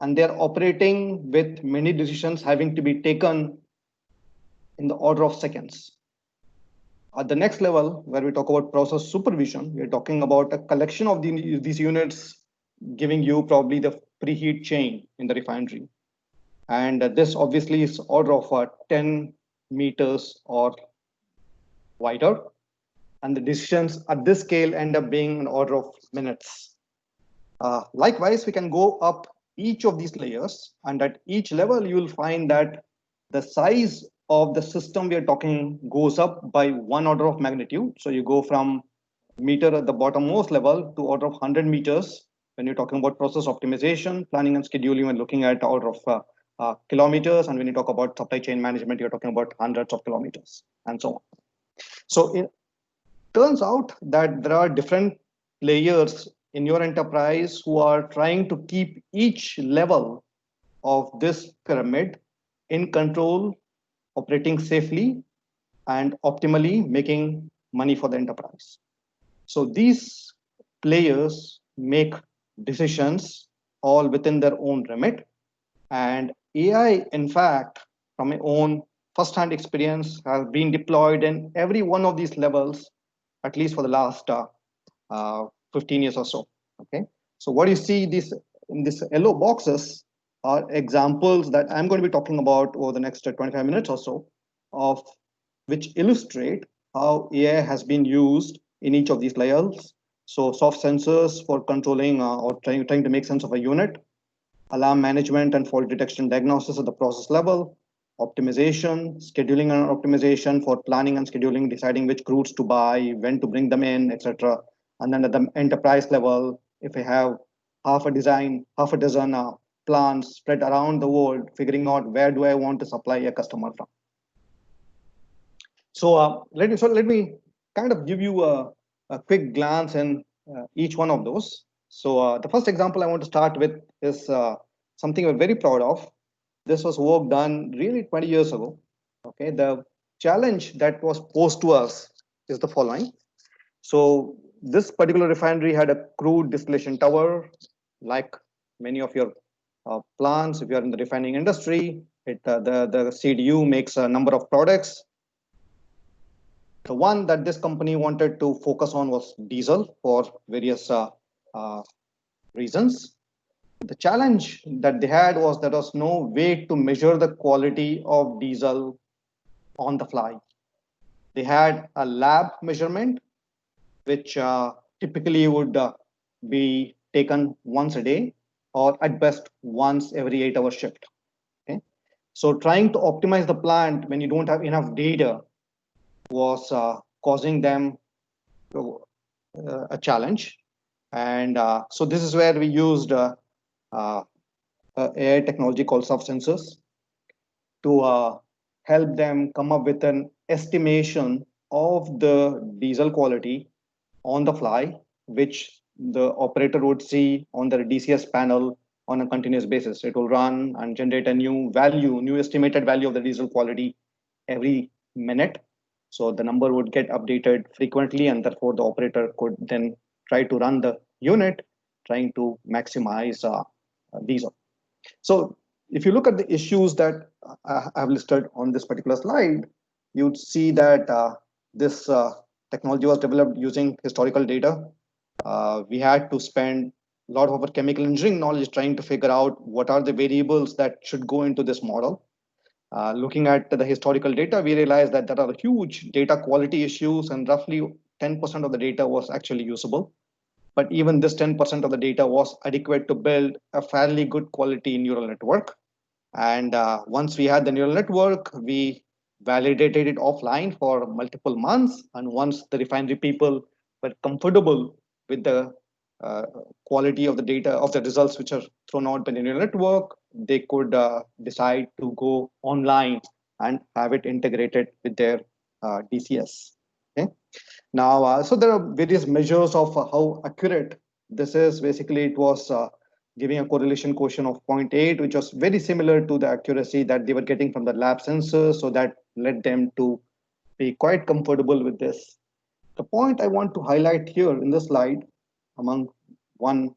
[SPEAKER 15] and they're operating with many decisions having to be taken in the order of seconds. At the next level, where we talk about process supervision, we're talking about a collection of these units giving you probably the preheat chain in the refinery. And this obviously is order of 10 meters or wider. And the decisions at this scale end up being an order of minutes. Likewise, we can go up each of these layers, and at each level, you will find that the size of the system we are talking goes up by one order of magnitude. So you go from meter at the bottommost level to order of 100 meters when you're talking about process optimization, planning and scheduling, and looking at order of kilometers. And when you talk about supply chain management, you're talking about hundreds of kilometers and so on. So it turns out that there are different players in your enterprise who are trying to keep each level of this pyramid in control, operating safely, and optimally making money for the enterprise. So these players make decisions all within their own remit. And AI, in fact, from my own first-hand experience, has been deployed in every one of these levels, at least for the last 15 years or so. Okay. So what you see in these yellow boxes are examples that I'm going to be talking about over the next 25 minutes or so, of which illustrate how AI has been used in each of these layers. So soft sensors for controlling or trying to make sense of a unit, alarm management and fault detection diagnosis at the process level, optimization, scheduling and optimization for planning and scheduling, deciding which crudes to buy, when to bring them in, etc. And then at the enterprise level, if we have half a dozen plants spread around the world, figuring out where do I want to supply a customer from. So let me kind of give you a quick glance in each one of those. So the first example I want to start with is something we're very proud of. This was work done really 20 years ago. Okay, the challenge that was posed to us is the following. So this particular refinery had a crude distillation tower, like many of your plants. If you are in the refining industry, the CDU makes a number of products. The one that this company wanted to focus on was diesel for various reasons. The challenge that they had was there was no way to measure the quality of diesel on the fly. They had a lab measurement, which typically would be taken once a day or at best once every 8-hour shift. Okay? So trying to optimize the plant when you don't have enough data was causing them a challenge. And so this is where we used AI technology called subsensors to help them come up with an estimation of the diesel quality on the fly, which the operator would see on the DCS panel on a continuous basis. It will run and generate a new value, new estimated value of the diesel quality every minute. So the number would get updated frequently, and therefore the operator could then try to run the unit, trying to maximize diesel. So if you look at the issues that I have listed on this particular slide, you'd see that this technology was developed using historical data. We had to spend a lot of our chemical engineering knowledge trying to figure out what are the variables that should go into this model. Looking at the historical data, we realized that there are huge data quality issues, and roughly 10% of the data was actually usable. But even this 10% of the data was adequate to build a fairly good quality neural network. And once we had the neural network, we validated it offline for multiple months. And once the refinery people were comfortable with the quality of the data, of the results which are thrown out by the neural network, they could decide to go online and have it integrated with their DCS. Okay. Now, so there are various measures of how accurate this is. Basically, it was giving a correlation quotient of 0.8, which was very similar to the accuracy that they were getting from the lab sensors. So that led them to be quite comfortable with this. The point I want to highlight here in this slide, among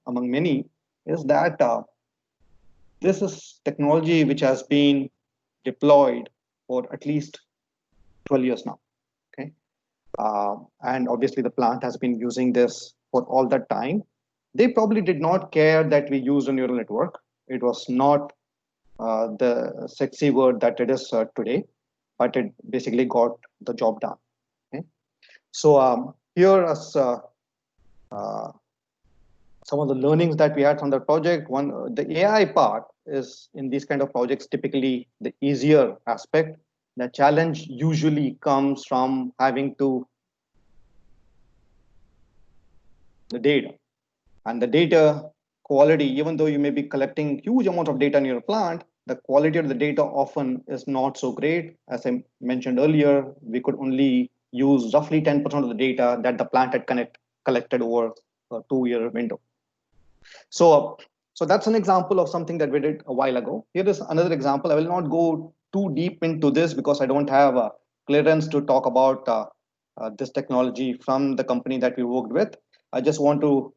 [SPEAKER 15] many, is that this is technology which has been deployed for at least 12 years now. Okay. And obviously the plant has been using this for all that time. They probably did not care that we used a neural network. It was not the sexy word that it is today, but it basically got the job done. Okay? So here are some of the learnings that we had from the project. One, the AI part is in these kind of projects typically the easier aspect. The challenge usually comes from having to the data. And the data quality, even though you may be collecting huge amount of data in your plant, the quality of the data often is not so great. As I mentioned earlier, we could only use roughly 10% of the data that the plant had collected over a 2-year window. So that's an example of something that we did a while ago. Here is another example. I will not go too deep into this because I don't have a clearance to talk about this technology from the company that we worked with. I just want to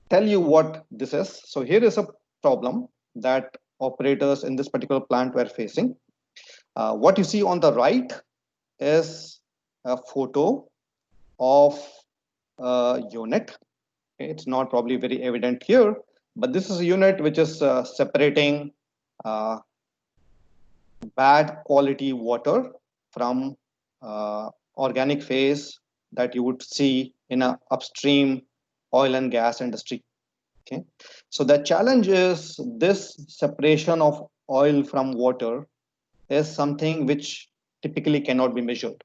[SPEAKER 15] tell you what this is. So here is a problem that operators in this particular plant were facing. What you see on the right is a photo of a unit. It's not probably very evident here, but this is a unit which is separating bad quality water from organic phase that you would see in an upstream oil and gas industry. Okay, so the challenge is this separation of oil from water is something which typically cannot be measured.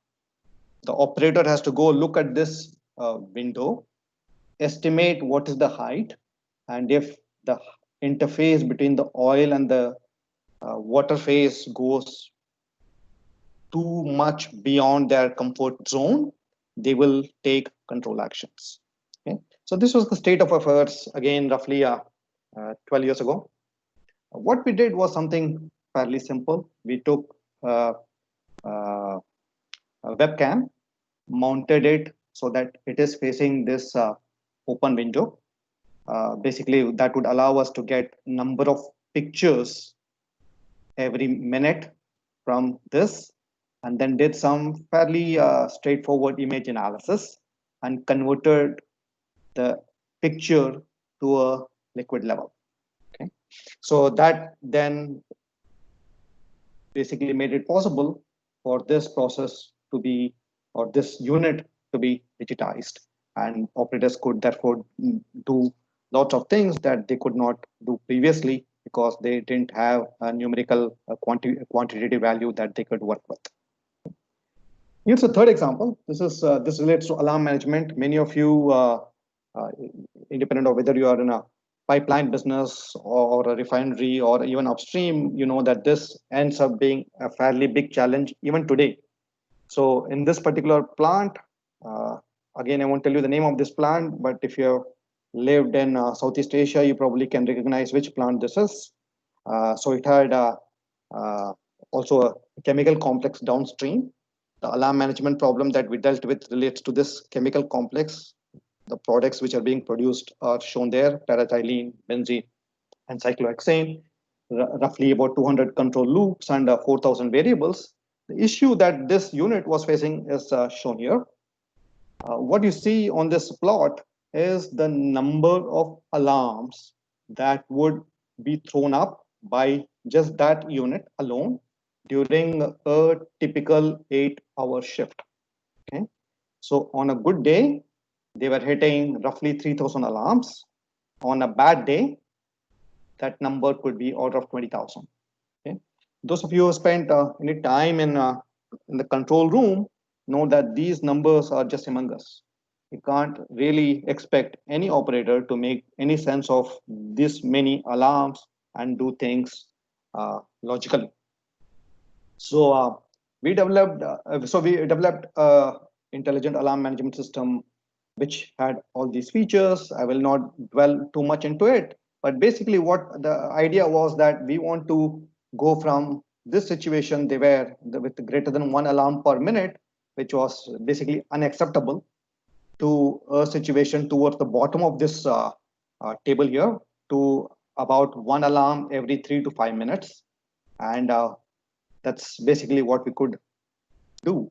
[SPEAKER 15] The operator has to go look at this window, estimate what is the height, and if the interface between the oil and the water phase goes too much beyond their comfort zone, they will take control actions. Okay? So this was the state of affairs again, roughly 12 years ago. What we did was something fairly simple. We took a webcam, mounted it so that it is facing this open window. Basically, that would allow us to get number of pictures every minute from this, and then did some fairly straightforward image analysis and converted the picture to a liquid level. Okay, so that then basically made it possible for this process to be, or this unit to be digitized, and operators could therefore do lots of things that they could not do previously because they didn't have a numerical quantitative value that they could work with. Here's a third example. This relates to alarm management. Many of you, independent of whether you are in a pipeline business or a refinery or even upstream, you know that this ends up being a fairly big challenge even today. So in this particular plant, again, I won't tell you the name of this plant, but if you have lived in Southeast Asia, you probably can recognize which plant this is. So it had also a chemical complex downstream. The alarm management problem that we dealt with relates to this chemical complex. The products which are being produced are shown there: paraxylene, benzene, and cyclohexane, roughly about 200 control loops and 4,000 variables. The issue that this unit was facing is shown here. What you see on this plot is the number of alarms that would be thrown up by just that unit alone during a typical 8-hour shift. Okay, so on a good day, they were hitting roughly 3,000 alarms. On a bad day, that number could be order of 20,000. Okay, those of you who spent any time in the control room know that these numbers are just humongous. You can't really expect any operator to make any sense of this many alarms and do things logically. So we developed intelligent alarm management system which had all these features. I will not dwell too much into it, but basically what the idea was that we want to go from this situation they were with greater than 1 alarm per minute, which was basically unacceptable, to a situation towards the bottom of this table here, to about 1 alarm every 3 to 5 minutes. And that's basically what we could do.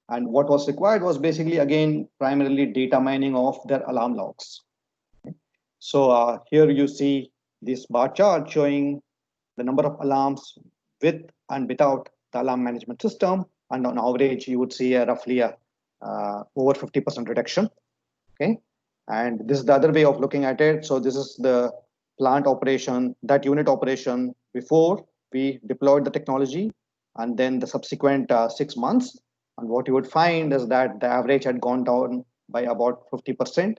[SPEAKER 15] And what was required was basically, again, primarily data mining of their alarm logs. So here you see this bar chart showing the number of alarms with and without the alarm management system. And on average, you would see roughly over 50% reduction. Okay, and this is the other way of looking at it. So this is the plant operation, that unit operation before we deployed the technology, and then the subsequent 6 months. And what you would find is that the average had gone down by about 50%.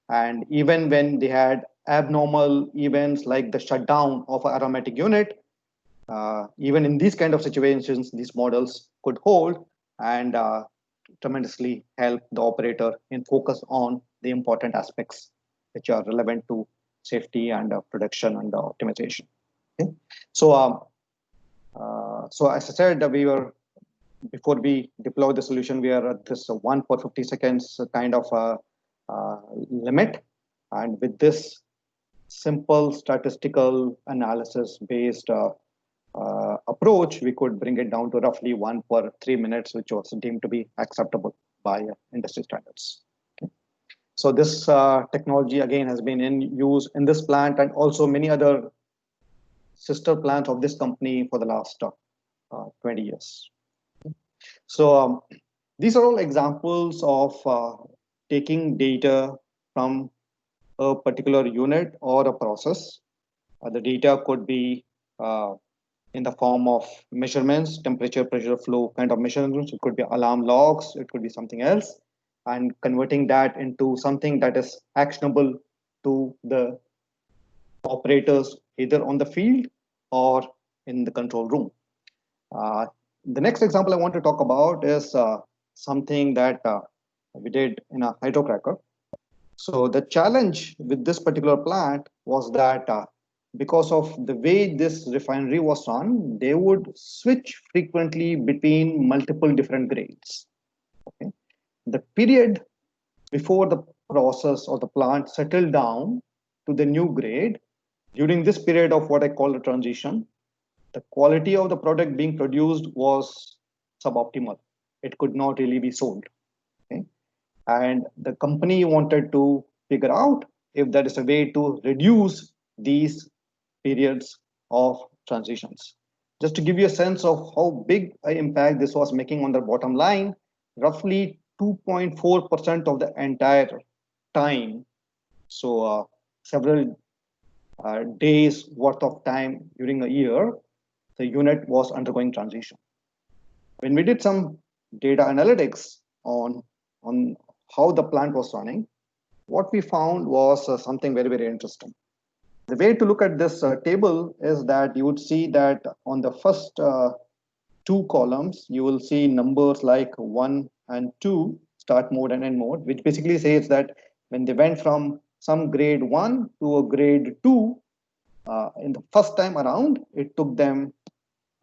[SPEAKER 15] And even when they had abnormal events like the shutdown of an aromatic unit, even in these kind of situations, these models could hold and tremendously help the operator in focus on the important aspects which are relevant to safety and production and optimization. Okay? So as I said, before we deploy the solution, we are at this 1 for 50 seconds kind of limit. And with this simple statistical analysis based approach, we could bring it down to roughly 1 per 3 minutes, which was deemed to be acceptable by industry standards. Okay. So this technology again has been in use in this plant and also many other sister plants of this company for the last 20 years. So these are all examples of taking data from a particular unit or a process. The data could be in the form of measurements, temperature, pressure, flow kind of measurements. It could be alarm logs, it could be something else, and converting that into something that is actionable to the operators either on the field or in the control room. The next example I want to talk about is something that we did in a hydrocracker. So the challenge with this particular plant was that because of the way this refinery was run, they would switch frequently between multiple different grades. Okay. The period before the process or the plant settled down to the new grade, during this period of what I call the transition, the quality of the product being produced was suboptimal. It could not really be sold. Okay. And the company wanted to figure out if there is a way to reduce these periods of transitions. Just to give you a sense of how big an impact this was making on the bottom line, roughly 2.4% of the entire time. So several days worth of time during a year, the unit was undergoing transition. When we did some data analytics on how the plant was running, what we found was something very, very interesting. The way to look at this table is that you would see that on the first two columns, you will see numbers like 1 and 2, start mode and end mode, which basically says that when they went from some grade 1 to a grade 2, in the first time around, it took them,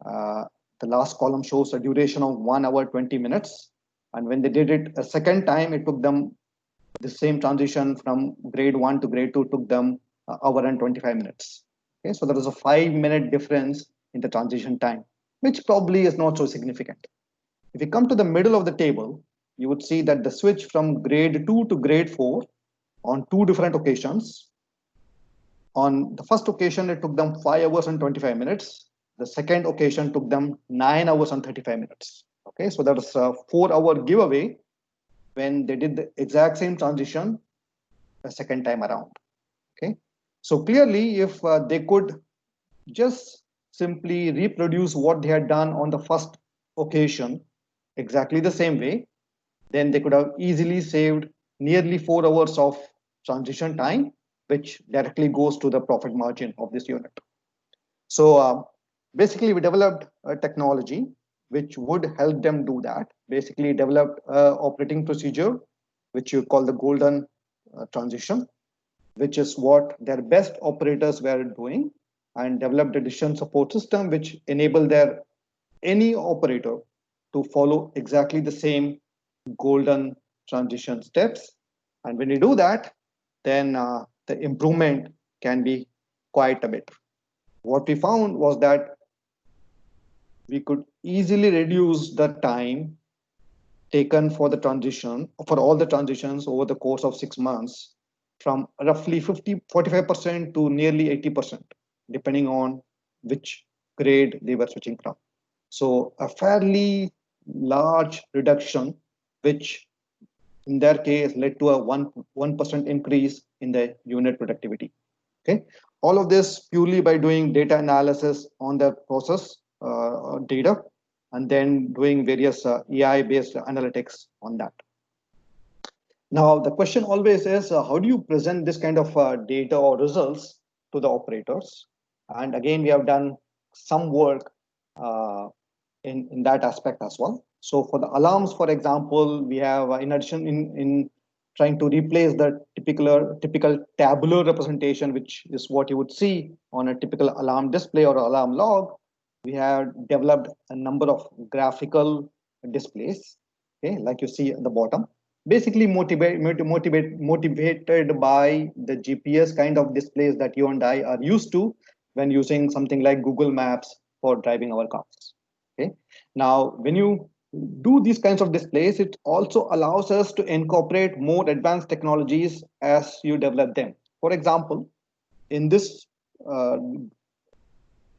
[SPEAKER 15] the last column shows a duration of 1 hour 20 minutes. And when they did it a second time, it took them the same transition from grade 1 to grade 2 took them an hour and 25 minutes. Okay, so there is a 5-minute difference in the transition time, which probably is not so significant. If you come to the middle of the table, you would see that the switch from grade 2 to grade 4 on 2 different occasions. On the first occasion, it took them 5 hours and 25 minutes. The second occasion took them 9 hours and 35 minutes. Okay, so that is a 4-hour giveaway when they did the exact same transition a second time around. Okay, so clearly, if they could just simply reproduce what they had done on the first occasion exactly the same way, then they could have easily saved nearly 4 hours of transition time, which directly goes to the profit margin of this unit. So basically, we developed a technology which would help them do that. Basically, developed an operating procedure, which you call the golden transition, which is what their best operators were doing, and developed a decision support system which enabled any operator to follow exactly the same golden transition steps. And when you do that, then the improvement can be quite a bit. What we found was that we could easily reduce the time taken for the transition, for all the transitions over the course of 6 months, from roughly 45% to nearly 80%, depending on which grade they were switching from. So a fairly large reduction, which in their case led to a 1% increase in the unit productivity. Okay, all of this purely by doing data analysis on their process data, and then doing various AI-based analytics on that. Now, the question always is, how do you present this kind of data or results to the operators? And again, we have done some work in that aspect as well. So for the alarms, for example, we have, in addition, in trying to replace the typical tabular representation, which is what you would see on a typical alarm display or alarm log, we have developed a number of graphical displays, okay, like you see at the bottom. Basically motivated by the GPS kind of displays that you and I are used to when using something like Google Maps for driving our cars. Okay. Now, when you do these kinds of displays, it also allows us to incorporate more advanced technologies as you develop them. For example, in this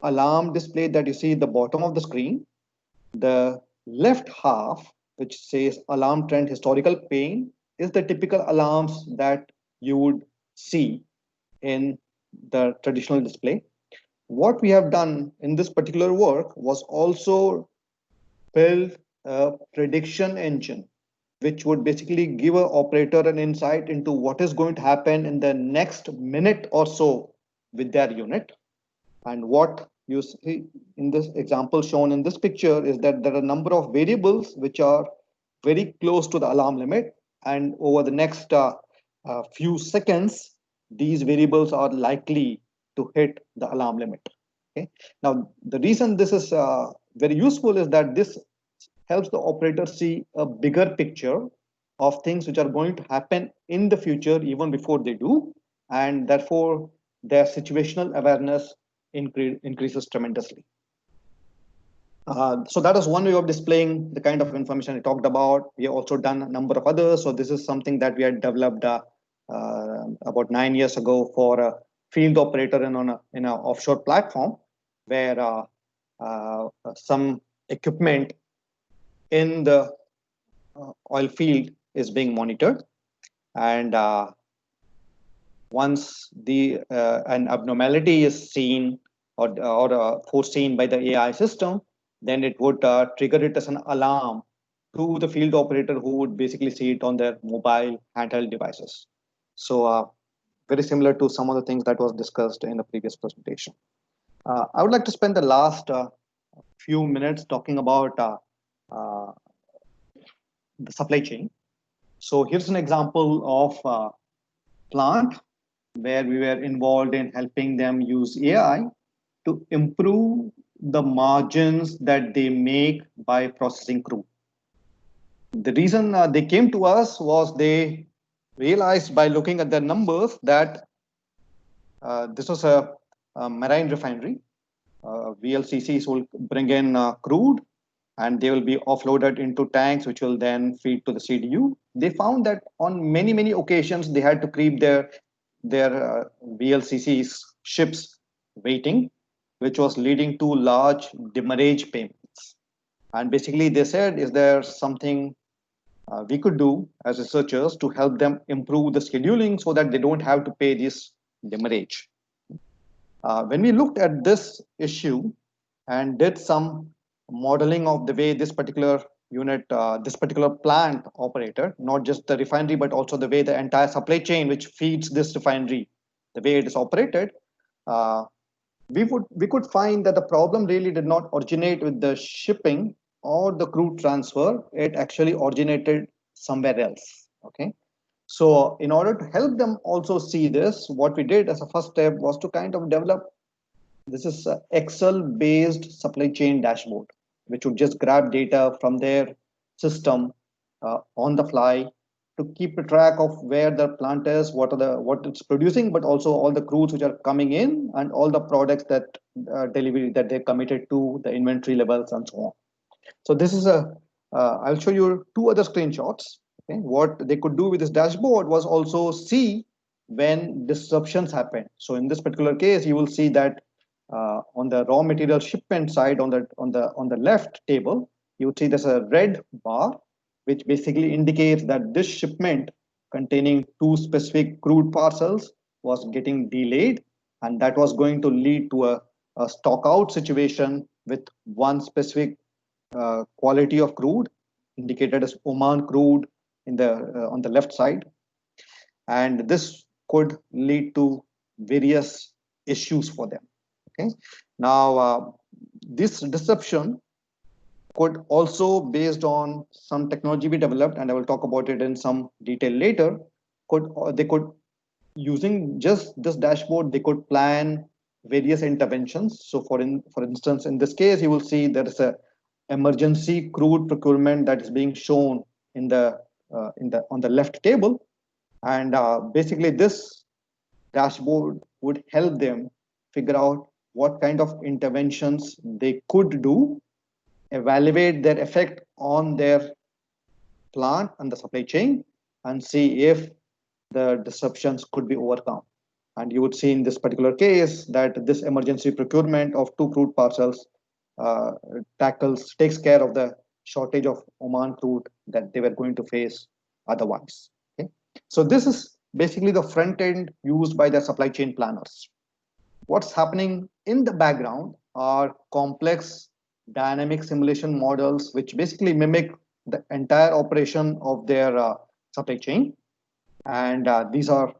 [SPEAKER 15] alarm display that you see at the bottom of the screen, the left half, which says alarm trend historical pain, is the typical alarms that you would see in the traditional display. What we have done in this particular work was also build a prediction engine, which would basically give an operator an insight into what is going to happen in the next minute or so with their unit. And what you see in this example shown in this picture is that there are a number of variables which are very close to the alarm limit. And over the next few seconds, these variables are likely to hit the alarm limit. Okay. Now, the reason this is very useful is that this helps the operator see a bigger picture of things which are going to happen in the future even before they do, and therefore their situational awareness increases tremendously. So that is one way of displaying the kind of information I talked about. We have also done a number of others. So this is something that we had developed about 9 years ago for a field operator in an offshore platform, where some equipment in the oil field is being monitored, and once an abnormality is seen or foreseen by the AI system, then it would trigger it as an alarm to the field operator, who would basically see it on their mobile handheld devices. So very similar to some of the things that was discussed in the previous presentation. I would like to spend the last few minutes talking about the supply chain. So here's an example of plant where we were involved in helping them use AI to improve the margins that they make by processing crude. The reason they came to us was they realized by looking at their numbers that this was a marine refinery. VLCCs will bring in crude, and they will be offloaded into tanks, which will then feed to the CDU. They found that on many occasions they had to keep their VLCCs ships waiting, which was leading to large demurrage payments. And basically they said, is there something we could do as researchers to help them improve the scheduling so that they don't have to pay this demurrage? When we looked at this issue and did some modeling of the way this particular unit, this particular plant operated, not just the refinery, but also the way the entire supply chain which feeds this refinery, the way it is operated, we could find that the problem really did not originate with the shipping or the crude transfer. It actually originated somewhere else. Okay. So in order to help them also see this, what we did as a first step was to kind of develop, this is a Excel-based supply chain dashboard, which would just grab data from their system on the fly to keep a track of where the plant is, what it's producing, but also all the crudes which are coming in and all the products that delivery that they committed to, the inventory levels and so on. So this is I'll show you two other screenshots. Okay. What they could do with this dashboard was also see when disruptions happen. So in this particular case, you will see that on the raw material shipment side, on the left table, you would see there's a red bar, which basically indicates that this shipment containing two specific crude parcels was getting delayed, and that was going to lead to a stock out situation with one specific quality of crude indicated as Oman crude in the on the left side, and this could lead to various issues for them. Okay. Now this disruption could also, based on some technology we developed, and I will talk about it in some detail later, they could using just this dashboard, they could plan various interventions. So for instance, in this case, you will see there is a emergency crude procurement that is being shown on the left table, and basically this dashboard would help them figure out what kind of interventions they could do, evaluate their effect on their plant and the supply chain, and see if the disruptions could be overcome. And you would see in this particular case that this emergency procurement of two crude parcels takes care of the shortage of Oman crude that they were going to face otherwise. Okay. So this is basically the front end used by the supply chain planners. What's happening in the background are complex dynamic simulation models, which basically mimic the entire operation of their supply chain. And these are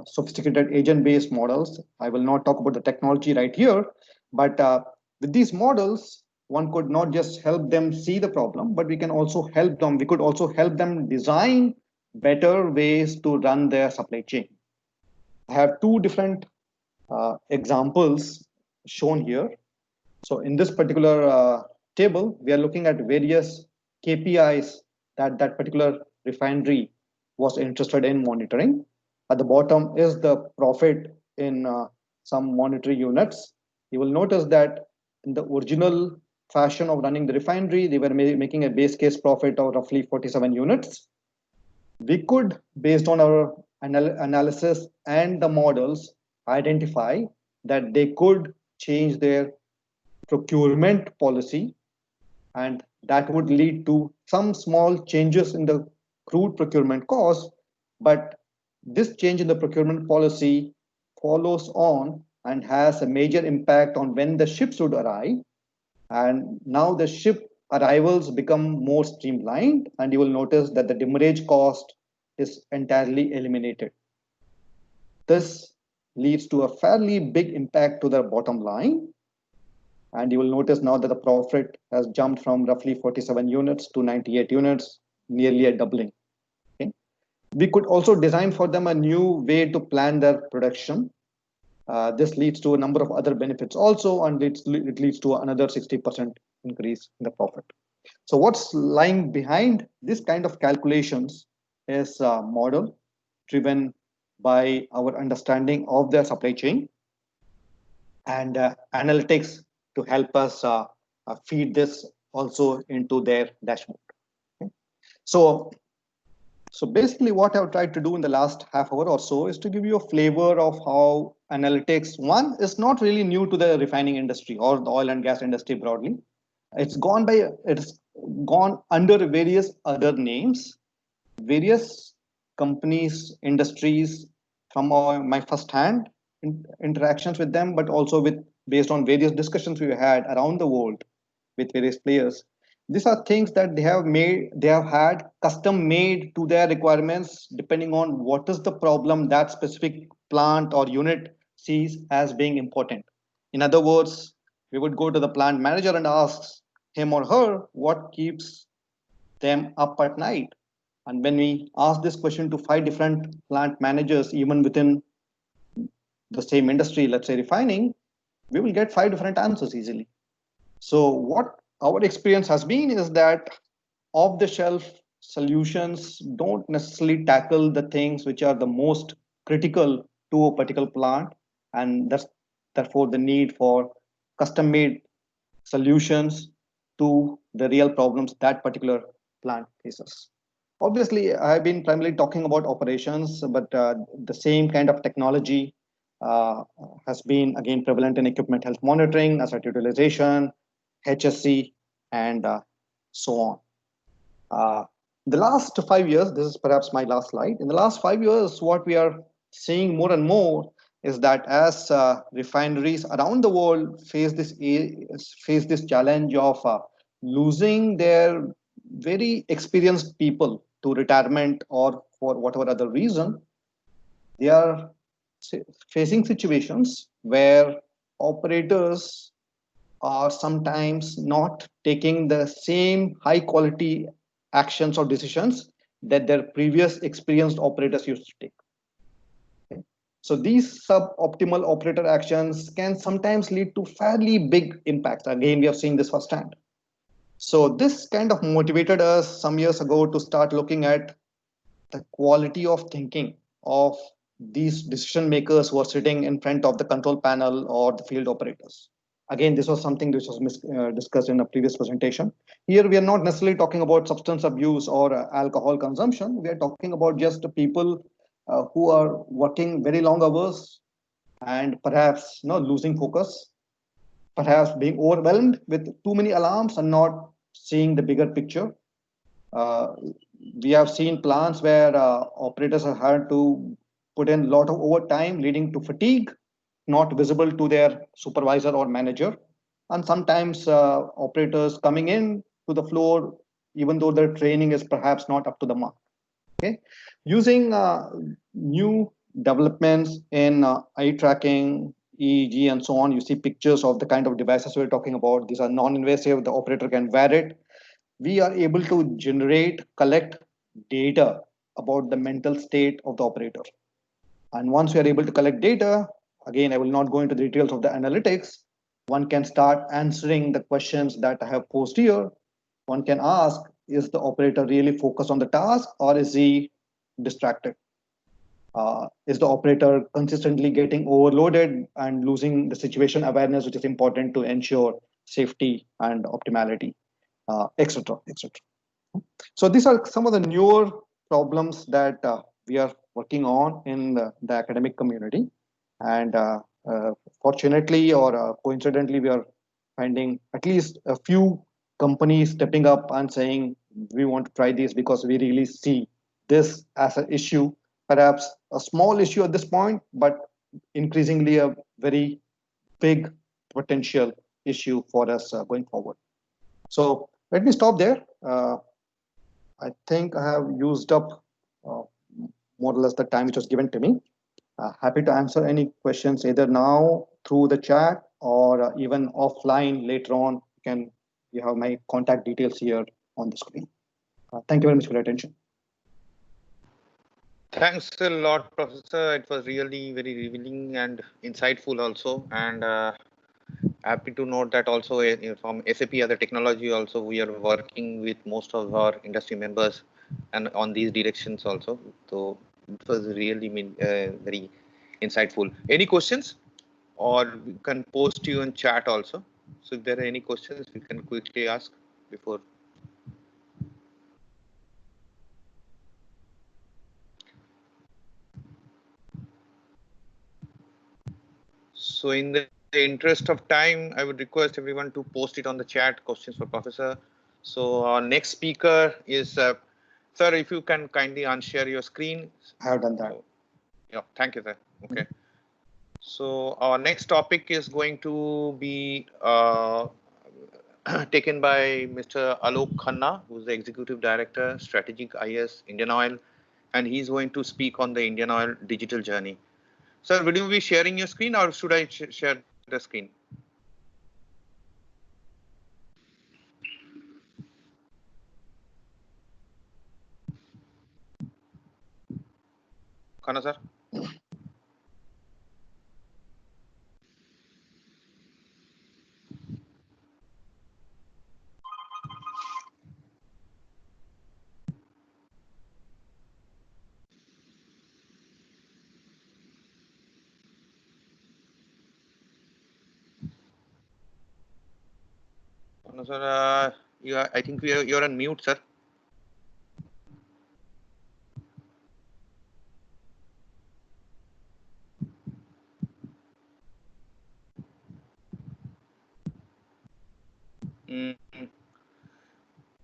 [SPEAKER 15] sophisticated agent-based models. I will not talk about the technology right here, but with these models, one could not just help them see the problem, but we could also help them design better ways to run their supply chain. I have two different examples shown here. So in this particular table, we are looking at various KPIs that particular refinery was interested in monitoring. At the bottom is the profit in some monetary units. You will notice that in the original fashion of running the refinery, they were making a base case profit of roughly 47 units. We could, based on our analysis and the models, identify that they could change their procurement policy, and that would lead to some small changes in the crude procurement cost. But this change in the procurement policy follows on and has a major impact on when the ships would arrive. And now the ship arrivals become more streamlined, and you will notice that the demurrage cost is entirely eliminated. This leads to a fairly big impact to the bottom line. And you will notice now that the profit has jumped from roughly 47 units to 98 units, nearly a doubling. Okay. We could also design for them a new way to plan their production. This leads to a number of other benefits also, and it leads to another 60% increase in the profit. So what's lying behind this kind of calculations is a model driven by our understanding of their supply chain and analytics to help us feed this also into their dashboard. Okay. So basically what I've tried to do in the last half hour or so is to give you a flavor of how analytics, one, is not really new to the refining industry or the oil and gas industry broadly. It's gone under various other names. Various companies, industries, from my first-hand interactions with them, but also based on various discussions we had around the world with various players. These are things that they have had custom made to their requirements, depending on what is the problem that specific plant or unit sees as being important. In other words, we would go to the plant manager and ask him or her what keeps them up at night. And when we ask this question to 5 different plant managers, even within the same industry, let's say refining, we will get 5 different answers easily. So what our experience has been is that off-the-shelf solutions don't necessarily tackle the things which are the most critical to a particular plant, and that's therefore the need for custom-made solutions to the real problems that particular plant faces. Obviously, I've been primarily talking about operations, but the same kind of technology has been again prevalent in equipment health monitoring, asset utilization, HSC, and so on. The last 5 years, this is perhaps my last slide. In the last 5 years, what we are seeing more and more is that as refineries around the world face this challenge of losing their very experienced people to retirement or for whatever other reason, they are facing situations where operators are sometimes not taking the same high quality actions or decisions that their previous experienced operators used to take. Okay. So these suboptimal operator actions can sometimes lead to fairly big impacts. Again, we have seen this firsthand. So this kind of motivated us some years ago to start looking at the quality of thinking of these decision makers who are sitting in front of the control panel or the field operators. Again, this was something which was discussed in a previous presentation. Here, we are not necessarily talking about substance abuse or alcohol consumption. We are talking about just people who are working very long hours and perhaps losing focus, perhaps being overwhelmed with too many alarms and not seeing the bigger picture. We have seen plants where operators have had to put in a lot of overtime, leading to fatigue, not visible to their supervisor or manager. And sometimes operators coming in to the floor, even though their training is perhaps not up to the mark. Okay, using new developments in eye tracking, EEG, and so on, you see pictures of the kind of devices we're talking about. These are non-invasive. The operator can wear it. We are able to collect data about the mental state of the operator. And once we are able to collect data, again, I will not go into the details of the analytics. One can start answering the questions that I have posed here. One can ask, is the operator really focused on the task or is he distracted? Is the operator consistently getting overloaded and losing the situation awareness, which is important to ensure safety and optimality, etc., etc. So these are some of the newer problems that we are working on in the academic community. And fortunately or coincidentally, we are finding at least a few companies stepping up and saying, we want to try this because we really see this as an issue, perhaps a small issue at this point, but increasingly a very big potential issue for us going forward. So let me stop there. I think I have used up more or less the time which was given to me. Happy to answer any questions either now through the chat or even offline later on. You have my contact details here on the screen. Thank you very much for your attention.
[SPEAKER 5] Thanks a lot, Professor. It was really very revealing and insightful also. And happy to note that also from SAP as a technology also, we are working with most of our industry members and on these directions also. So it was really very insightful. Any questions? Or we can post you in chat also. So if there are any questions, we can quickly ask before. So in the interest of time, I would request everyone to post it on the chat, questions for Professor. So our next speaker is, sir, if you can kindly unshare your screen.
[SPEAKER 15] I have done that.
[SPEAKER 5] Yeah, thank you, sir. Okay. So our next topic is going to be taken by Mr. Alok Khanna, who's the Executive Director, Strategic IS, Indian Oil, and he's going to speak on the Indian Oil digital journey. Sir, will you be sharing your screen or should I share the screen? Khanna, sir? No, sir, I think you're on mute, sir.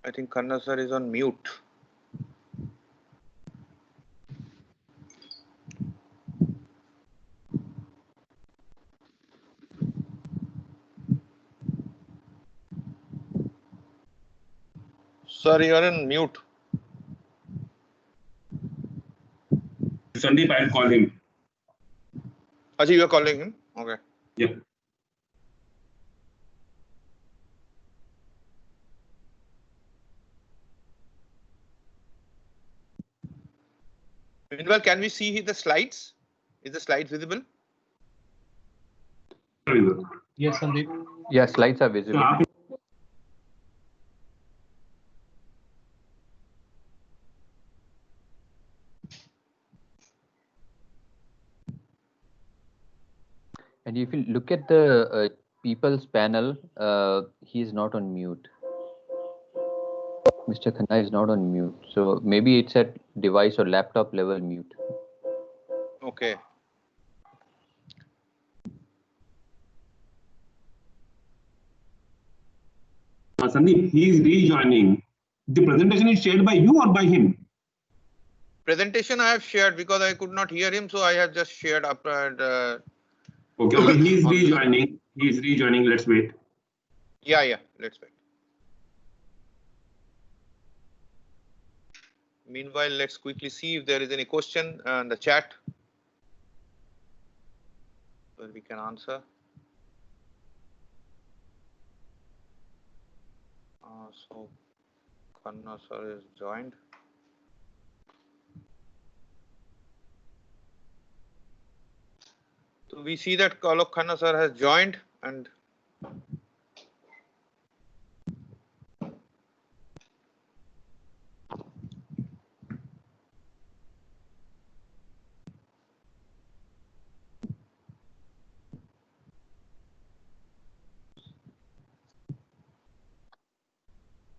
[SPEAKER 5] I think Khanna, sir, is on mute. Sir, you're on mute.
[SPEAKER 1] Sandeep, I'll call him.
[SPEAKER 5] Ajay, you're calling him? Okay.
[SPEAKER 1] Yeah.
[SPEAKER 5] Meanwhile, can we see the slides? Is the slides visible?
[SPEAKER 7] Yes, Sandeep.
[SPEAKER 6] Yeah, slides are visible. And if you look at the people's panel, he is not on mute. Mr. Khanna is not on mute. So maybe it's at device or laptop level mute.
[SPEAKER 5] Okay.
[SPEAKER 1] Sandeep, he is rejoining. The presentation is shared by you or by him?
[SPEAKER 5] Presentation I have shared because I could not hear him, so I have just shared up.
[SPEAKER 1] Okay, he is rejoining. He is rejoining. Let's wait.
[SPEAKER 5] Yeah, let's wait. Meanwhile, let's quickly see if there is any question in the chat where we can answer. So Khanna sir is joined. So we see that Alok Khanna sir has joined, and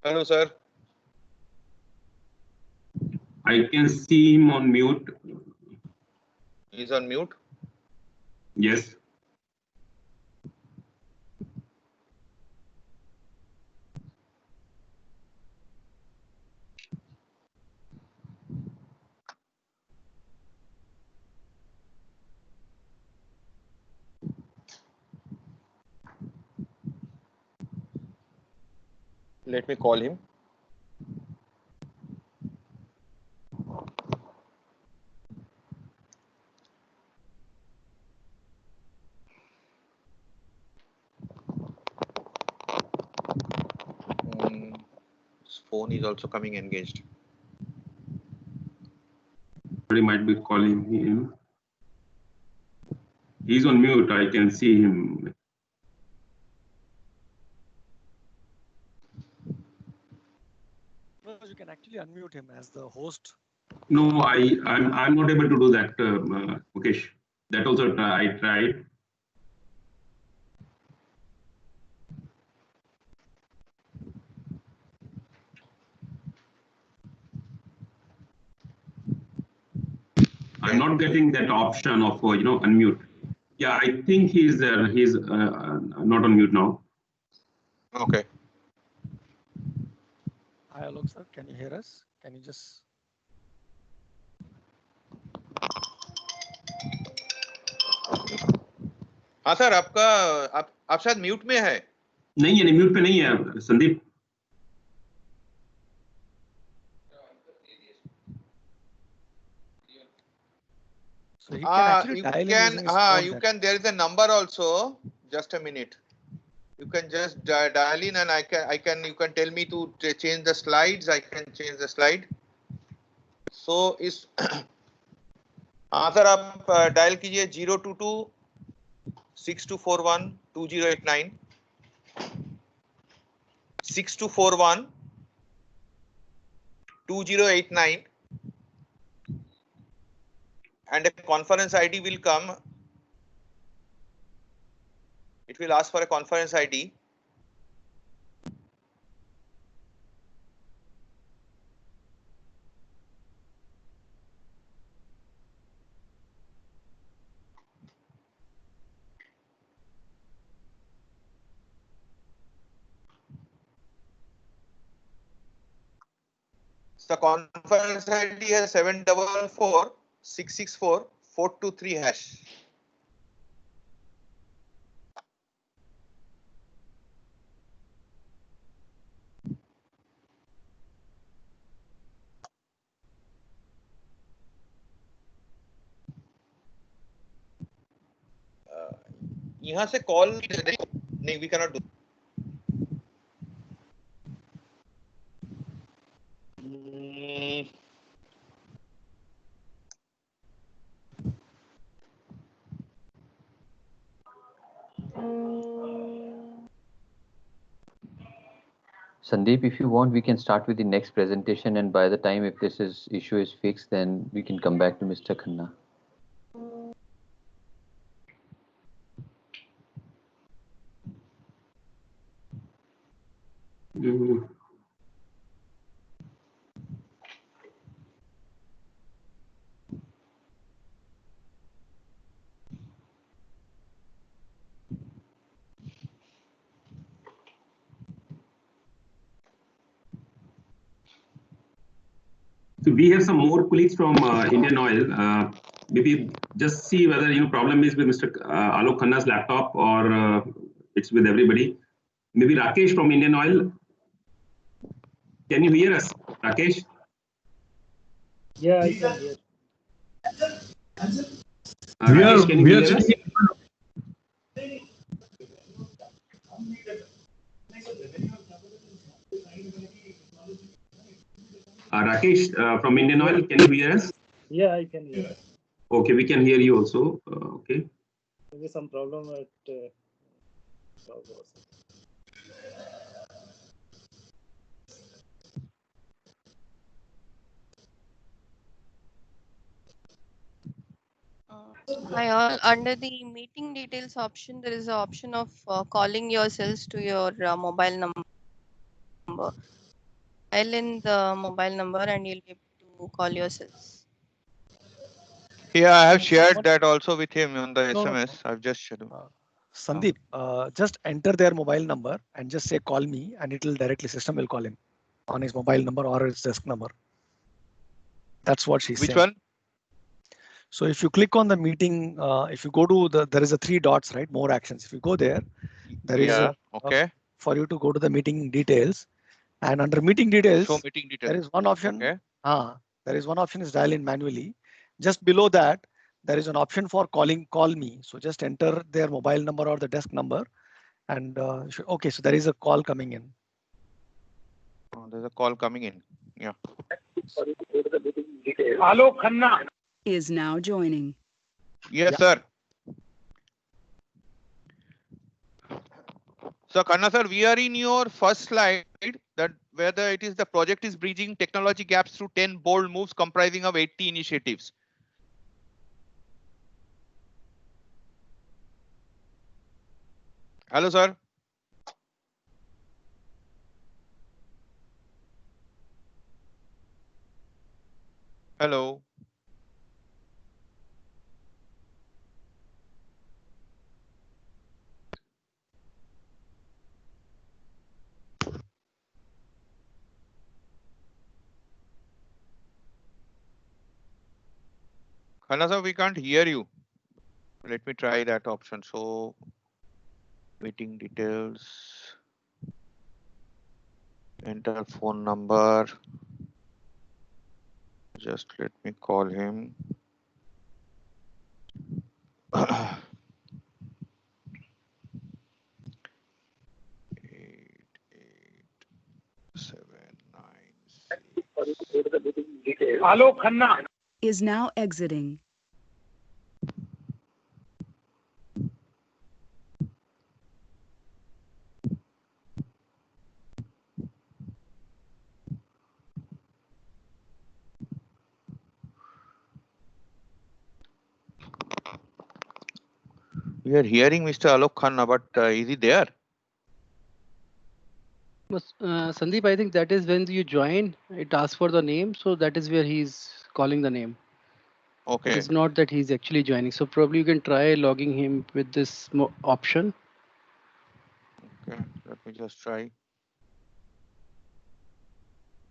[SPEAKER 5] hello sir.
[SPEAKER 1] I can see him on mute.
[SPEAKER 5] He's on mute.
[SPEAKER 1] Yes.
[SPEAKER 5] Let me call him. His phone is also coming engaged.
[SPEAKER 1] Somebody might be calling him. He's on mute. I can see him.
[SPEAKER 2] You can actually unmute him as the host.
[SPEAKER 1] No, I'm not able to do that, Mukesh. That also I tried. I'm not getting that option of unmute. Yeah, I think he's not on mute now.
[SPEAKER 5] Okay.
[SPEAKER 2] Hi, Alok sir, can you hear us? Can you just?
[SPEAKER 5] हाँ sir, आप शायद mute में है।
[SPEAKER 1] नहीं है, mute पे नहीं है Sandeep.
[SPEAKER 2] So he can actually dial in using his phone
[SPEAKER 5] you
[SPEAKER 2] then.
[SPEAKER 5] can. There is a number also. Just a minute. You can just dial in, and you can tell me to change the slides. I can change the slide. So इस हाँ sir, आप dial कीजिए 022-6241-2089 6241-2089, and a conference ID will come. It will ask for a conference ID. The conference ID is 744-664-423#. यहाँ से call नहीं, we cannot do.
[SPEAKER 6] Sandeep, if you want, we can start with the next presentation, and by the time if this issue is fixed, then we can come back to Mr. Khanna.
[SPEAKER 1] So we have some more colleagues from Indian Oil. Maybe just see whether problem is with Mr. Alok Khanna's laptop or it's with everybody. Maybe Rakesh from Indian Oil. Can you hear us, Rakesh?
[SPEAKER 16] Yeah, I can hear.
[SPEAKER 1] Rakesh, can you hear us? Rakesh from Indian Oil, can you hear us?
[SPEAKER 16] Yeah, I can hear.
[SPEAKER 1] Okay, we can hear you also. Okay.
[SPEAKER 16] Maybe some problem at cloud or something.
[SPEAKER 17] Hi all. Under the meeting details option, there is an option of calling yourselves to your mobile number. Dial in the mobile number and you'll be able to call yourselves.
[SPEAKER 5] Yeah, I have shared that also with him on the
[SPEAKER 2] No, no,
[SPEAKER 5] SMS. I've just shared.
[SPEAKER 2] Sandeep, just enter their mobile number and just say call me, and it will directly system will call him on his mobile number or his desk number. That's what she's saying.
[SPEAKER 5] Which one?
[SPEAKER 2] So if you click on the meeting, if you go to there is a 3 dots, right? More actions. If you go there, there is
[SPEAKER 5] okay.
[SPEAKER 2] For you to go to the meeting details, and under meeting details,
[SPEAKER 5] Show meeting details.
[SPEAKER 2] there is one option.
[SPEAKER 5] Okay.
[SPEAKER 2] There is one option is dial in manually. Just below that, there is an option for call me. So just enter their mobile number or the desk number, and okay, so there is a call coming in.
[SPEAKER 5] Oh, there's a call coming in. Yeah.
[SPEAKER 18] Hello, Khanna
[SPEAKER 19] is now joining.
[SPEAKER 5] Yes, sir. So, Khanna sir, we are in your first slide that whether it is the project is bridging technology gaps through 10 bold moves comprising of 80 initiatives. Hello, sir. Hello. Khanna sir, we can't hear you. Let me try that option. So, meeting details, enter phone number. Just let me call him.
[SPEAKER 18] 88796. Hello, Khanna
[SPEAKER 19] is now exiting.
[SPEAKER 5] We are hearing Mr. Alok Khanna, but is he there?
[SPEAKER 20] Sandeep, I think that is when you join, it asks for the name. So that is where he's calling the name.
[SPEAKER 5] Okay.
[SPEAKER 20] It's not that he's actually joining. So probably you can try logging him with this option.
[SPEAKER 5] Okay, let me just try.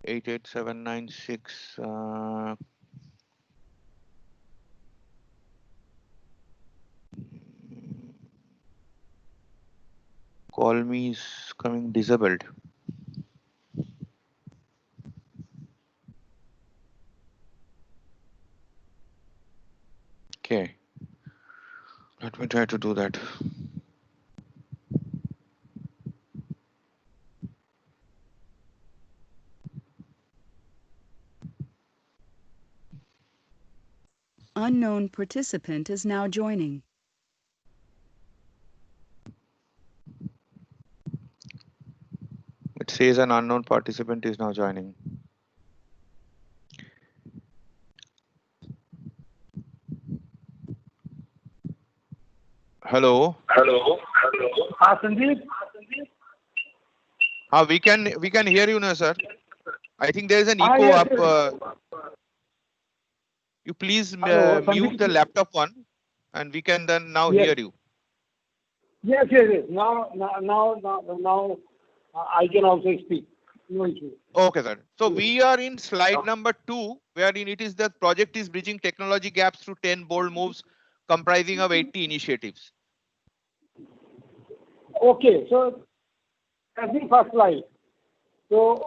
[SPEAKER 5] 88796. Call me is coming disabled. Okay. Let me try to do that.
[SPEAKER 19] Unknown participant is now joining.
[SPEAKER 5] It says an unknown participant is now joining. Hello.
[SPEAKER 18] Hello. Sandeep.
[SPEAKER 5] We can hear you now, sir. I think there is an echo
[SPEAKER 18] yes,
[SPEAKER 5] up.
[SPEAKER 18] Yes.
[SPEAKER 5] You please
[SPEAKER 18] Hello,
[SPEAKER 5] mute the laptop one, and we can then now
[SPEAKER 18] Yes.
[SPEAKER 5] hear you.
[SPEAKER 18] Yes. Now, I can also speak. No issue.
[SPEAKER 5] Okay, sir. So we are in slide number 2, wherein it is the project is bridging technology gaps through 10 bold moves comprising of 80 initiatives.
[SPEAKER 18] Okay, so that's the first slide. So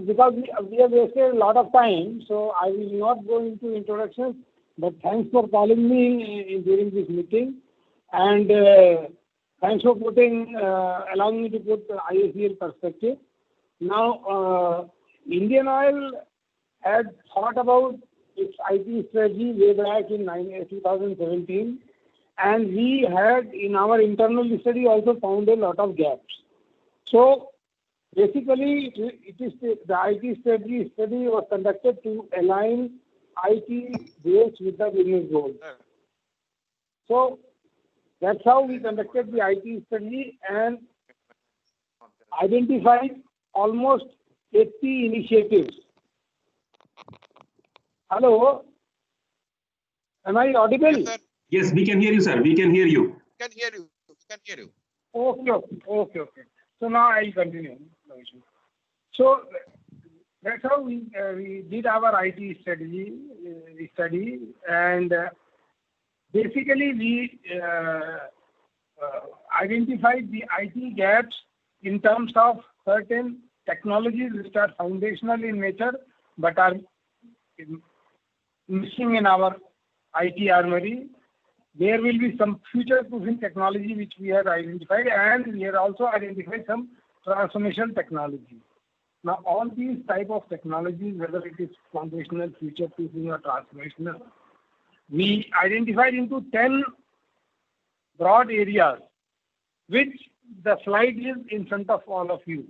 [SPEAKER 18] because we have wasted a lot of time, so I will not go into introductions. But thanks for calling me during this meeting, and thanks for allowing me to put the ISDL perspective. Now, Indian Oil had thought about its IT strategy way back in 2017, and we had in our internal study also found a lot of gaps. So basically, it is the IT study was conducted to align IT base with the business goals. So that's how we conducted the IT study and identified almost 80 initiatives. Hello, am I audible?
[SPEAKER 5] Yes, sir.
[SPEAKER 1] Yes, we can hear you, sir. We can hear you.
[SPEAKER 5] Can hear you. Can hear you.
[SPEAKER 18] Okay. So now I'll continue. No issue. So that's how we did our IT study, and basically we identified the IT gaps in terms of certain technologies which are foundational in nature but are missing in our IT armory. There will be some future-proofing technology which we have identified, and we have also identified some transformation technology. Now, all these type of technologies, whether it is foundational, future-proofing, or transformational, we identified into 10 broad areas, which the slide is in front of all of you.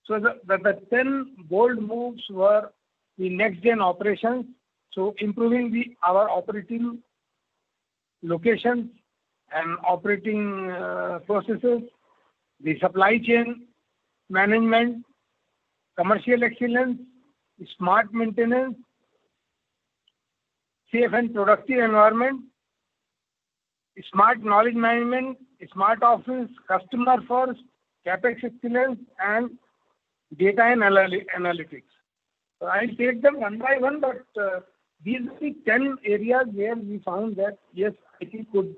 [SPEAKER 18] So the 10 bold moves were the next-gen operations, so improving our operating locations and operating processes, the supply chain management, commercial excellence, smart maintenance, safe and productive environment, smart knowledge management, smart office, customer first, capex excellence, and data and analytics. So I'll take them one by one, but these are the 10 areas where we found that yes, IT could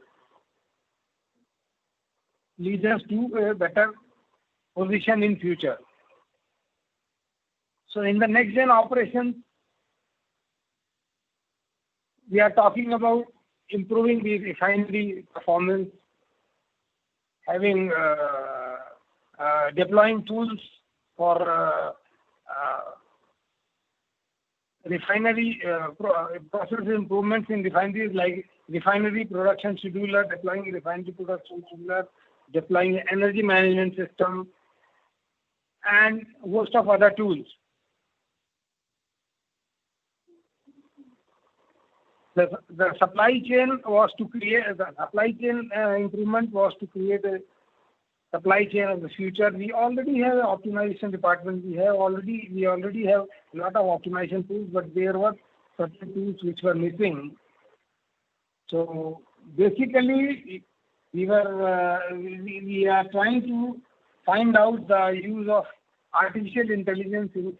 [SPEAKER 18] lead us to a better position in future. So in the next gen operations, we are talking about improving the refinery performance, having deploying tools for refinery process improvements in refineries like refinery production scheduler, deploying refinery production scheduler, deploying energy management system, and a host of other tools. The supply chain was to create improvement was to create a supply chain of the future. We already have an optimization department. We already have a lot of optimization tools, but there were certain tools which were missing. So basically, we are trying to find out the use of artificial intelligence in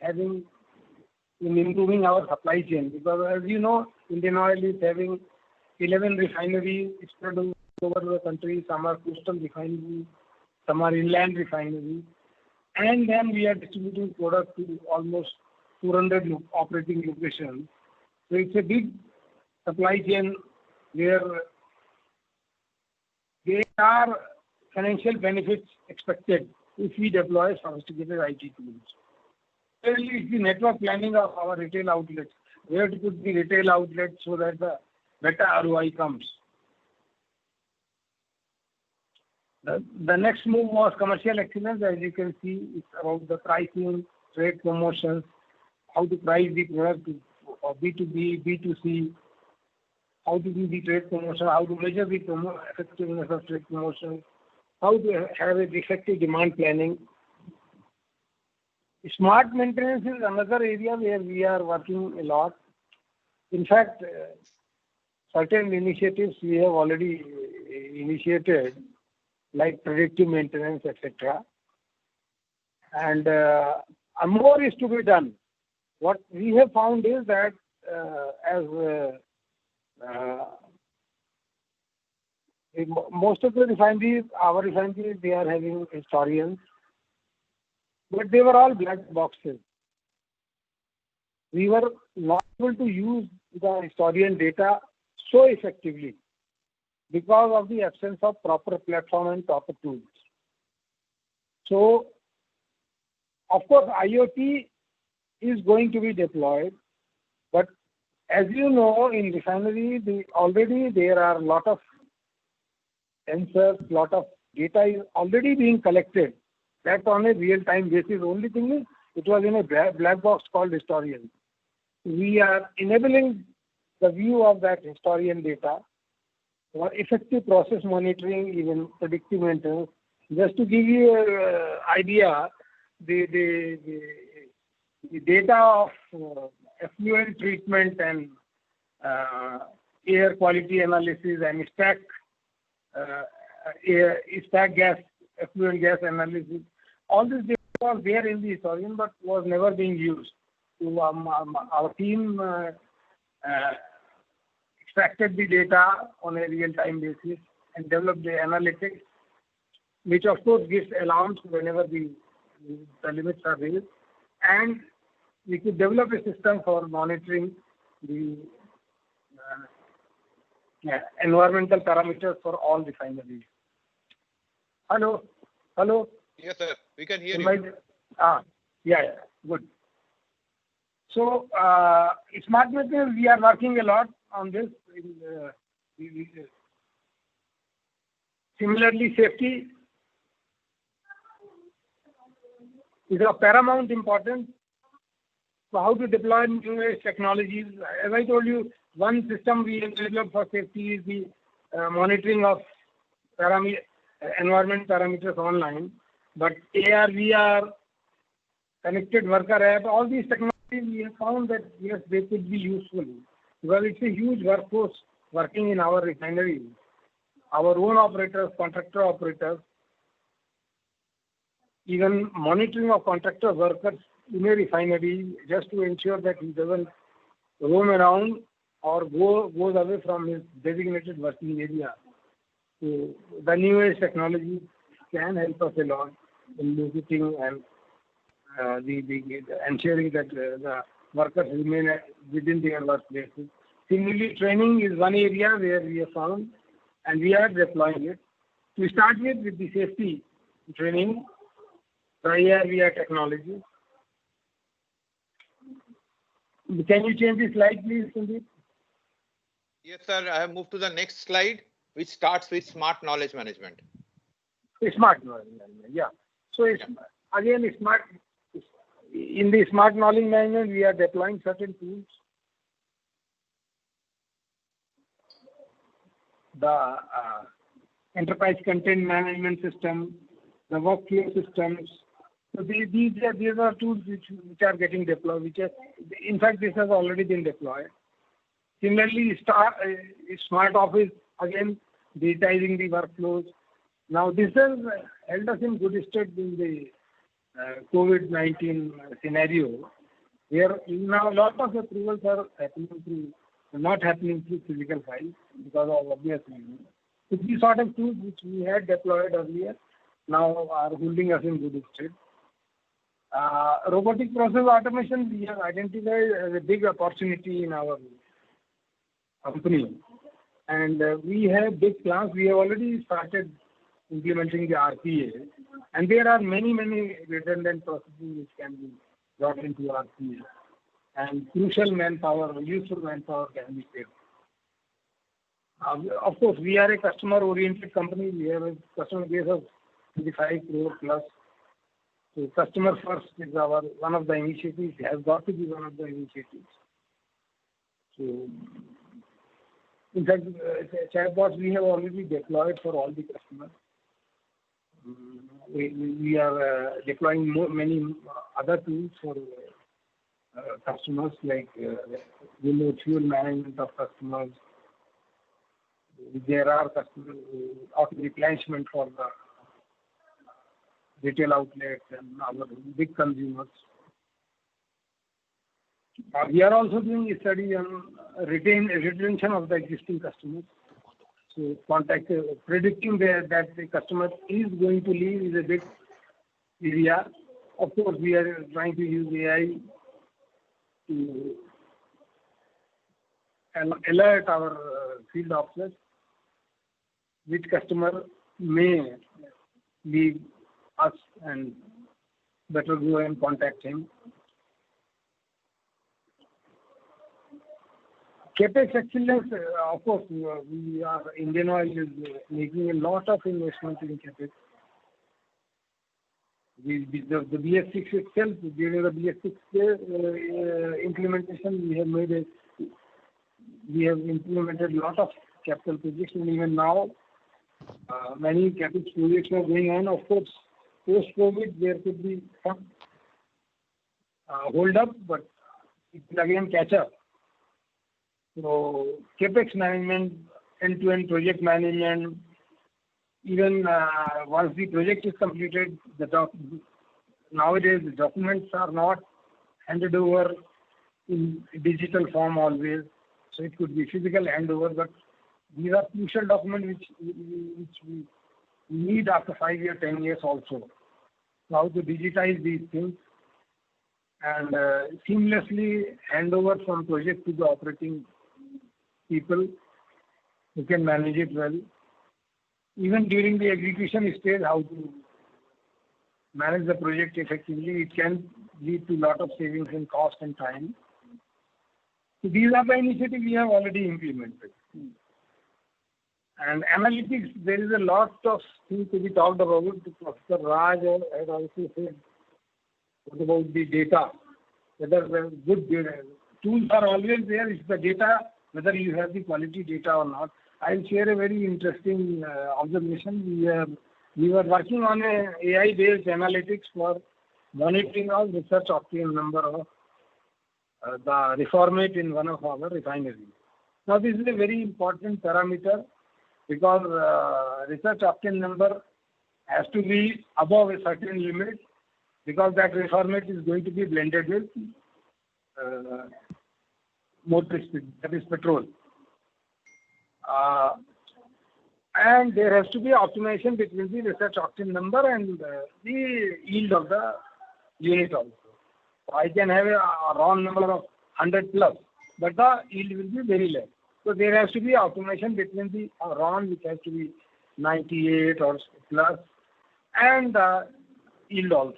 [SPEAKER 18] improving our supply chain, because as you know, Indian Oil is having 11 refineries spread over the country. Some are coastal refineries, some are inland refineries, and then we are distributing product to almost 200 operating locations. So it's a big supply chain where there are financial benefits expected if we deploy sophisticated IT tools. Thirdly, it's the network planning of our retail outlets. Where to put the retail outlets so that the better ROI comes. The next move was commercial excellence. As you can see, it's about the pricing, trade promotions, how to price the product of B2B, B2C, how to do the trade promotion, how to measure the effectiveness of trade promotion, how to have a effective demand planning. Smart maintenance is another area where we are working a lot. In fact, certain initiatives we have already initiated, like predictive maintenance, etc. And more is to be done. What we have found is that most of the refineries, our refineries, they are having historians, but they were all black boxes. We were not able to use the historian data so effectively because of the absence of proper platform and proper tools. So, of course, IoT is going to be deployed, but as you know, in refinery, already there are a lot of sensors, lot of data is already being collected. That's on a real-time basis. Only thing is, it was in a black box called historian. We are enabling the view of that historian data for effective process monitoring, even predictive maintenance. Just to give you an idea, the data of effluent treatment and air quality analysis and stack gas, effluent gas analysis, all this data was there in the historian but was never being used. So our team extracted the data on a real-time basis and developed the analytics, which of course gives alarms whenever the limits are raised. And we could develop a system for monitoring the environmental parameters for all refineries. Hello? Hello?
[SPEAKER 5] Yes, sir. We can hear you.
[SPEAKER 18] Yeah, good. So, smart meters, we are working a lot on this. Similarly, safety is of paramount importance. So, how to deploy new age technologies? As I told you, one system we have developed for safety is the monitoring of environment parameters online. But AR, VR, connected worker app, all these technologies we have found that yes, they could be useful because it's a huge workforce working in our refineries. Our own operators, contractor operators, even monitoring of contractor workers in a refinery just to ensure that he doesn't roam around or goes away from his designated working area. So the new age technology can help us a lot in visiting and ensuring that the workers remain within their workplaces. Similarly, training is one area where we have found and we are deploying it. To start with the safety training, the AR/VR technology. Can you change the slide, please, Sandeep?
[SPEAKER 5] Yes, sir. I have moved to the next slide, which starts with smart knowledge management.
[SPEAKER 18] Smart knowledge management, yeah. So it's, again, in the smart knowledge management, we are deploying certain tools. The enterprise content management system, the workflow systems. So these are tools which are getting deployed. In fact, this has already been deployed. Similarly, Smart Office, again, digitizing the workflows. Now, this has held us in good stead in the COVID-19 scenario, where now a lot of approvals are not happening through physical files because of obvious reasons. So these sort of tools which we had deployed earlier now are holding us in good stead. Robotic process automation, we have identified as a big opportunity in our company. And we have big plans. We have already started implementing the RPA. And there are many redundant processes which can be brought into RPA. And crucial manpower, useful manpower can be saved. Of course, we are a customer-oriented company. We have a customer base of 25 crore plus. So customer first is one of the initiatives. It has got to be one of the initiatives. So, in fact, chatbots we have already deployed for all the customers. We are deploying many other tools for customers like remote fuel management of customers. There are customer auto replenishment for the retail outlets and our big consumers. We are also doing a study on retention of the existing customers. So predicting that the customer is going to leave is a big area. Of course, we are trying to use AI to alert our field officers which customer may leave us and better go and contact him. CapEx excellence, of course, we are, Indian Oil is making a lot of investment in CapEx. The BS6 itself, during the BS6 implementation, we have implemented a lot of capital projects, and even now, many capital projects are going on. Of course, post-COVID, there could be some hold up, but it will again catch up. So, CapEx management, end-to-end project management, even once the project is completed, nowadays the documents are not handed over in digital form always. So it could be physical handover, but these are crucial documents which we need after 5 years, 10 years also. So how to digitize these things and seamlessly hand over from project to the operating people who can manage it well. Even during the execution stage, how to manage the project effectively, it can lead to a lot of savings in cost and time. So these are the initiatives we have already implemented. And analytics, there is a lot of things to be talked about. Professor Raj has also said about the data, whether good data. Tools are always there. It's the data, whether you have the quality data or not. I'll share a very interesting observation. We were working on a AI-based analytics for monitoring of research octane number of the reformate in one of our refineries. Now, this is a very important parameter because research octane number has to be above a certain limit because that reformate is going to be blended with that is petrol. And there has to be optimization between the research octane number and the yield of the unit also. So I can have a RON number of 100 plus, but the yield will be very less. So there has to be optimization between the RON, which has to be 98 or plus, and the yield also.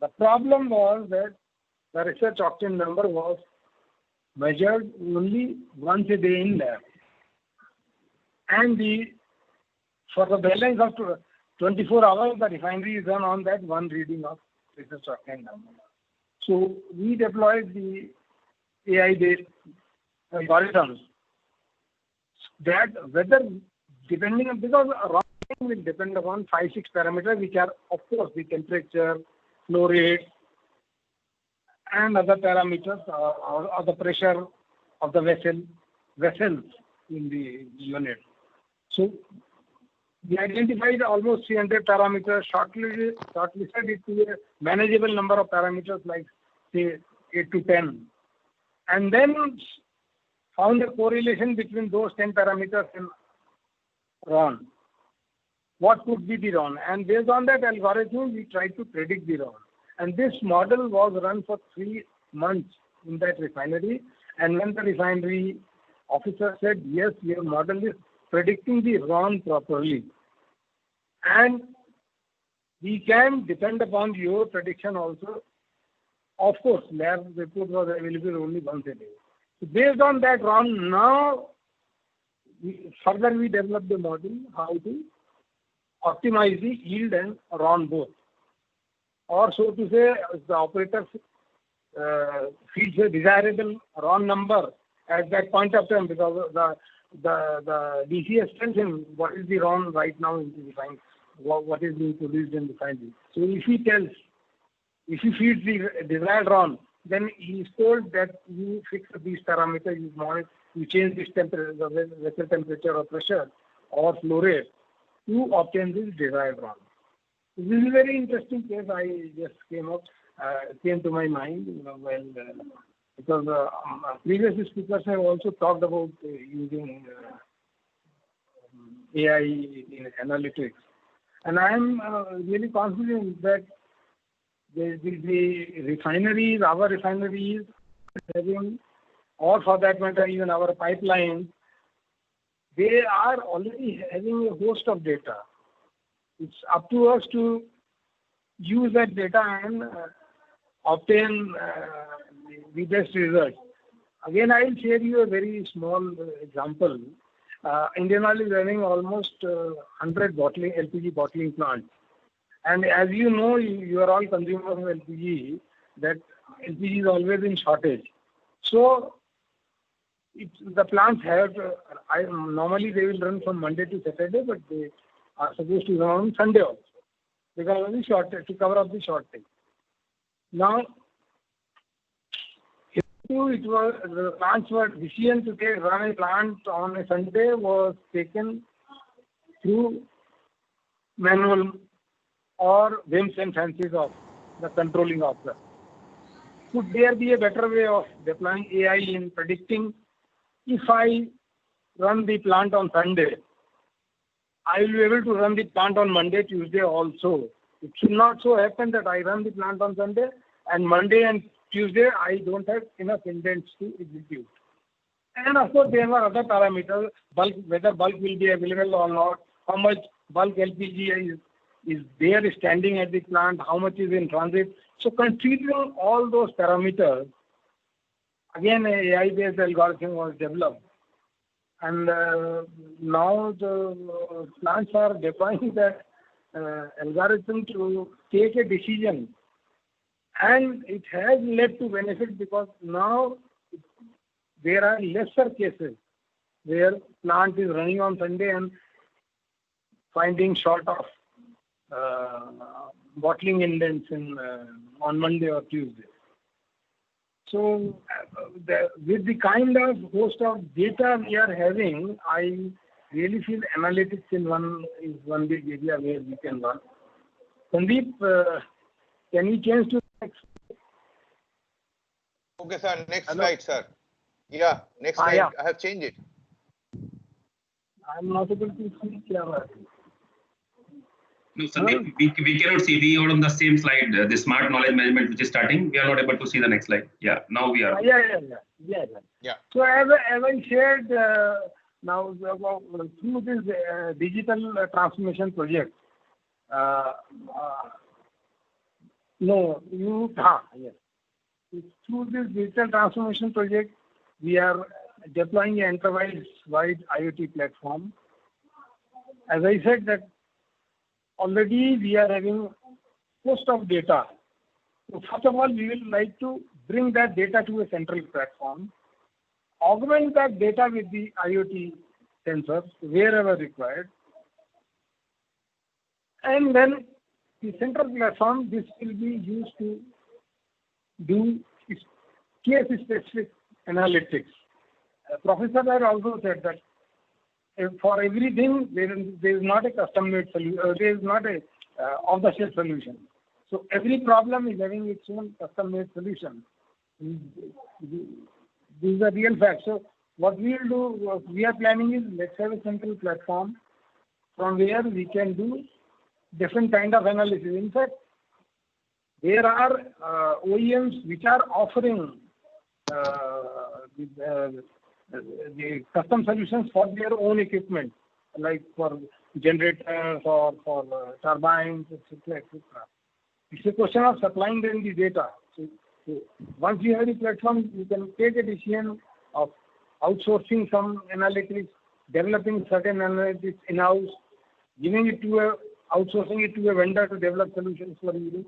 [SPEAKER 18] The problem was that the research octane number was measured only once a day in lab. And for the balance of 24 hours, the refinery is run on that one reading of research octane number. So we deployed the AI-based algorithms that whether depending on, because RON will depend upon 5-6 parameters, which are of course the temperature, flow rate, and other parameters or the pressure of the vessels in the unit. So we identified almost 300 parameters, shortlisted it to a manageable number of parameters like say 8 to 10, and then found a correlation between those 10 parameters and RON. What could be the RON? And based on that algorithm, we tried to predict the RON. And this model was run for 3 months in that refinery. And when the refinery officer said, yes, your model is predicting the RON properly, and we can depend upon your prediction also. Of course, lab report was available only once a day. So based on that RON, now further we developed the model how to optimize the yield and RON both. Or so to say, the operator feeds a desirable RON number at that point of time because the DCS tells him what is the RON right now in the refinery, what is being produced in the refinery. So if he feeds the desired RON, then he is told that you fix these parameters, you change this temperature, the vessel temperature or pressure or flow rate to obtain this desired RON. This is a very interesting case. I just came to my mind, because previous speakers have also talked about using AI in analytics, and I am really confident that the refineries, our refineries, having, or for that matter, even our pipelines, they are already having a host of data. It's up to us to use that data and obtain the best results. Again, I will share you a very small example. Indian Oil is running almost 100 LPG bottling plants. And as you know, you are all consumers of LPG, that LPG is always in shortage. So the plants have, normally they will run from Monday to Saturday, but they are supposed to run on Sunday also, because of the shortage, to cover up the shortage. Now, the plants were decision to run a plant on a Sunday was taken through manual or whims and fancies of the controlling officer. Could there be a better way of deploying AI in predicting if I run the plant on Sunday, I will be able to run the plant on Monday, Tuesday also. It should not so happen that I run the plant on Sunday and Monday and Tuesday I don't have enough indents to execute. And of course there were other parameters, bulk, whether bulk will be available or not, how much bulk LPG is there standing at the plant, how much is in transit. So considering all those parameters, again an AI-based algorithm was developed. And now the plants are deploying that algorithm to take a decision. And it has led to benefit because now there are lesser cases where plant is running on Sunday and finding short of bottling indents on Monday or Tuesday. So with the kind of host of data we are having, I really feel analytics is one big area where we can learn. Sandeep, can we change to next?
[SPEAKER 5] Okay, sir. Next slide, sir. Yeah, next slide.
[SPEAKER 18] Yeah.
[SPEAKER 5] I have changed it.
[SPEAKER 18] I'm not able to see camera.
[SPEAKER 1] No, Sandeep, we cannot see. We are on the same slide. The smart knowledge management, which is starting. We are not able to see the next slide. Yeah, now we are.
[SPEAKER 18] Yeah. So as I shared, now through this digital transformation project, yes. Through this digital transformation project, we are deploying an enterprise-wide IoT platform. As I said that already we are having host of data. So first of all, we will like to bring that data to a central platform, augment that data with the IoT sensors wherever required, and then the central platform, this will be used to do case-specific analytics. Professor had also said that for everything, there is not a custom-made solution, there is not a off-the-shelf solution. So every problem is having its own custom-made solution. This is a real fact. So what we will do, what we are planning is, let's have a central platform from where we can do different kind of analysis. In fact, there are OEMs which are offering the custom solutions for their own equipment, like for generators or for turbines, etc., etc. It's a question of supplying them the data. So once you have the platform, you can take a decision of outsourcing some analytics, developing certain analytics in-house, outsourcing it to a vendor to develop solutions for you.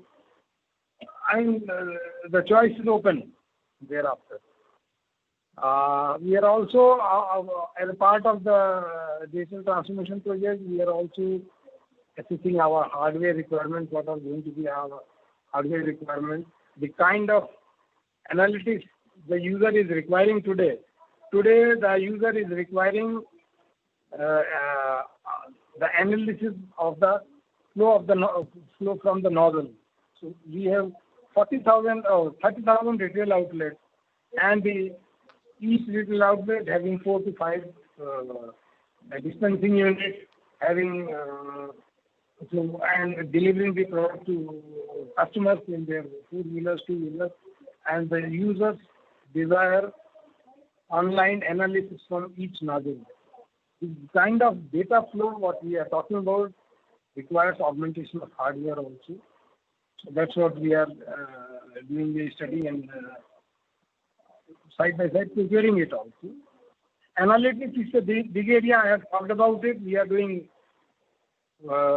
[SPEAKER 18] And the choice is open thereafter. We are also, as a part of the digital transformation project, we are also assessing our hardware requirements, what are going to be our hardware requirements, the kind of analytics the user is requiring today. Today, the user is requiring the analysis of the flow from the nozzle. So we have 30,000 retail outlets, and each retail outlet having 4 to 5 dispensing units, having and delivering the product to customers in their 4-wheelers, 2-wheelers, and the users desire online analysis from each nozzle. This kind of data flow, what we are talking about, requires augmentation of hardware also. So that's what we are doing the study, and side by side preparing it also. Analytics is a big area. I have talked about it. We are doing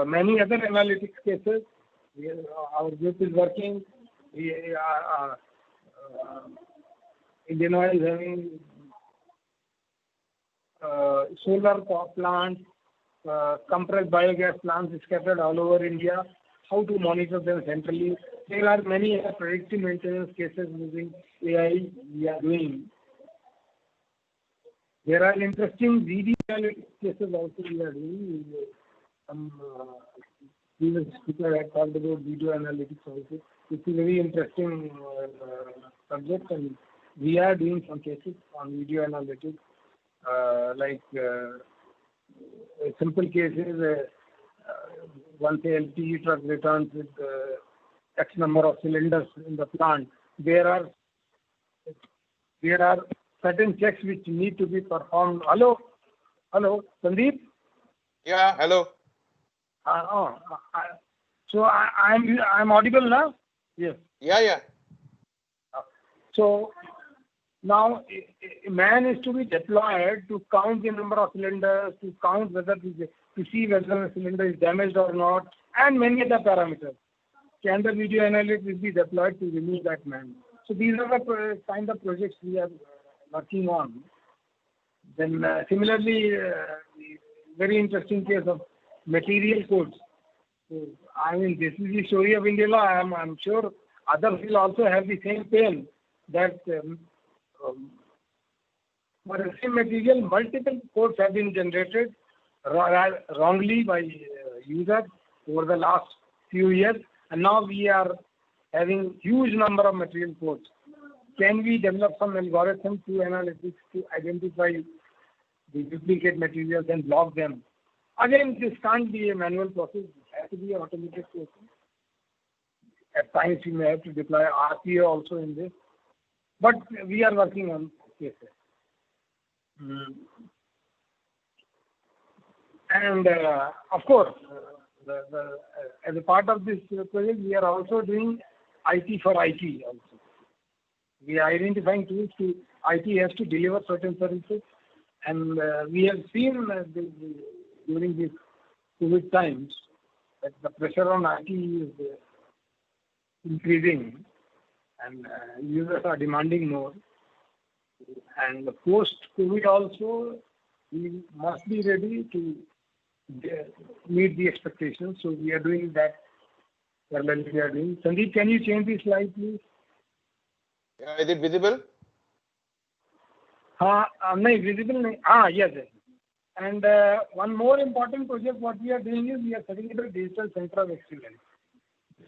[SPEAKER 18] many other analytics cases. Our group is working. Illinois is having solar power plants, compressed biogas plants scattered all over India. How to monitor them centrally. There are many predictive maintenance cases using AI we are doing. There are interesting video analytics cases also we are doing. Some previous speaker had talked about video analytics also. It's a very interesting subject, and we are doing some cases on video analytics, like simple cases. Once a LPG truck returns with X number of cylinders in the plant, there are certain checks which need to be performed. Hello, Sandeep.
[SPEAKER 5] Yeah, hello.
[SPEAKER 18] So I'm audible now. Yes.
[SPEAKER 5] Yeah.
[SPEAKER 18] So now a man is to be deployed to count the number of cylinders, to count whether to see whether the cylinder is damaged or not, and many other parameters. Can the video analyst will be deployed to remove that man? So these are the kind of projects we are working on. Then similarly, very interesting case of material codes. So, I mean, this is the story of India law. I'm sure others will also have the same pain that for the same material, multiple codes have been generated wrongly by users over the last few years, and now we are having huge number of material codes. Can we develop some algorithm to analytics to identify the duplicate materials and block them? Again, this can't be a manual process. It has to be an automated process. At times, we may have to deploy RPA also in this, but we are working on cases. And of course, as a part of this project, we are also doing IT for IT also. We are identifying tools to IT has to deliver certain services, and we have seen during these COVID times that the pressure on IT is increasing, and users are demanding more. And post-COVID also, we must be ready to meet the expectations. So we are doing that. Parallelly we are doing. Sandeep, can you change the slide, please?
[SPEAKER 5] Is it visible?
[SPEAKER 18] No, visible. Yes. And one more important project, what we are doing is we are setting up a digital center of excellence.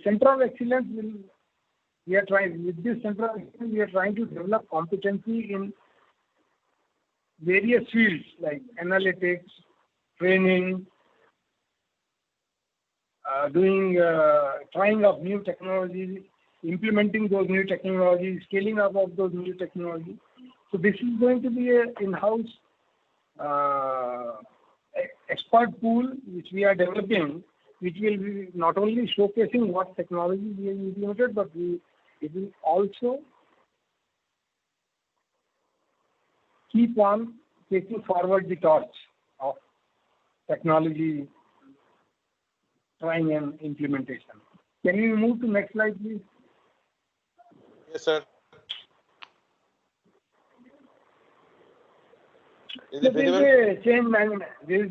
[SPEAKER 18] Center of excellence with this center of excellence, we are trying to develop competency in various fields like analytics, training, trying of new technologies, implementing those new technologies, scaling up of those new technologies. So this is going to be an in-house expert pool which we are developing, which will be not only showcasing what technology we have implemented, but it will also keep on taking forward the torch of technology trying and implementation. Can you move to next slide, please?
[SPEAKER 5] Yes, sir. Is it visible?
[SPEAKER 18] This is a change management. This is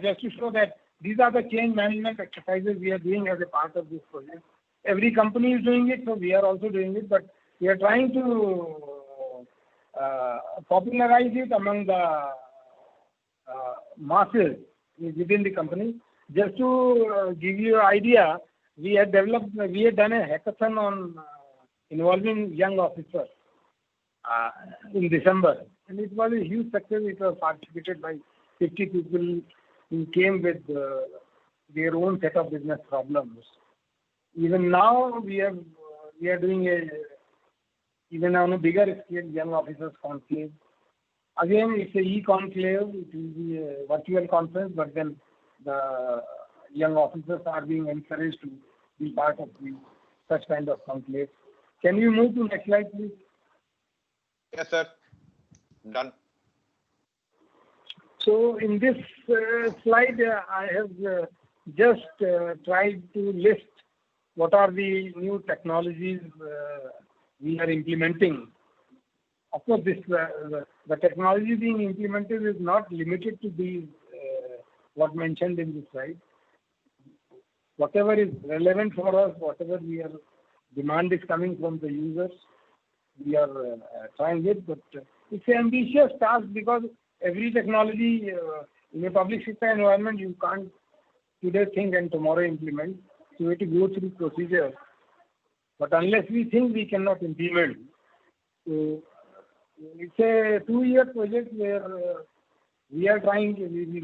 [SPEAKER 18] just to show that these are the change management exercises we are doing as a part of this project. Every company is doing it, so we are also doing it, but we are trying to popularize it among the masses within the company. Just to give you an idea, we had done a hackathon on involving young officers in December, and it was a huge success. It was participated by 50 people who came with their own set of business problems. Even now, we are doing even on a bigger scale, young officers conclave. Again, it's a e-conclave. It will be a virtual conference, but then the young officers are being encouraged to be part of such kind of conclave. Can you move to next slide, please?
[SPEAKER 5] Yes, sir. Done.
[SPEAKER 18] So in this slide, I have just tried to list what are the new technologies we are implementing. Of course, the technology being implemented is not limited to the what mentioned in this slide. Whatever is relevant for us, whatever demand is coming from the users, we are trying it. But it's an ambitious task because every technology in a public sector environment you can't today think and tomorrow implement. So we have to go through procedures. But unless we think, we cannot implement. So it's a 2-year project where we are trying.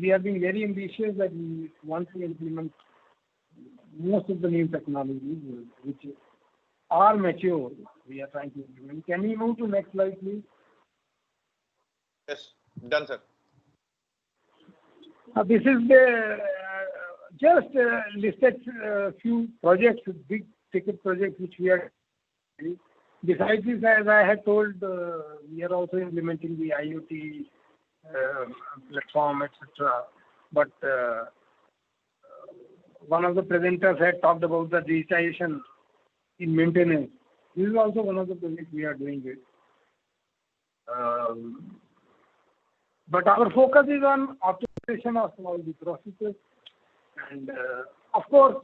[SPEAKER 18] We are being very ambitious that we want to implement most of the new technologies which are mature. We are trying to implement. Can we move to next slide, please?
[SPEAKER 5] Yes, done, sir.
[SPEAKER 18] This is the just listed few projects, big ticket projects which we are. Besides this, as I had told, we are also implementing the IoT platform, etc. But one of the presenters had talked about the digitization in maintenance. This is also one of the projects we are doing it. But our focus is on optimization of all the processes. And of course,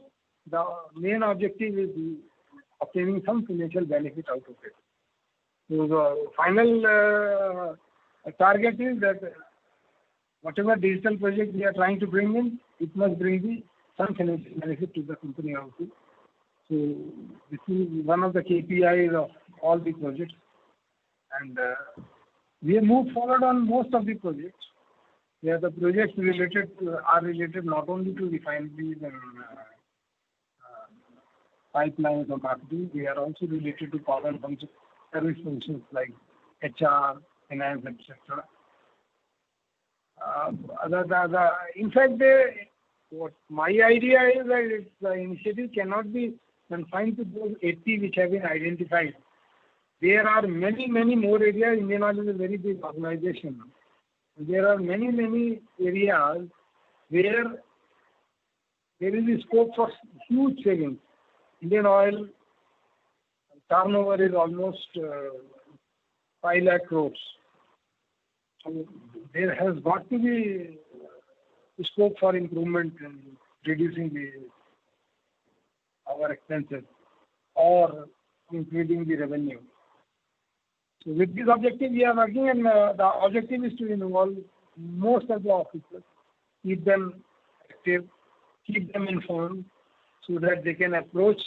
[SPEAKER 18] the main objective is obtaining some financial benefit out of it. So the final target is that whatever digital project we are trying to bring in, it must bring some financial benefit to the company also. So this is one of the KPIs of all the projects. And we have moved forward on most of the projects. Where the projects are related not only to refineries and pipelines or marketing, they are also related to common functions, service functions like HR, finance, etc. In fact, what my idea is that the initiative cannot be confined to those 80 which have been identified. There are many, many more areas. Indian Oil is a very big organization. There are many, many areas where there is a scope for huge savings. Indian Oil turnover is almost 5 lakh crores. So there has got to be scope for improvement in reducing our expenses or increasing the revenue. So with this objective, we are working, and the objective is to involve most of the officers, keep them active, keep them informed, so that they can approach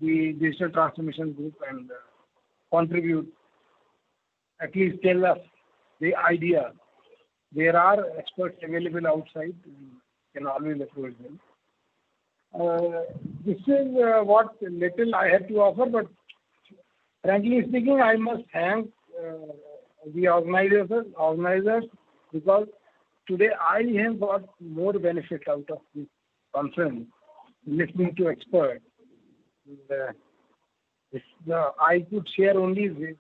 [SPEAKER 18] the digital transformation group and contribute, at least tell us the idea. There are experts available outside, you can always approach them. This is what little I have to offer, but frankly speaking, I must thank the organizers because today I have got more benefit out of this conference, listening to experts. I could share only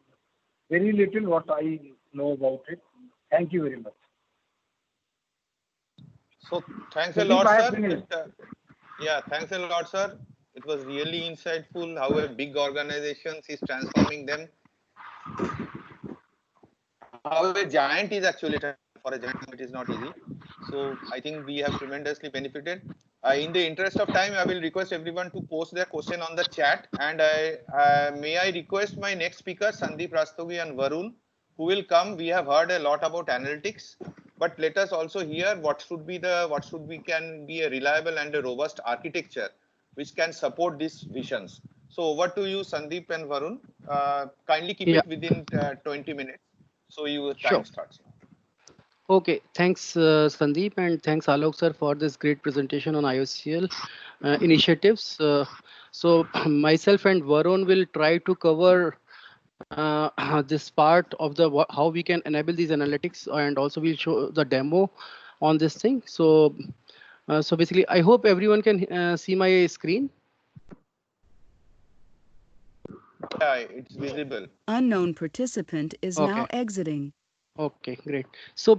[SPEAKER 18] very little what I know about it. Thank you very much.
[SPEAKER 5] So thanks a lot, sir. Yeah, thanks a lot, sir. It was really insightful how a big organization is transforming them. How a giant is actually, for a giant it is not easy. So I think we have tremendously benefited. In the interest of time, I will request everyone to post their question on the chat. And may I request my next speaker, Sandeep Rastogi and Varun, who will come. We have heard a lot about analytics, but let us also hear what should be a reliable and a robust architecture which can support these visions. So over to you, Sandeep and Varun. Kindly keep it within 20 minutes. So your time starts now.
[SPEAKER 20] Okay, thanks Sandeep, and thanks Alok sir for this great presentation on IOCL initiatives. So myself and Varun will try to cover this part of how we can enable these analytics, and also we'll show the demo on this thing. So so basically, I hope everyone can see my screen.
[SPEAKER 5] Yeah, it's visible.
[SPEAKER 19] Unknown participant is
[SPEAKER 20] Okay.
[SPEAKER 19] now exiting.
[SPEAKER 20] Okay, great. So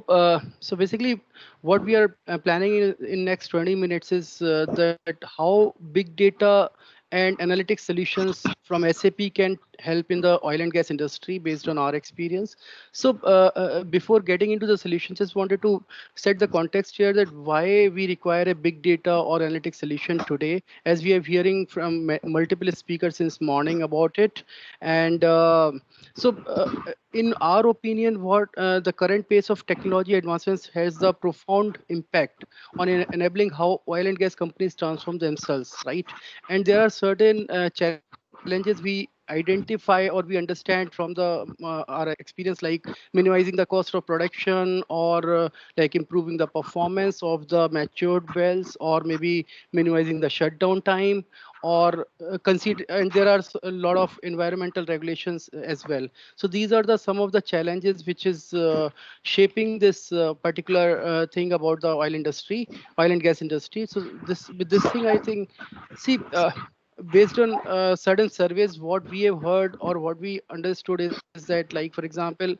[SPEAKER 20] basically, what we are planning in next 20 minutes is that how big data and analytics solutions from SAP can help in the oil and gas industry based on our experience. So before getting into the solutions, just wanted to set the context here that why we require a big data or analytics solution today, as we are hearing from multiple speakers since morning about it. And in our opinion, what the current pace of technology advancements has the profound impact on enabling how oil and gas companies transform themselves, right? And there are certain challenges we identify or we understand from the our experience, like minimizing the cost of production, or like improving the performance of the matured wells, or maybe minimizing the shutdown time, or consider, and there are a lot of environmental regulations as well. So these are the some of the challenges which is shaping this particular thing about the oil and gas industry. So this with this thing, I think, see, based on certain surveys, what we have heard or what we understood is that, like for example,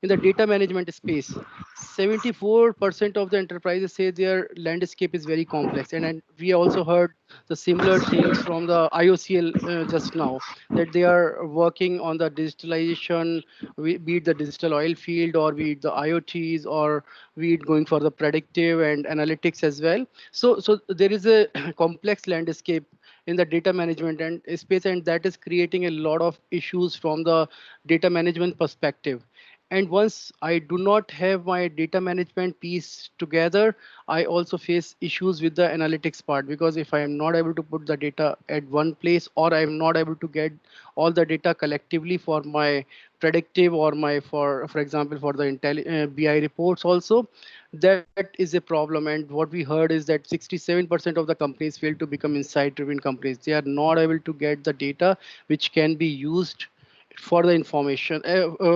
[SPEAKER 20] in the data management space, 74% of the enterprises say their landscape is very complex, and we also heard the similar things from the IOCL just now, that they are working on the digitalization, be it the digital oil field, or be it the IoTs, or be it going for the predictive and analytics as well. So there is a complex landscape in the data management and space, and that is creating a lot of issues from the data management perspective. And once I do not have my data management piece together, I also face issues with the analytics part, because if I am not able to put the data at one place, or I am not able to get all the data collectively for my predictive, or my for example for the BI reports also, that is a problem. And what we heard is that 67% of the companies fail to become insight driven companies. They are not able to get the data which can be used for the information,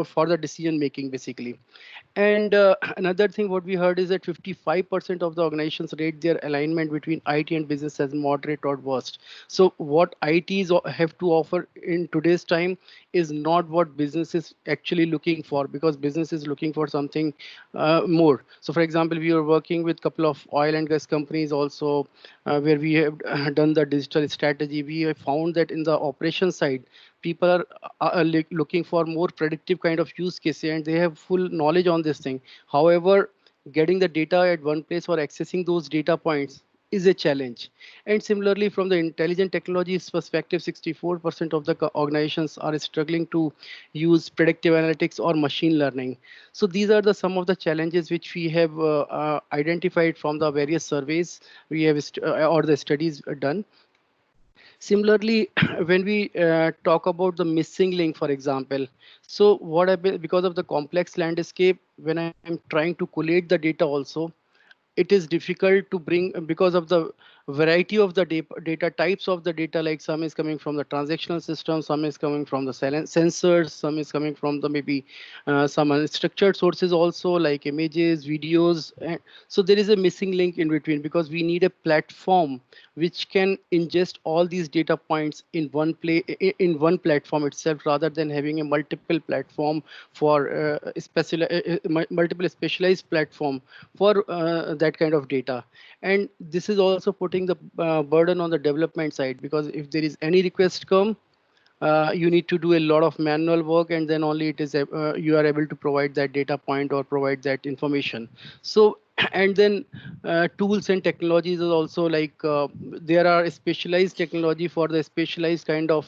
[SPEAKER 20] for the decision making basically. And another thing what we heard is that 55% of the organizations rate their alignment between IT and business as moderate or worst. So what ITs have to offer in today's time is not what business is actually looking for, because business is looking for something more. So for example, we are working with a couple of oil and gas companies also, where we have done the digital strategy. We have found that in the operation side, people are looking for more predictive kind of use case, and they have full knowledge on this thing. However, getting the data at one place or accessing those data points is a challenge. And similarly, from the intelligent technologies perspective, 64% of the organizations are struggling to use predictive analytics or machine learning. So these are the some of the challenges which we have identified from the various surveys we have or the studies done. Similarly, when we talk about the missing link, for example, so what happens because of the complex landscape, when I'm trying to collate the data also, it is difficult to bring, because of the variety of the data types of the data, like some is coming from the transactional system, some is coming from the sensors, some is coming from the maybe some unstructured sources also, like images, videos. And so there is a missing link in between, because we need a platform which can ingest all these data points in one in one platform itself, rather than having a multiple platform for multiple specialized platform for that kind of data. And this is also putting the burden on the development side, because if there is any request come, you need to do a lot of manual work, and then only it is you are able to provide that data point or provide that information. So and then tools and technologies is also like there are specialized technology for the specialized kind of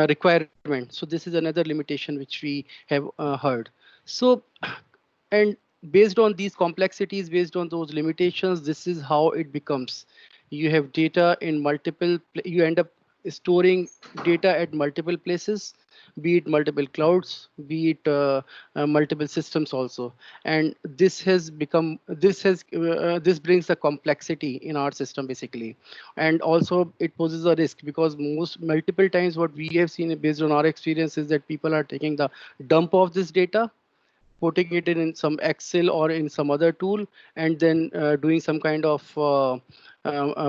[SPEAKER 20] requirement. So this is another limitation which we have heard. So and based on these complexities, based on those limitations, this is how it becomes. You have data in multiple, you end up storing data at multiple places, be it multiple clouds, be it multiple systems also. And this has become, this brings the complexity in our system basically. And also it poses a risk, because multiple times what we have seen based on our experience is that people are taking the dump of this data, putting it in some Excel or in some other tool, and then doing some kind of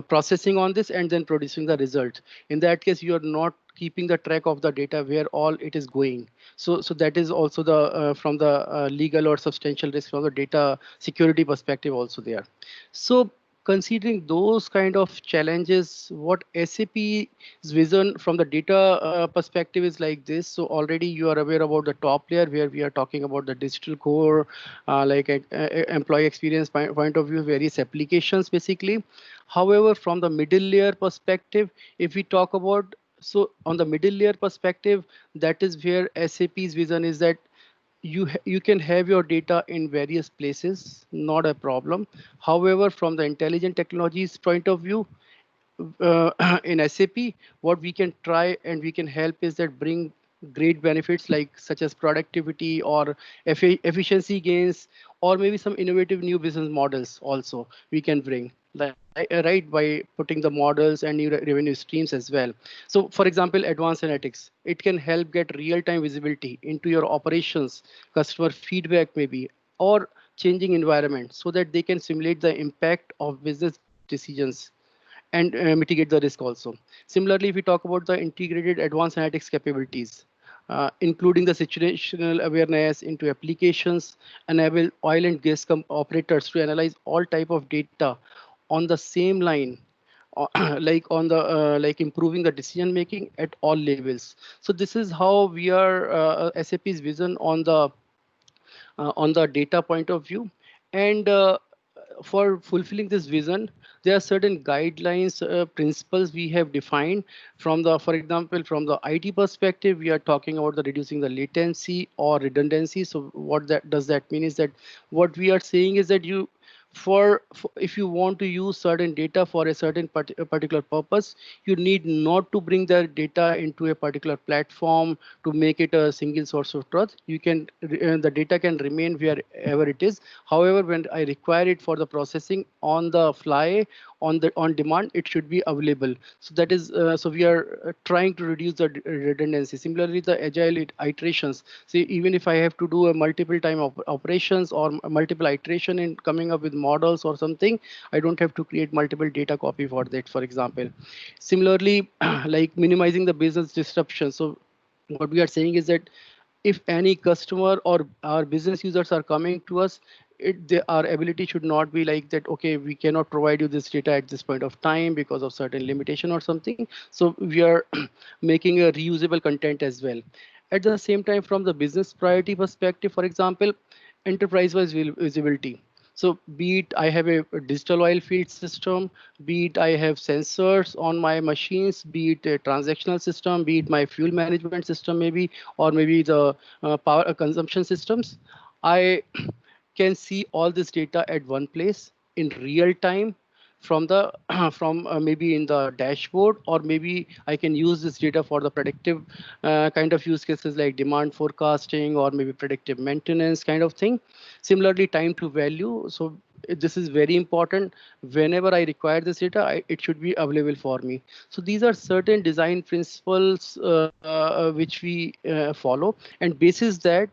[SPEAKER 20] processing on this, and then producing the result. In that case, you are not keeping the track of the data where all it is going. So that is also the from the legal or substantial risk from the data security perspective also there. So considering those kind of challenges, what SAP's vision from the data perspective is like this. So already you are aware about the top layer where we are talking about the digital core, like employee experience point of view, various applications basically. However, from the middle layer perspective, if we talk about, so on the middle layer perspective, that is where SAP's vision is that you can have your data in various places, not a problem. However, from the intelligent technologies point of view, in SAP, what we can try and we can help is that bring great benefits like such as productivity or efficiency gains, or maybe some innovative new business models also we can bring, right, by putting the models and new revenue streams as well. So for example, advanced analytics, it can help get real-time visibility into your operations, customer feedback maybe, or changing environment so that they can simulate the impact of business decisions and mitigate the risk also. Similarly, if we talk about the integrated advanced analytics capabilities, including the situational awareness into applications, enable oil and gas operators to analyze all type of data on the same line, like on the like improving the decision making at all levels. So this is how we are SAP's vision on the data point of view. And for fulfilling this vision, there are certain guidelines, principles we have defined from the, for example, from the IT perspective, we are talking about the reducing the latency or redundancy. So what that does that mean is that what we are saying is that you, for if you want to use certain data for a certain particular purpose, you need not to bring the data into a particular platform to make it a single source of truth. You can the data can remain wherever it is. However, when I require it for the processing on the fly, on demand, it should be available. So that is so we are trying to reduce the redundancy. Similarly, the agile iterations. See, even if I have to do a multiple time operations or multiple iteration in coming up with models or something, I don't have to create multiple data copy for that, for example. Similarly, like minimizing the business disruption. So what we are saying is that if any customer or our business users are coming to us, our ability should not be like that, okay, we cannot provide you this data at this point of time because of certain limitation or something. So we are making a reusable content as well. At the same time, from the business priority perspective, for example, enterprise-wise visibility. So be it I have a digital oil field system, be it I have sensors on my machines, be it a transactional system, be it my fuel management system maybe, or maybe the power consumption systems, I can see all this data at one place in real time from the from maybe in the dashboard, or maybe I can use this data for the predictive kind of use cases like demand forecasting or maybe predictive maintenance kind of thing. Similarly, time to value. So this is very important. Whenever I require this data, it should be available for me. So these are certain design principles which we follow, and basis that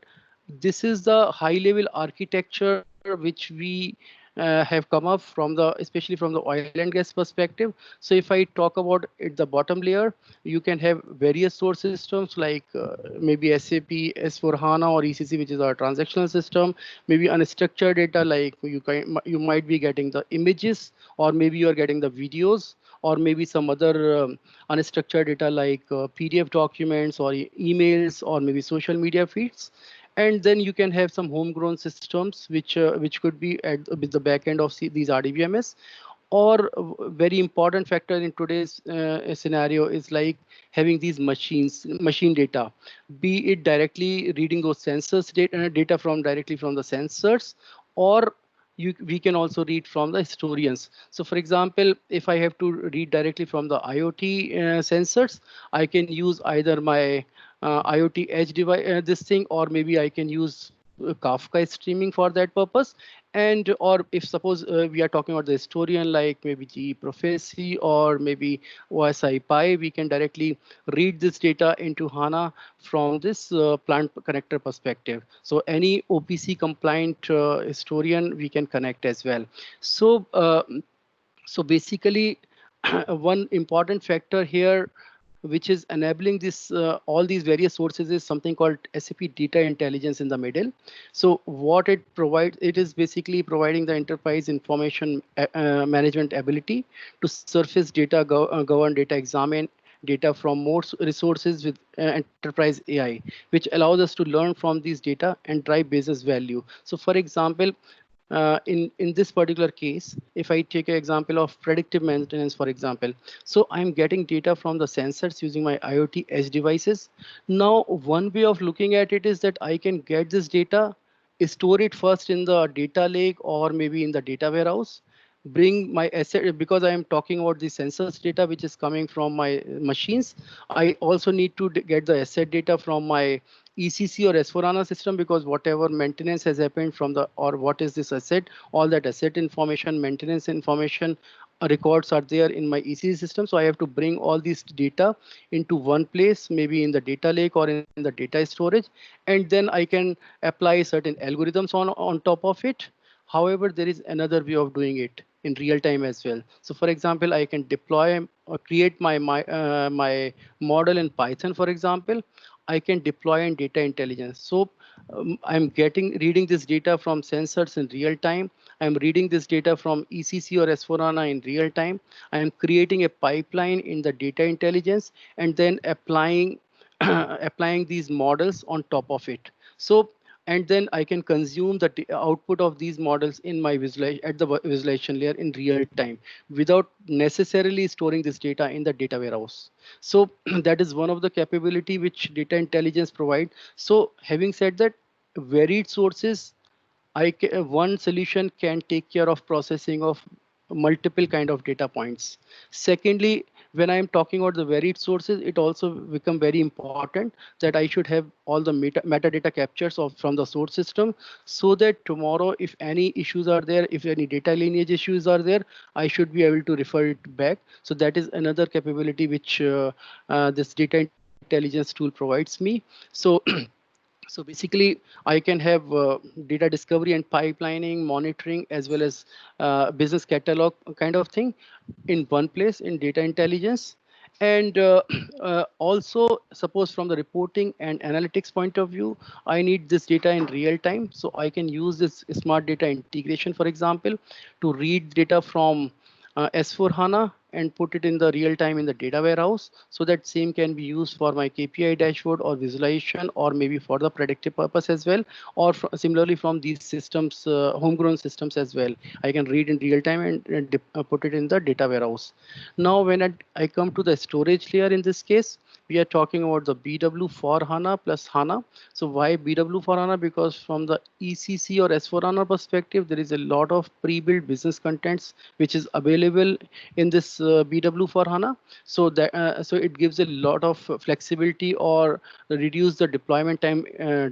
[SPEAKER 20] this is the high level architecture which we have come up from the, especially from the oil and gas perspective. So if I talk about at the bottom layer, you can have various source systems like maybe SAP S4HANA or ECC, which is our transactional system, maybe unstructured data like you might be getting the images, or maybe you are getting the videos, or maybe some other unstructured data like PDF documents or emails or maybe social media feeds. And then you can have some homegrown systems which could be at with the back end of these RDBMS. Or very important factor in today's scenario is like having these machine data, be it directly reading those sensors data from directly from the sensors, or we can also read from the historians. So for example, if I have to read directly from the IoT sensors, I can use either my IoT edge device, this thing, or maybe I can use Kafka streaming for that purpose. And or if suppose we are talking about the historian like maybe GE Prophecy or maybe OSI Pi, we can directly read this data into HANA from this plant connector perspective. So any OPC compliant historian we can connect as well. So basically one important factor here which is enabling this all these various sources is something called SAP Data Intelligence in the middle. So what it provides, it is basically providing the enterprise information management ability to surface data, govern data, examine data from more resources with enterprise AI, which allows us to learn from these data and drive business value. So for example, in this particular case, if I take an example of predictive maintenance, for example, so I'm getting data from the sensors using my IoT edge devices. Now, one way of looking at it is that I can get this data, store it first in the data lake or maybe in the data warehouse, bring my asset, because I am talking about the sensors data which is coming from my machines. I also need to get the asset data from my ECC or S4HANA system, because whatever maintenance has happened from the, or what is this asset, all that asset information, maintenance information, records are there in my ECC system. So I have to bring all these data into one place, maybe in the data lake or in the data storage, and then I can apply certain algorithms on top of it. However, there is another way of doing it in real time as well. So for example, I can deploy or create my model in Python, for example. I can deploy in data intelligence. So I'm reading this data from sensors in real time. I'm reading this data from ECC or S4HANA in real time. I'm creating a pipeline in the data intelligence and then applying applying these models on top of it. So and then I can consume the output of these models in my at the visualization layer in real time without necessarily storing this data in the data warehouse. So that is one of the capability which data intelligence provide. So having said that, varied sources, one solution can take care of processing of multiple kind of data points. Secondly, when I'm talking about the varied sources, it also become very important that I should have all the metadata captures from the source system, so that tomorrow, if any issues are there, if any data lineage issues are there, I should be able to refer it back. So that is another capability which this data intelligence tool provides me. So so basically, I can have data discovery and pipelining, monitoring, as well as business catalog kind of thing in one place in data intelligence. And also, suppose from the reporting and analytics point of view, I need this data in real time. So I can use this smart data integration, for example, to read data from S4HANA and put it in the real time in the data warehouse, so that same can be used for my KPI dashboard or visualization, or maybe for the predictive purpose as well, or similarly from these systems, homegrown systems as well. I can read in real time and put it in the data warehouse. Now, when I come to the storage layer, in this case, we are talking about the BW for HANA plus HANA. So why BW for HANA? Because from the ECC or S4HANA perspective, there is a lot of pre-built business contents which is available in this BW for HANA. So that so it gives a lot of flexibility or reduce the deployment time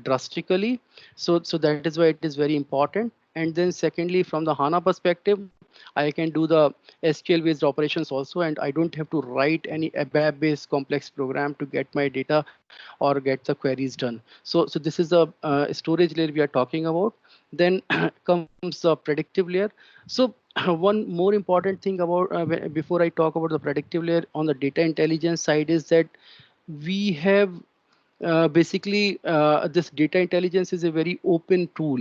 [SPEAKER 20] drastically. So that is why it is very important. And then secondly, from the HANA perspective, I can do the SQL based operations also, and I don't have to write any ABAP based complex program to get my data or get the queries done. So this is the storage layer we are talking about. Then comes the predictive layer. So one more important thing about before I talk about the predictive layer on the data intelligence side is that we have basically this data intelligence is a very open tool.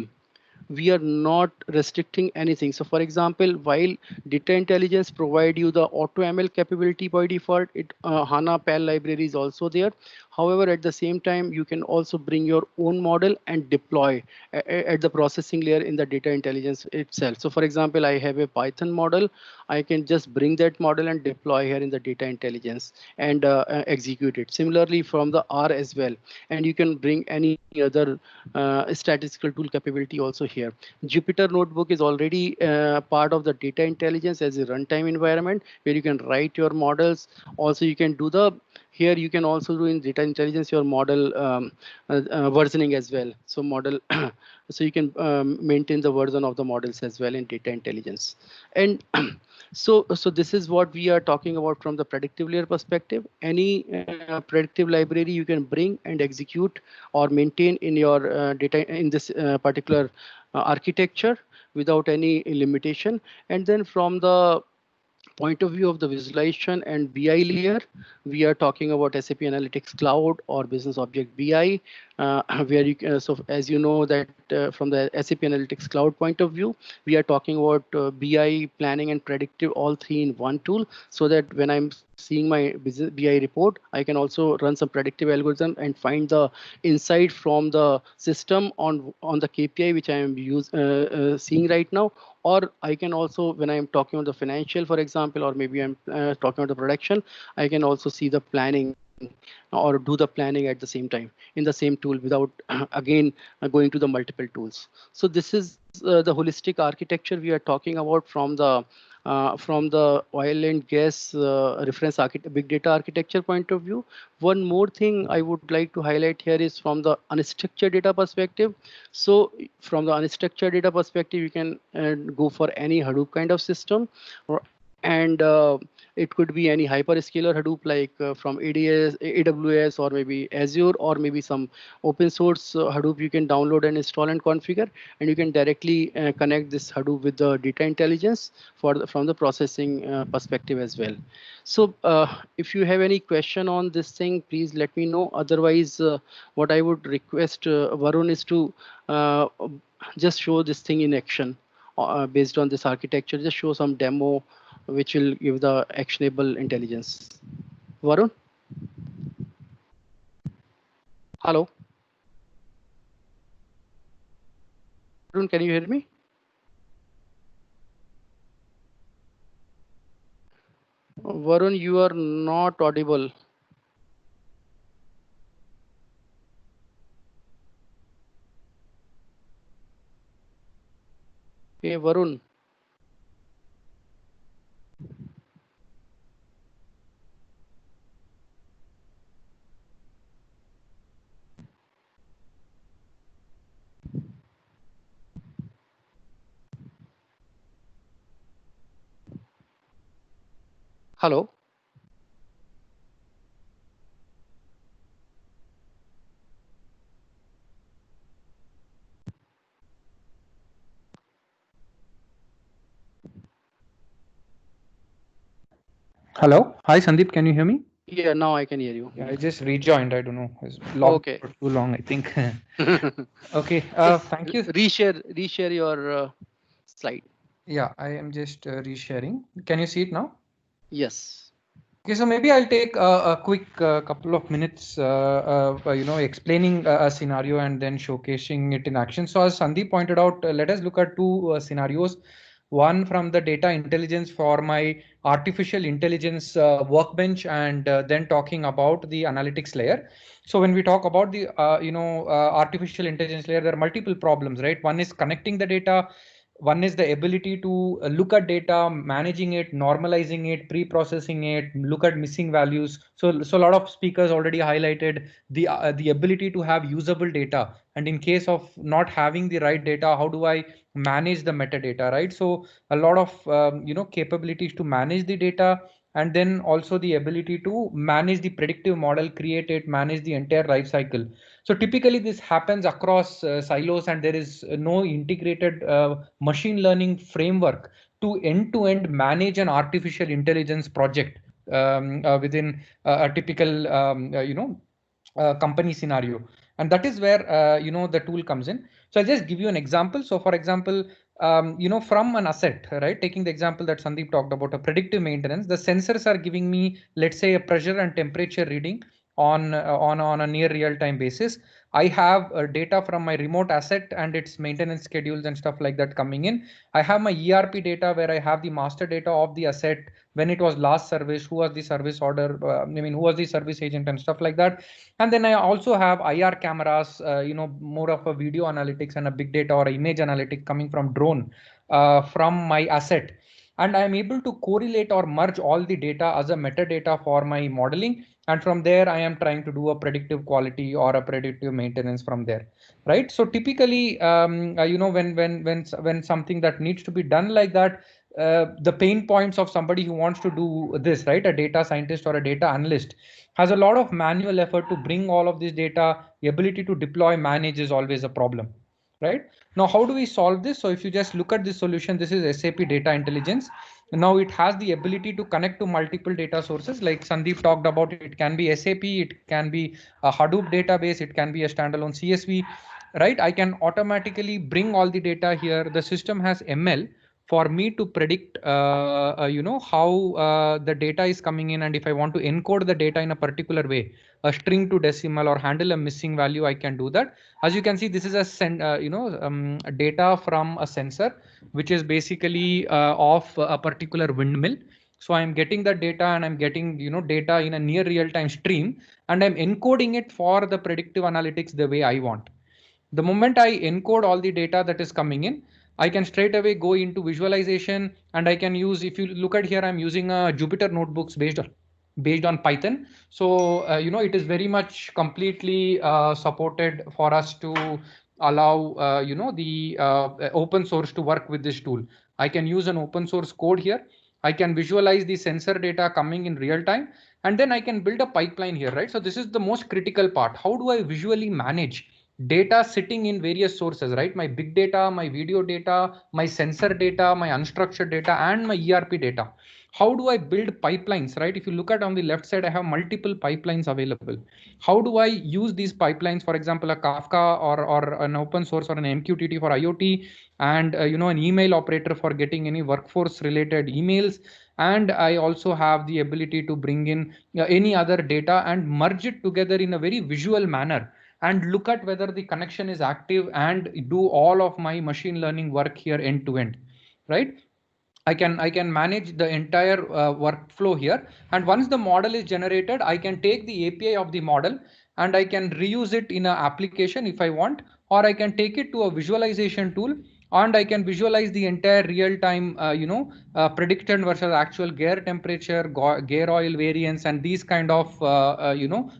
[SPEAKER 20] We are not restricting anything. So for example, while data intelligence provide you the auto ML capability by default, HANA PAL library is also there. However, at the same time, you can also bring your own model and deploy at the processing layer in the data intelligence itself. So for example, I have a Python model. I can just bring that model and deploy here in the data intelligence and execute it. Similarly from the R as well. And you can bring any other statistical tool capability also here. Jupyter Notebook is already part of the data intelligence as a runtime environment where you can write your models. Also, you can do here you can also do in data intelligence your model versioning as well. So model, so you can maintain the version of the models as well in data intelligence. And so this is what we are talking about from the predictive layer perspective. Any predictive library you can bring and execute or maintain in your data in this particular architecture without any limitation. And then from the point of view of the visualization and BI layer, we are talking about SAP Analytics Cloud or Business Object BI, where you can, so as you know that from the SAP Analytics Cloud point of view, we are talking about BI, planning and predictive, all three in one tool, so that when I'm seeing my business BI report, I can also run some predictive algorithm and find the insight from the system on the KPI which I am seeing right now. Or I can also, when I'm talking about the financial, for example, or maybe I'm talking about the production, I can also see the planning or do the planning at the same time in the same tool without again going to the multiple tools. So this is the holistic architecture we are talking about from the oil and gas reference big data architecture point of view. One more thing I would like to highlight here is from the unstructured data perspective. So from the unstructured data perspective, you can go for any Hadoop kind of system, and it could be any hyperscaler Hadoop like from AWS or maybe Azure, or maybe some open source Hadoop you can download and install and configure, and you can directly connect this Hadoop with the data intelligence from the processing perspective as well. So if you have any question on this thing, please let me know. Otherwise, what I would request Varun is to just show this thing in action based on this architecture. Just show some demo which will give the actionable intelligence. Varun? Hello? Varun, can you hear me? Varun, you are not audible. Hey, Varun. Hello?
[SPEAKER 21] Hello. Hi, Sandeep. Can you hear me?
[SPEAKER 20] Yeah, now I can hear you.
[SPEAKER 21] Yeah, I just rejoined. I don't know. It's logged
[SPEAKER 20] Okay.
[SPEAKER 21] for too long, I think. Okay. Thank you.
[SPEAKER 20] Reshare your slide.
[SPEAKER 21] Yeah, I am just resharing. Can you see it now?
[SPEAKER 20] Yes.
[SPEAKER 21] Okay, so maybe I'll take a quick couple of minutes, explaining a scenario and then showcasing it in action. So as Sandeep pointed out, let us look at two scenarios. One from the data intelligence for my artificial intelligence workbench, and then talking about the analytics layer. So when we talk about the artificial intelligence layer, there are multiple problems, right? One is connecting the data. One is the ability to look at data, managing it, normalizing it, pre-processing it, look at missing values. So a lot of speakers already highlighted the ability to have usable data. And in case of not having the right data, how do I manage the metadata, right? So a lot of capabilities to manage the data, and then also the ability to manage the predictive model, create it, manage the entire life cycle. So typically this happens across silos, and there is no integrated machine learning framework to end-to-end manage an artificial intelligence project within a typical company scenario. And that is where the tool comes in. So I'll just give you an example. So for example, from an asset, right, taking the example that Sandeep talked about, a predictive maintenance, the sensors are giving me, let's say, a pressure and temperature reading on a near real-time basis. I have data from my remote asset and its maintenance schedules and stuff like that coming in. I have my ERP data where I have the master data of the asset, when it was last service, who was the service order, who was the service agent and stuff like that. And then I also have IR cameras, more of a video analytics and a big data or image analytic coming from drone from my asset. And I'm able to correlate or merge all the data as a metadata for my modeling. And from there, I am trying to do a predictive quality or a predictive maintenance from there, right? So typically, when something that needs to be done like that, the pain points of somebody who wants to do this, right? A data scientist or a data analyst has a lot of manual effort to bring all of this data. The ability to deploy, manage is always a problem, right? Now, how do we solve this? So if you just look at this solution, this is SAP Data Intelligence. Now it has the ability to connect to multiple data sources, like Sandeep talked about. It can be SAP, it can be a Hadoop database, it can be a standalone CSV, right? I can automatically bring all the data here. The system has ML for me to predict, how the data is coming in, and if I want to encode the data in a particular way, a string to decimal or handle a missing value, I can do that. As you can see, this is a data from a sensor, which is basically of a particular windmill. So I'm getting the data, and I'm getting data in a near real-time stream, and I'm encoding it for the predictive analytics the way I want. The moment I encode all the data that is coming in, I can straight away go into visualization, and I can use, if you look at here, I'm using a Jupyter notebooks based on Python. So it is very much completely supported for us to allow the open source to work with this tool. I can use an open source code here. I can visualize the sensor data coming in real time, and then I can build a pipeline here, right? So this is the most critical part. How do I visually manage data sitting in various sources, right? My big data, my video data, my sensor data, my unstructured data, and my ERP data. How do I build pipelines, right? If you look at on the left side, I have multiple pipelines available. How do I use these pipelines? For example, a Kafka or an open source or an MQTT for IoT, and an email operator for getting any workforce related emails. And I also have the ability to bring in any other data and merge it together in a very visual manner, and look at whether the connection is active, and do all of my machine learning work here end to end, right? I can manage the entire workflow here. And once the model is generated, I can take the API of the model, and I can reuse it in an application if I want, or I can take it to a visualization tool, and I can visualize the entire real-time, predicted versus actual gear temperature, gear oil variance, and these kind of,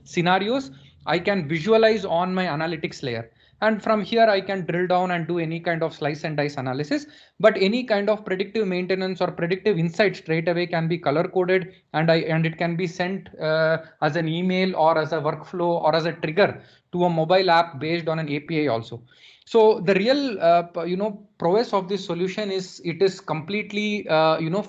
[SPEAKER 21] scenarios I can visualize on my analytics layer. And from here, I can drill down and do any kind of slice and dice analysis. But any kind of predictive maintenance or predictive insight straight away can be color coded, and it can be sent as an email or as a workflow or as a trigger to a mobile app based on an API also. So the real prowess of this solution is it is completely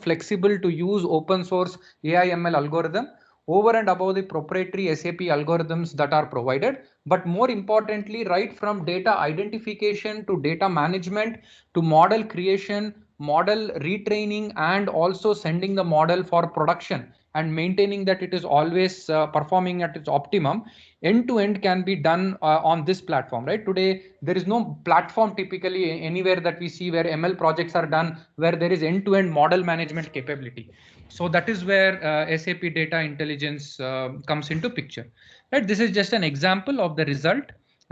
[SPEAKER 21] flexible to use open source AI ML algorithm over and above the proprietary SAP algorithms that are provided. But more importantly, right from data identification to data management to model creation, model retraining, and also sending the model for production and maintaining that it is always performing at its optimum, end to end can be done on this platform, right? Today, there is no platform typically anywhere that we see where ML projects are done where there is end to end model management capability. So that is where SAP data intelligence comes into picture, right? This is just an example of the result,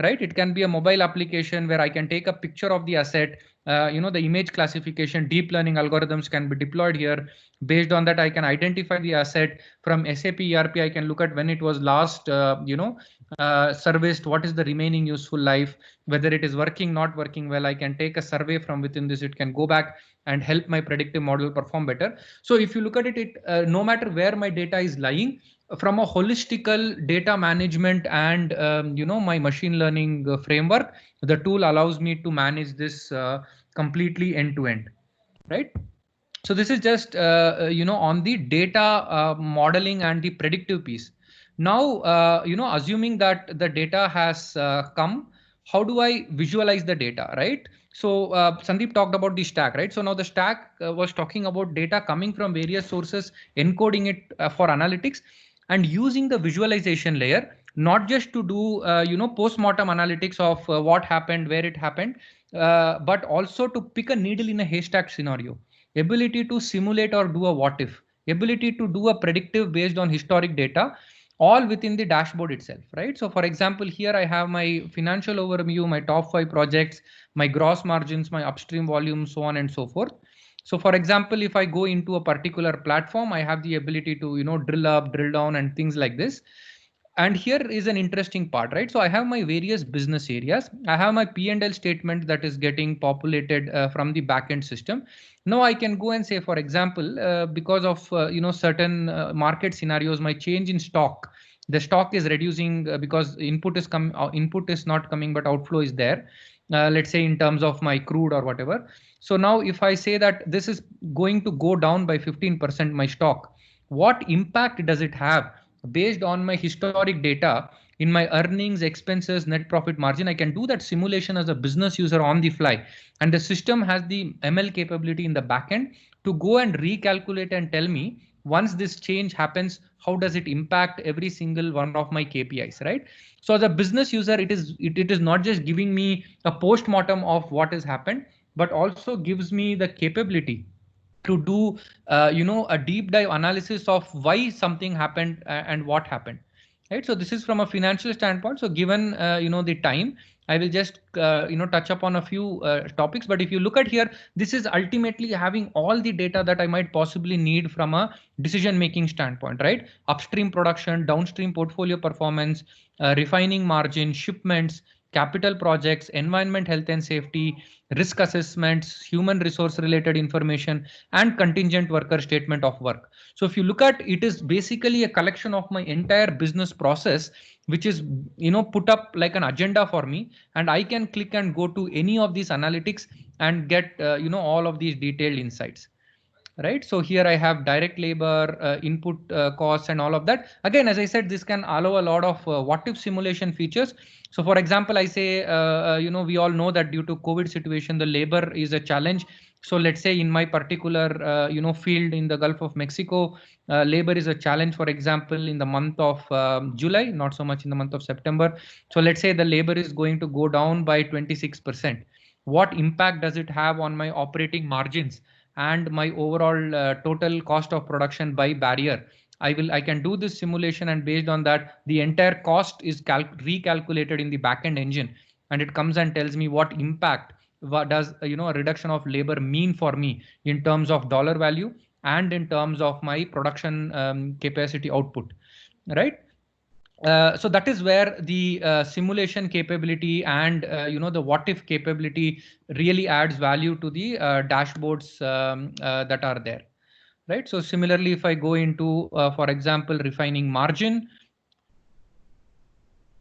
[SPEAKER 21] right? It can be a mobile application where I can take a picture of the asset, the image classification, deep learning algorithms can be deployed here. Based on that, I can identify the asset from SAP ERP. I can look at when it was last, serviced, what is the remaining useful life, whether it is working, not working well. I can take a survey from within this. It can go back and help my predictive model perform better. So if you look at it, no matter where my data is lying, from a holistical data management and my machine learning framework, the tool allows me to manage this completely end to end, right? So this is just on the data modeling and the predictive piece. Now assuming that the data has come, how do I visualize the data, right? So Sandeep talked about the stack, right? So now the stack was talking about data coming from various sources, encoding it for analytics, and using the visualization layer, not just to do post-mortem analytics of what happened, where it happened, but also to pick a needle in a haystack scenario, ability to simulate or do a what if, ability to do a predictive based on historic data, all within the dashboard itself, right? So for example, here I have my financial overview, my top 5 projects, my gross margins, my upstream volume, so on and so forth. So for example, if I go into a particular platform, I have the ability to drill up, drill down, and things like this. And here is an interesting part, right? So I have my various business areas. I have my P&L statement that is getting populated from the backend system. Now I can go and say, for example, because of certain market scenarios, my change in stock, the stock is reducing because input is not coming, but outflow is there. let's say in terms of my crude or whatever. So now if I say that this is going to go down by 15% my stock, what impact does it have based on my historic data in my earnings, expenses, net profit margin? I can do that simulation as a business user on the fly, and the system has the ML capability in the backend to go and recalculate and tell me once this change happens, how does it impact every single one of my KPIs, right? So as a business user, it is not just giving me a post-mortem of what has happened, but also gives me the capability to do a deep dive analysis of why something happened and what happened, right? So this is from a financial standpoint. So given the time, I will just touch upon a few topics. But if you look at here, this is ultimately having all the data that I might possibly need from a decision making standpoint, right? Upstream production, downstream portfolio performance, refining margin, shipments, capital projects, environment, health and safety, risk assessments, human resource related information, and contingent worker statement of work. So if you look at it, is basically a collection of my entire business process, which is put up like an agenda for me, and I can click and go to any of these analytics and get all of these detailed insights. Right. So here I have direct labor, input costs and all of that. Again, as I said, this can allow a lot of what if simulation features. So for example, I say, we all know that due to COVID situation, the labor is a challenge. So let's say in my particular, field in the Gulf of Mexico, labor is a challenge, for example, in the month of July, not so much in the month of September. So let's say the labor is going to go down by 26%. What impact does it have on my operating margins and my overall total cost of production by barrier? I can do this simulation, and based on that, the entire cost is recalculated in the backend engine, and it comes and tells me what impact what does a reduction of labor mean for me in terms of dollar value and in terms of my production capacity output, right? So that is where the simulation capability and the what if capability really adds value to the dashboards that are there, right? So similarly, if I go into for example refining margin,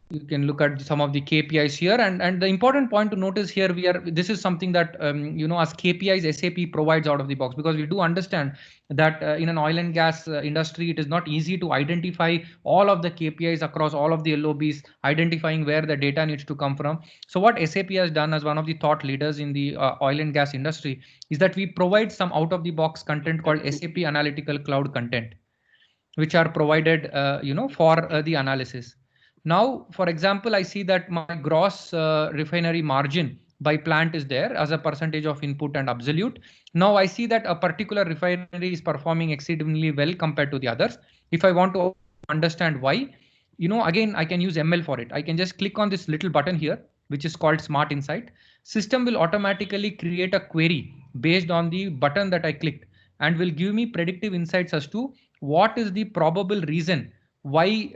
[SPEAKER 21] you can look at some of the KPIs here, and the important point to notice here, this is something that as KPIs SAP provides out of the box, because we do understand that in an oil and gas industry, it is not easy to identify all of the KPIs across all of the LOBs, identifying where the data needs to come from. So what SAP has done as one of the thought leaders in the oil and gas industry is that we provide some out of the box content called SAP Analytical Cloud content, which are provided for the analysis. Now, for example, I see that my gross refinery margin by plant is there as a percentage of input and absolute. Now I see that a particular refinery is performing exceedingly well compared to the others. If I want to understand why, again, I can use ML for it. I can just click on this little button here, which is called Smart Insight. System will automatically create a query based on the button that I clicked, and will give me predictive insights as to what is the probable reason why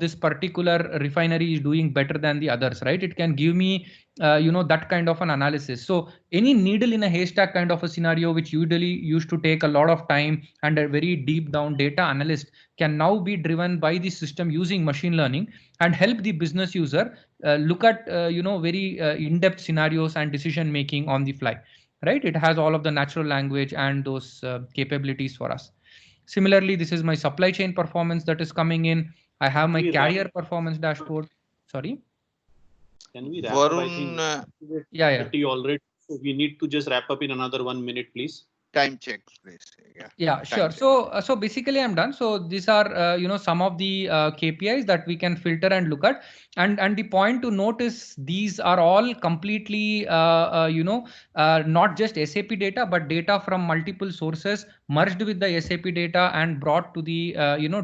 [SPEAKER 21] this particular refinery is doing better than the others, right? It can give me that kind of an analysis. So any needle in a haystack kind of a scenario, which usually used to take a lot of time and a very deep down data analyst, can now be driven by the system using machine learning and help the business user look at very in-depth scenarios and decision making on the fly, right? It has all of the natural language and those capabilities for us. Similarly, this is my supply chain performance that is coming in. I have my carrier performance dashboard. Sorry.
[SPEAKER 16] Can we wrap up? I think
[SPEAKER 21] yeah.
[SPEAKER 16] already. So we need to just wrap up in another 1 minute, please.
[SPEAKER 5] Time check, please.
[SPEAKER 21] Yeah, sure. So basically I'm done. So these are some of the KPIs that we can filter and look at, and the point to note is these are all completely not just SAP data, but data from multiple sources merged with the SAP data and brought to the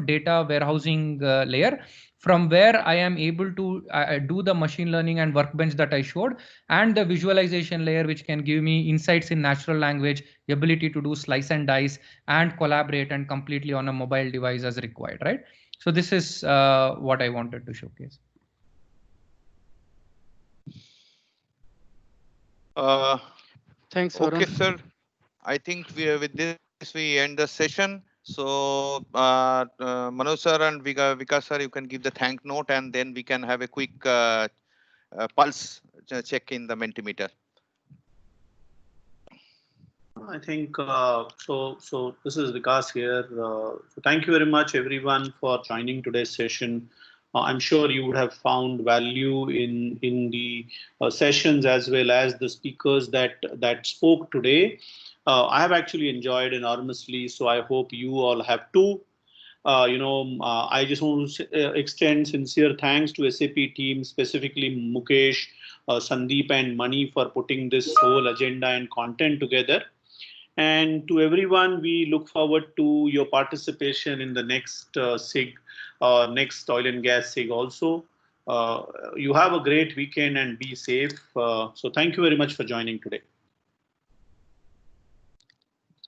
[SPEAKER 21] data warehousing layer, from where I am able to do the machine learning and workbench that I showed, and the visualization layer, which can give me insights in natural language, the ability to do slice and dice and collaborate and completely on a mobile device as required, right? So this is what I wanted to showcase.
[SPEAKER 20] Thanks,
[SPEAKER 5] Okay,
[SPEAKER 20] Varun.
[SPEAKER 5] sir. I think with this we end the session. So Manoj sir and Vikas sir, you can give the thank note, and then we can have a quick pulse check in the Mentimeter?
[SPEAKER 16] I think so. So this is Vikas here. So thank you very much, everyone, for joining today's session. I'm sure you would have found value in the sessions as well as the speakers that spoke today. I have actually enjoyed enormously. So I hope you all have too. I just want to extend sincere thanks to SAP team, specifically Mukesh, Sandeep, and Mani for putting this whole agenda and content together. And to everyone, we look forward to your participation in the next SIG, next oil and gas SIG also. You have a great weekend and be safe. So thank you very much for joining today.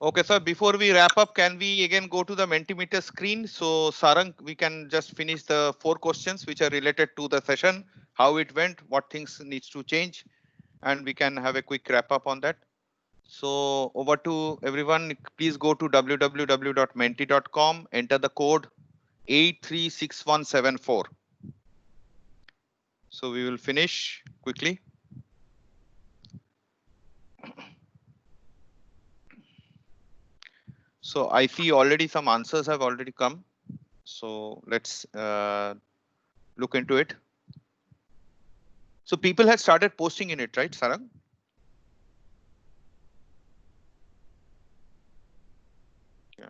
[SPEAKER 5] Okay, sir, before we wrap up, can we again go to the Mentimeter screen? So Sarang, we can just finish the 4 questions which are related to the session, how it went, what things needs to change, and we can have a quick wrap up on that. So over to everyone, please go to www.menti.com, enter the code 836174. So we will finish quickly. So I see already some answers have already come. So let's look into it. So people had started posting in it, right, Sarang? Yeah.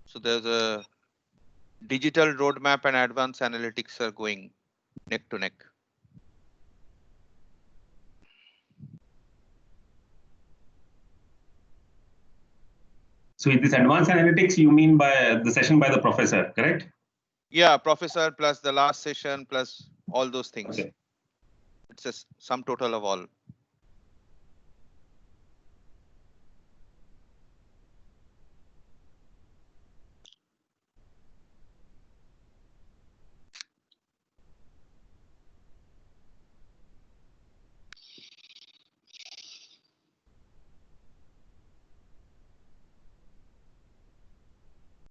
[SPEAKER 5] So there's a digital roadmap and advanced analytics are going neck to neck.
[SPEAKER 1] So in this advanced analytics, you mean by the session by the professor, correct?
[SPEAKER 5] Yeah, professor plus the last session plus all those things.
[SPEAKER 1] Okay.
[SPEAKER 5] It's a sum total of all.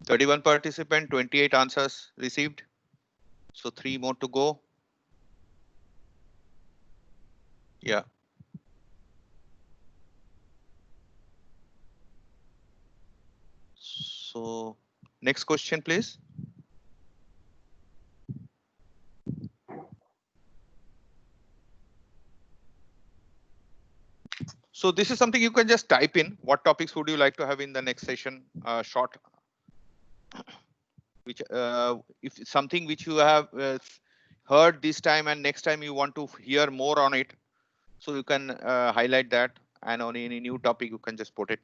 [SPEAKER 5] "31 participant, 28 answers received. So 3 more to go. Yeah. So next question, please. So this is something you can just type in. What topics would you like to have in the next session? Short. Which if it's something which you have heard this time and next time you want to hear more on it, so you can highlight that, and on any new topic you can just put it.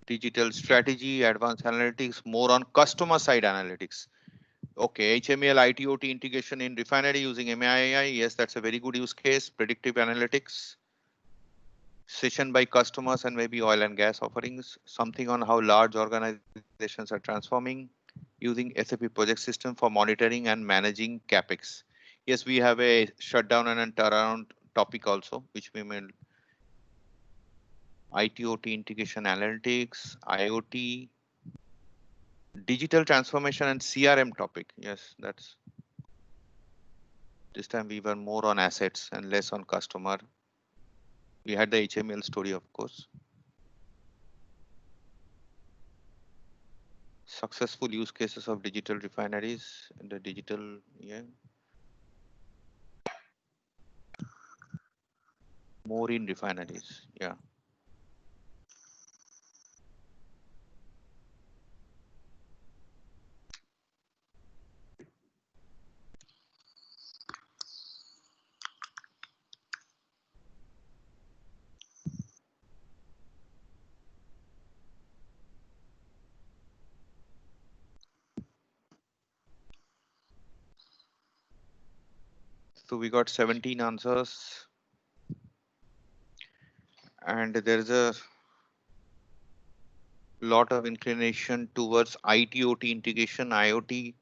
[SPEAKER 5] Digital strategy, advanced analytics, more on customer side analytics. Okay, HML, ITOT integration in refinery using MAI. Yes, that's a very good use case. Predictive analytics. Session by customers and maybe oil and gas offerings. Something on how large organizations are transforming using SAP project system for monitoring and managing CapEx. Yes, we have a shutdown and turnaround topic also, which we may ITOT integration analytics, IoT, digital transformation and CRM topic. Yes, that's this time we were more on assets and less on customer. We had the HML story, of course. Successful use cases of digital refineries and the digital, yeah. More in refineries, yeah. So we got 17 answers. And there is a lot of inclination towards IT/OT integration, IoT,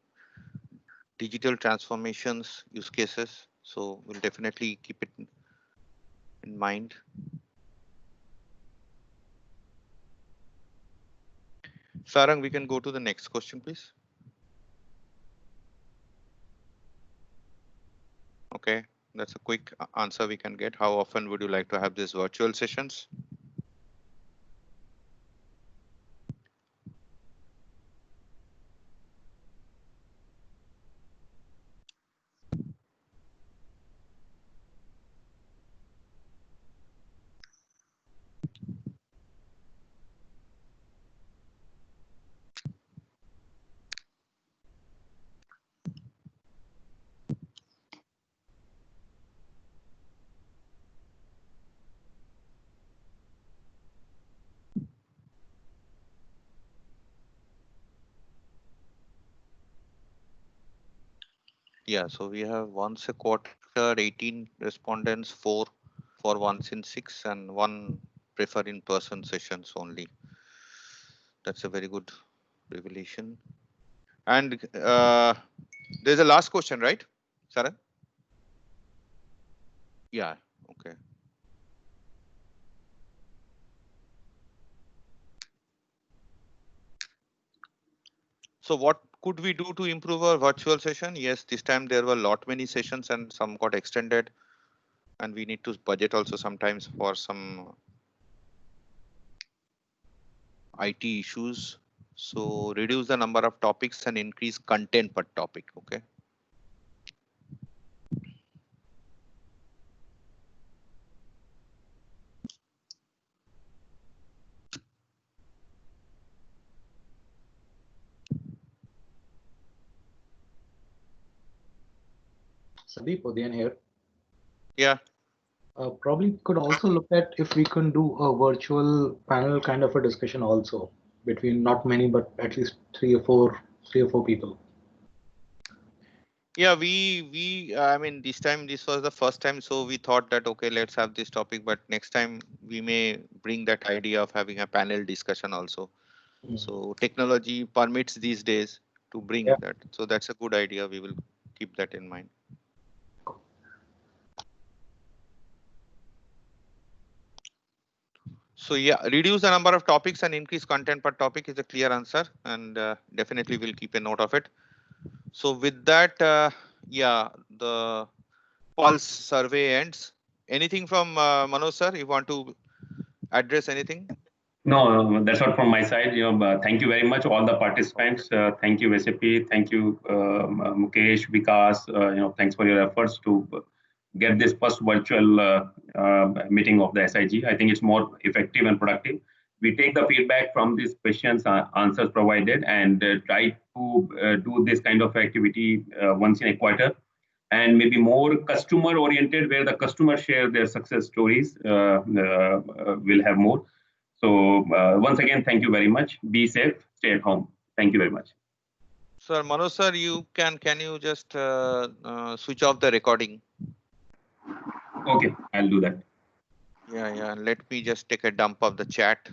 [SPEAKER 5] digital transformations, use cases. So we'll definitely keep it in mind. Sarang, we can go to the next question, please. Okay, that's a quick answer we can get. How often would you like to have these virtual sessions? Yeah, so we have once a quarter, 18 respondents, 4 for once in 6, and 1 prefer in-person sessions only. That's a very good revelation. And there's a last question, right, Sarah? Yeah, okay. So what could we do to improve our virtual session? Yes, this time there were many sessions and some got extended, and we need to budget also sometimes for some IT issues. So reduce the number of topics and increase content per topic. Okay.
[SPEAKER 7] Sandeep, Udayan here.
[SPEAKER 5] Yeah.
[SPEAKER 7] Probably could also look at if we can do a virtual panel kind of a discussion also between not many, but at least three or four people.
[SPEAKER 5] Yeah, I mean, this was the first time, so we thought that, okay, let's have this topic, but next time we may bring that idea of having a panel discussion also. So technology permits these days to bring that. So that's a good idea. We will keep that in mind. So yeah, reduce the number of topics and increase content per topic is a clear answer, and definitely we'll keep a note of it. So with that, yeah, the pulse survey ends. Anything from Manoj sir? You want to address anything?
[SPEAKER 1] No, that's all from my side. Thank you very much, all the participants. Thank you, SAP. Thank you, Mukesh, Vikas. Thanks for your efforts to get this first virtual meeting of the SIG. I think it's more effective and productive. We take the feedback from these questions, answers provided, and try to do this kind of activity once in a quarter, and maybe more customer oriented, where the customers share their success stories. We'll have more. So once again, thank you very much. Be safe, stay at home. Thank you very much.
[SPEAKER 5] Sir, Manoj sir, can you just switch off the recording?
[SPEAKER 1] Okay, I'll do that.
[SPEAKER 5] Yeah. Let me just take a dump of the chat.